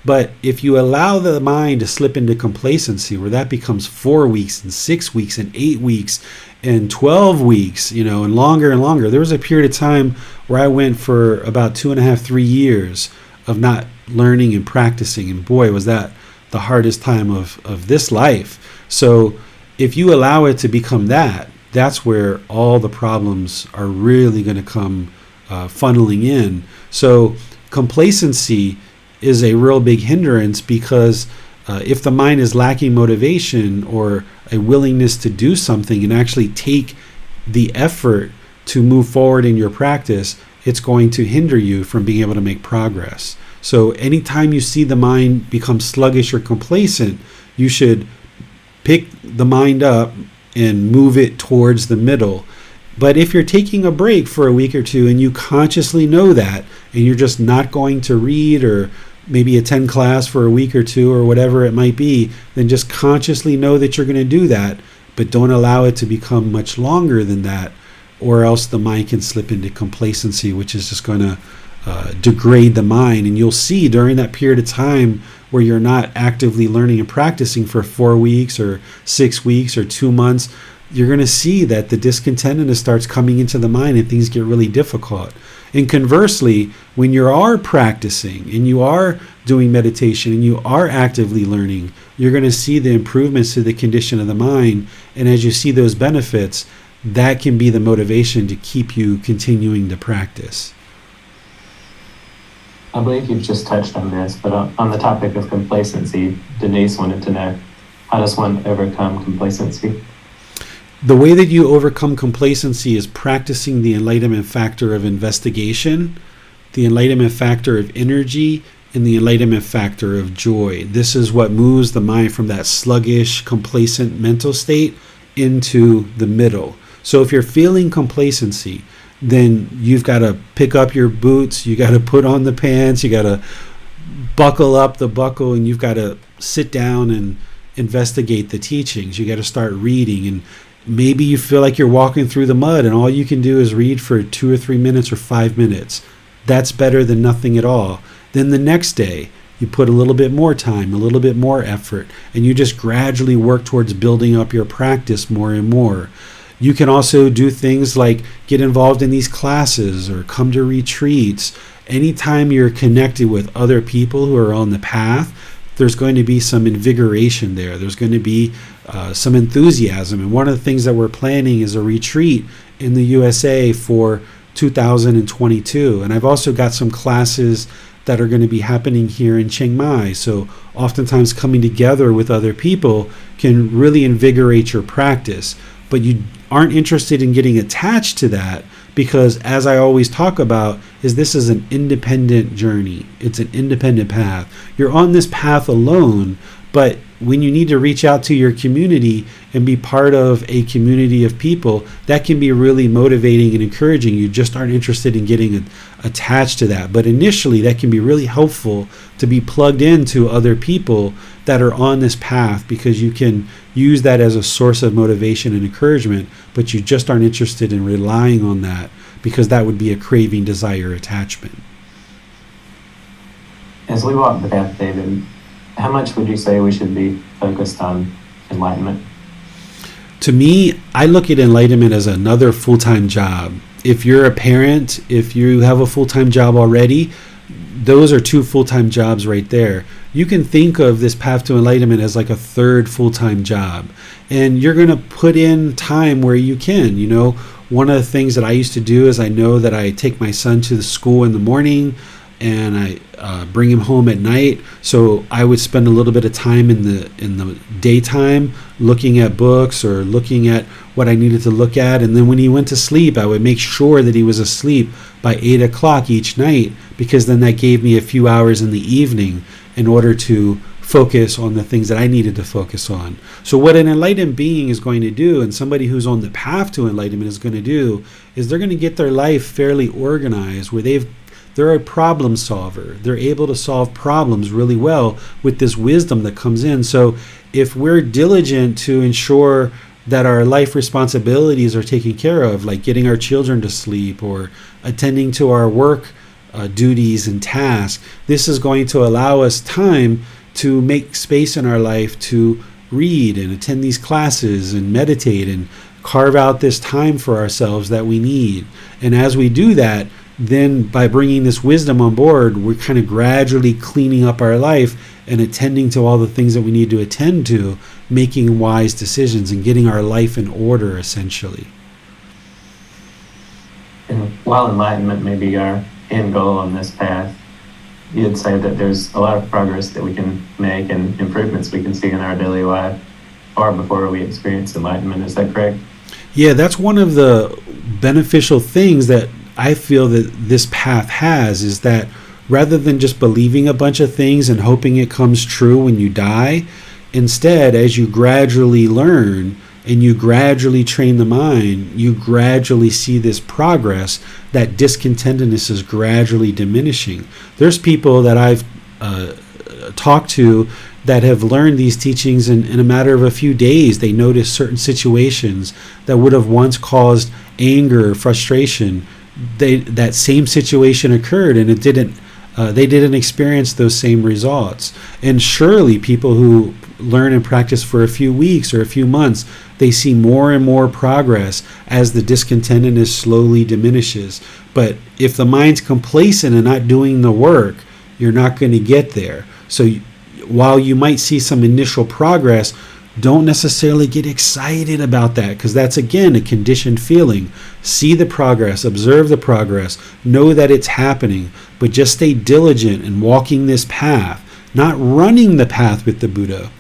But if you allow the mind to slip into complacency, where that becomes 4 weeks and 6 weeks and 8 weeks and 12 weeks, and longer and longer. There was a period of time where I went for about 2.5, 3 years of not learning and practicing. And boy, was that the hardest time of this life. So if you allow it to become that, that's where all the problems are really going to come funneling in. So complacency is a real big hindrance because if the mind is lacking motivation or a willingness to do something and actually take the effort to move forward in your practice, it's going to hinder you from being able to make progress. So anytime you see the mind become sluggish or complacent, you should pick the mind up and move it towards the middle. But if you're taking a break for a week or two and you consciously know that, and you're just not going to read or maybe attend class for a week or two or whatever it might be, then just consciously know that you're going to do that, but don't allow it to become much longer than that, or else the mind can slip into complacency, which is just going to degrade the mind. And you'll see during that period of time where you're not actively learning and practicing for 4 weeks or 6 weeks or 2 months, you're going to see that the discontentedness starts coming into the mind and things get really difficult. And conversely, when you are practicing and you are doing meditation and you are actively learning, you're going to see the improvements to the condition of the mind. And as you see those benefits, that can be the motivation to keep you continuing to practice. I believe you've just touched on this, but on the topic of complacency, Denise wanted to know, how does one overcome complacency? The way that you overcome complacency is practicing the enlightenment factor of investigation, the enlightenment factor of energy, and the enlightenment factor of joy. This is what moves the mind from that sluggish, complacent mental state into the middle. So if you're feeling complacency, then you've got to pick up your boots, you got to put on the pants, you got to buckle up the buckle, and you've got to sit down and investigate the teachings. You got to start reading, and maybe you feel like you're walking through the mud and all you can do is read for 2 or 3 minutes or 5 minutes. That's better than nothing at all. Then the next day, you put a little bit more time, a little bit more effort, and you just gradually work towards building up your practice more and more. You can also do things like get involved in these classes or come to retreats. Anytime you're connected with other people who are on the path, there's going to be some invigoration there. There's going to be some enthusiasm. And one of the things that we're planning is a retreat in the USA for 2022. And I've also got some classes that are going to be happening here in Chiang Mai. So oftentimes coming together with other people can really invigorate your practice. But you aren't interested in getting attached to that because, as I always talk about, this is an independent journey. It's an independent path. You're on this path alone, but when you need to reach out to your community and be part of a community of people, that can be really motivating and encouraging. You just aren't interested in getting attached to that. But initially, that can be really helpful to be plugged into other people that are on this path, because you can use that as a source of motivation and encouragement, but you just aren't interested in relying on that because that would be a craving, desire, attachment. As we walk the path, David, how much would you say we should be focused on enlightenment? To me, I look at enlightenment as another full-time job. If you're a parent, if you have a full-time job already, those are 2 full-time jobs right there. You can think of this path to enlightenment as like a 3rd full-time job. And you're going to put in time where you can. You know, one of the things that I used to do is I know that I take my son to the school in the morning and I bring him home at night. So I would spend a little bit of time in the daytime looking at books or looking at what I needed to look at. And then when he went to sleep, I would make sure that he was asleep by 8 o'clock each night, because then that gave me a few hours in the evening in order to focus on the things that I needed to focus on. So what an enlightened being is going to do, and somebody who's on the path to enlightenment is going to do, is they're going to get their life fairly organized, where they're a problem solver. They're able to solve problems really well with this wisdom that comes in. So if we're diligent to ensure that our life responsibilities are taken care of, like getting our children to sleep or attending to our work duties and tasks, this is going to allow us time to make space in our life to read and attend these classes and meditate and carve out this time for ourselves that we need. And as we do that, then by bringing this wisdom on board, we're kind of gradually cleaning up our life and attending to all the things that we need to attend to, making wise decisions and getting our life in order, essentially. And while enlightenment may be our end goal on this path, you'd say that there's a lot of progress that we can make and improvements we can see in our daily life far before we experience enlightenment. Is that correct? Yeah, that's one of the beneficial things that I feel that this path has, is that rather than just believing a bunch of things and hoping it comes true when you die, instead, as you gradually learn and you gradually train the mind, you gradually see this progress, that discontentedness is gradually diminishing. There's people that I've talked to that have learned these teachings in a matter of a few days. They notice certain situations that would have once caused anger or frustration. That same situation occurred and it didn't. They didn't experience those same results. And surely people who learn and practice for a few weeks or a few months, they see more and more progress as the discontentedness slowly diminishes. But if the mind's complacent and not doing the work, you're not going to get there. So while you might see some initial progress, don't necessarily get excited about that, because that's, again, a conditioned feeling. See the progress, observe the progress, know that it's happening, but just stay diligent in walking this path, not running the path with the Buddha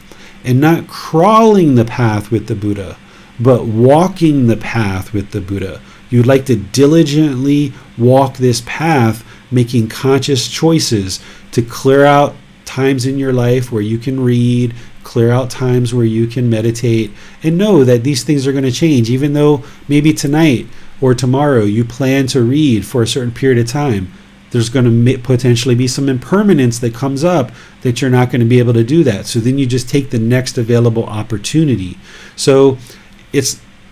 and not crawling the path with the Buddha, but walking the path with the Buddha. You'd like to diligently walk this path, making conscious choices to clear out times in your life where you can read, clear out times where you can meditate, and know that these things are going to change. Even though maybe tonight or tomorrow you plan to read for a certain period of time, there's going to potentially be some impermanence that comes up that you're not going to be able to do that. So then you just take the next available opportunity. So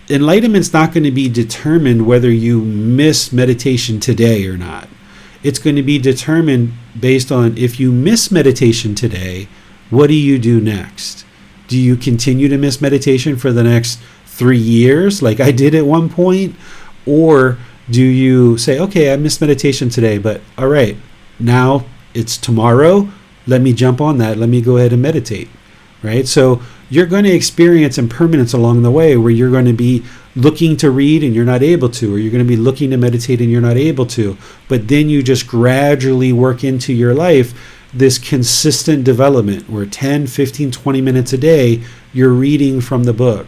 enlightenment's not going to be determined whether you miss meditation today or not. It's going to be determined based on, if you miss meditation today, what do you do next? Do you continue to miss meditation for the next 3 years like I did at one point? Or do you say, okay, I missed meditation today, but all right, now it's tomorrow. Let me jump on that. Let me go ahead and meditate, right? So you're going to experience impermanence along the way where you're going to be looking to read and you're not able to, or you're going to be looking to meditate and you're not able to. But then you just gradually work into your life this consistent development where 10, 15, 20 minutes a day, you're reading from the book.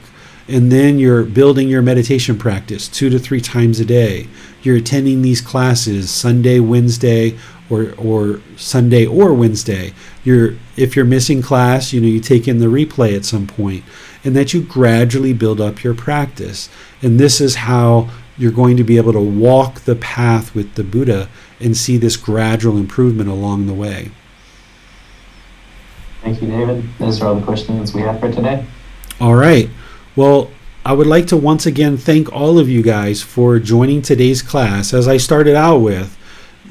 And then you're building your meditation practice 2 to 3 times a day. You're attending these classes Sunday, Wednesday, or Sunday or Wednesday. If you're missing class, you take in the replay at some point, and that you gradually build up your practice. And this is how you're going to be able to walk the path with the Buddha and see this gradual improvement along the way. Thank you, David. Those are all the questions we have for today. All right. Well, I would like to once again thank all of you guys for joining today's class. As I started out with,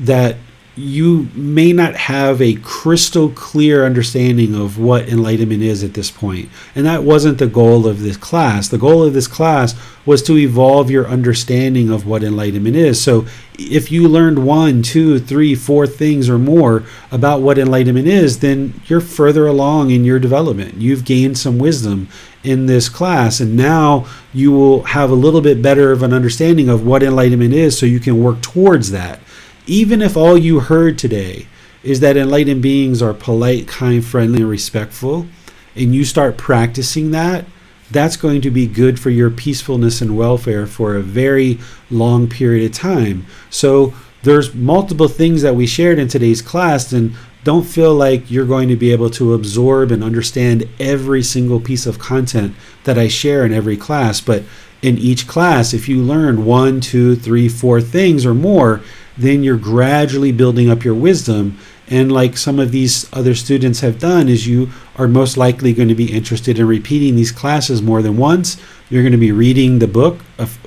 that you may not have a crystal clear understanding of what enlightenment is at this point. And that wasn't the goal of this class. The goal of this class was to evolve your understanding of what enlightenment is. So if you learned 1, 2, 3, 4 things or more about what enlightenment is, then you're further along in your development. You've gained some wisdom in this class, and now you will have a little bit better of an understanding of what enlightenment is, so you can work towards that. Even if all you heard today is that enlightened beings are polite, kind, friendly, and respectful, and you start practicing that, that's going to be good for your peacefulness and welfare for a very long period of time. So there's multiple things that we shared in today's class, and don't feel like you're going to be able to absorb and understand every single piece of content that I share in every class. But in each class, if you learn 1, 2, 3, 4 things or more, then you're gradually building up your wisdom. And like some of these other students have done, is you are most likely going to be interested in repeating these classes more than once. You're going to be reading the book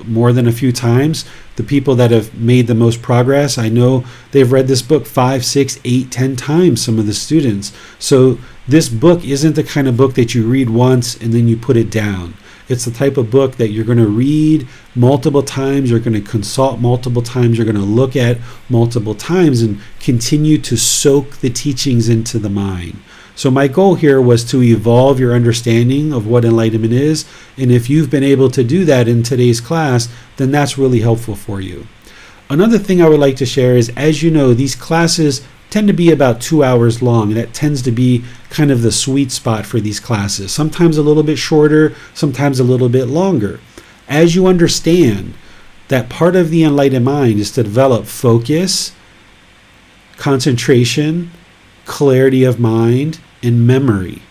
more than a few times. The people that have made the most progress, I know they've read this book 5, 6, 8, 10 times, some of the students. So this book isn't the kind of book that you read once and then you put it down. It's the type of book that you're going to read multiple times, you're going to consult multiple times, you're going to look at multiple times and continue to soak the teachings into the mind. So my goal here was to evolve your understanding of what enlightenment is. And if you've been able to do that in today's class, then that's really helpful for you. Another thing I would like to share is, as you know, these classes tend to be about 2 hours long, and that tends to be kind of the sweet spot for these classes. Sometimes a little bit shorter, sometimes a little bit longer. As you understand that part of the enlightened mind is to develop focus, concentration, clarity of mind, and memory.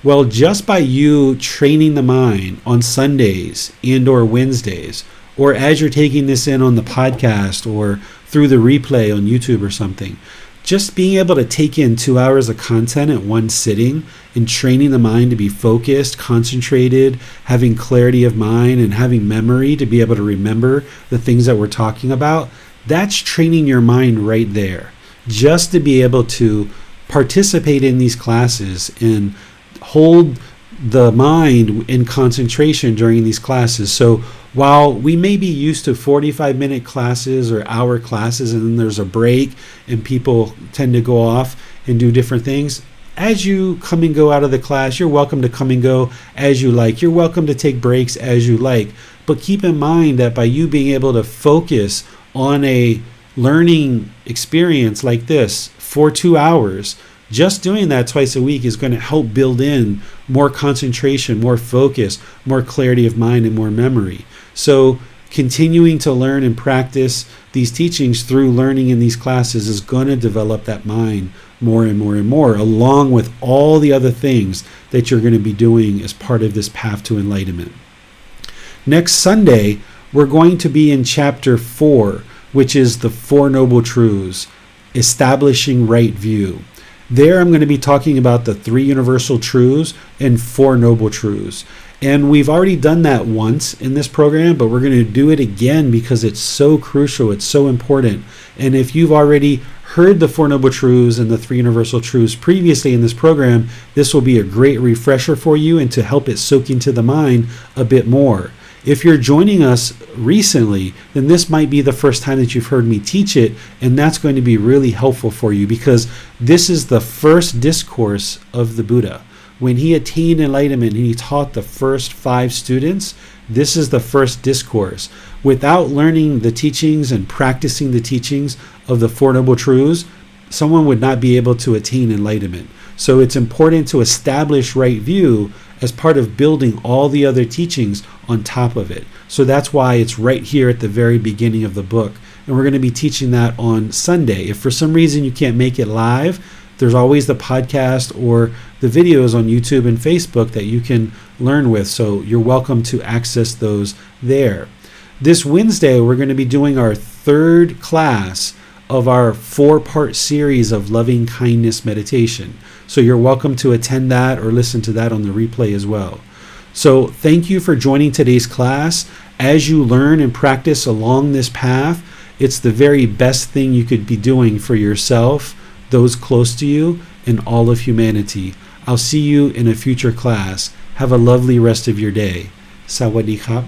Well, just by you training the mind on Sundays and or Wednesdays, or as you're taking this in on the podcast or through the replay on YouTube or something, just being able to take in 2 hours of content at one sitting and training the mind to be focused, concentrated, having clarity of mind, and having memory to be able to remember the things that we're talking about, that's training your mind right there. Just to be able to participate in these classes and hold the mind in concentration during these classes. So while we may be used to 45-minute classes or hour classes, and then there's a break and people tend to go off and do different things, as you come and go out of the class, you're welcome to come and go as you like. You're welcome to take breaks as you like. But keep in mind that by you being able to focus on a learning experience like this for 2 hours, just doing that twice a week is going to help build in more concentration, more focus, more clarity of mind, and more memory. So continuing to learn and practice these teachings through learning in these classes is going to develop that mind more and more and more, along with all the other things that you're going to be doing as part of this path to enlightenment. Next Sunday, we're going to be in chapter 4, which is the Four Noble Truths, establishing right view. There I'm going to be talking about the 3 universal truths and 4 noble truths. And we've already done that once in this program, but we're going to do it again because it's so crucial, it's so important. And if you've already heard the 4 noble truths and the 3 universal truths previously in this program, this will be a great refresher for you and to help it soak into the mind a bit more. If you're joining us recently, then this might be the first time that you've heard me teach it, and that's going to be really helpful for you because this is the first discourse of the Buddha. When he attained enlightenment and he taught the first 5 students, this is the first discourse. Without learning the teachings and practicing the teachings of the Four Noble Truths, someone would not be able to attain enlightenment. So it's important to establish right view as part of building all the other teachings on top of it. So that's why it's right here at the very beginning of the book. And we're going to be teaching that on Sunday. If for some reason you can't make it live, there's always the podcast or the videos on YouTube and Facebook that you can learn with. So you're welcome to access those there. This Wednesday, we're going to be doing our 3rd class of our 4-part series of loving kindness meditation. So you're welcome to attend that or listen to that on the replay as well. So thank you for joining today's class. As you learn and practice along this path, it's the very best thing you could be doing for yourself, those close to you, and all of humanity. I'll see you in a future class. Have a lovely rest of your day. Sawadee krap.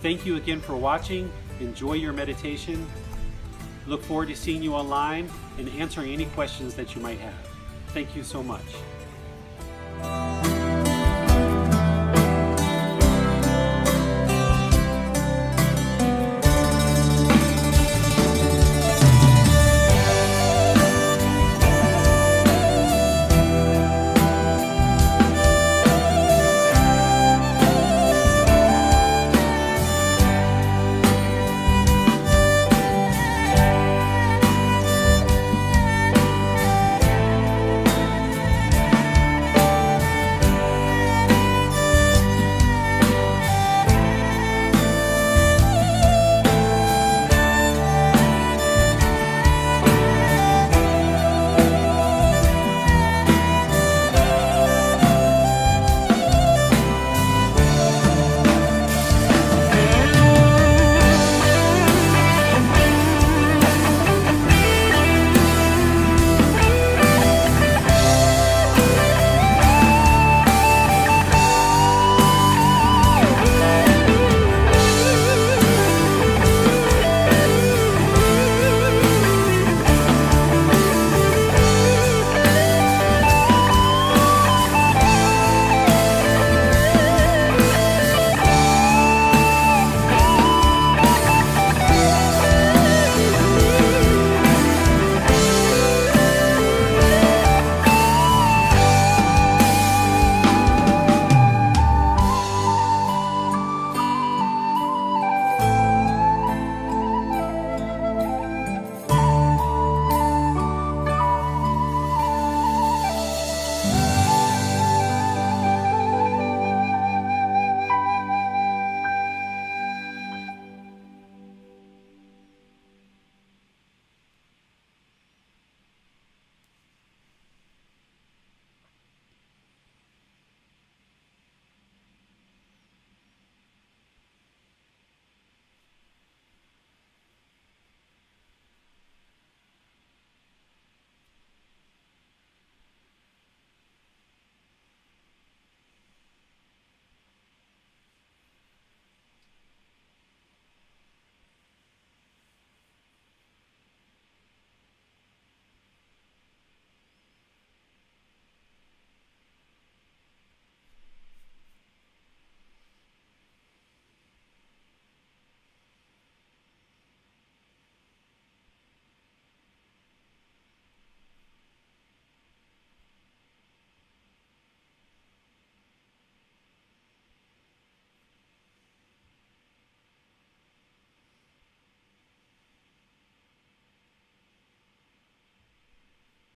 Thank you again for watching. Enjoy your meditation. Look forward to seeing you online and answering any questions that you might have. Thank you so much.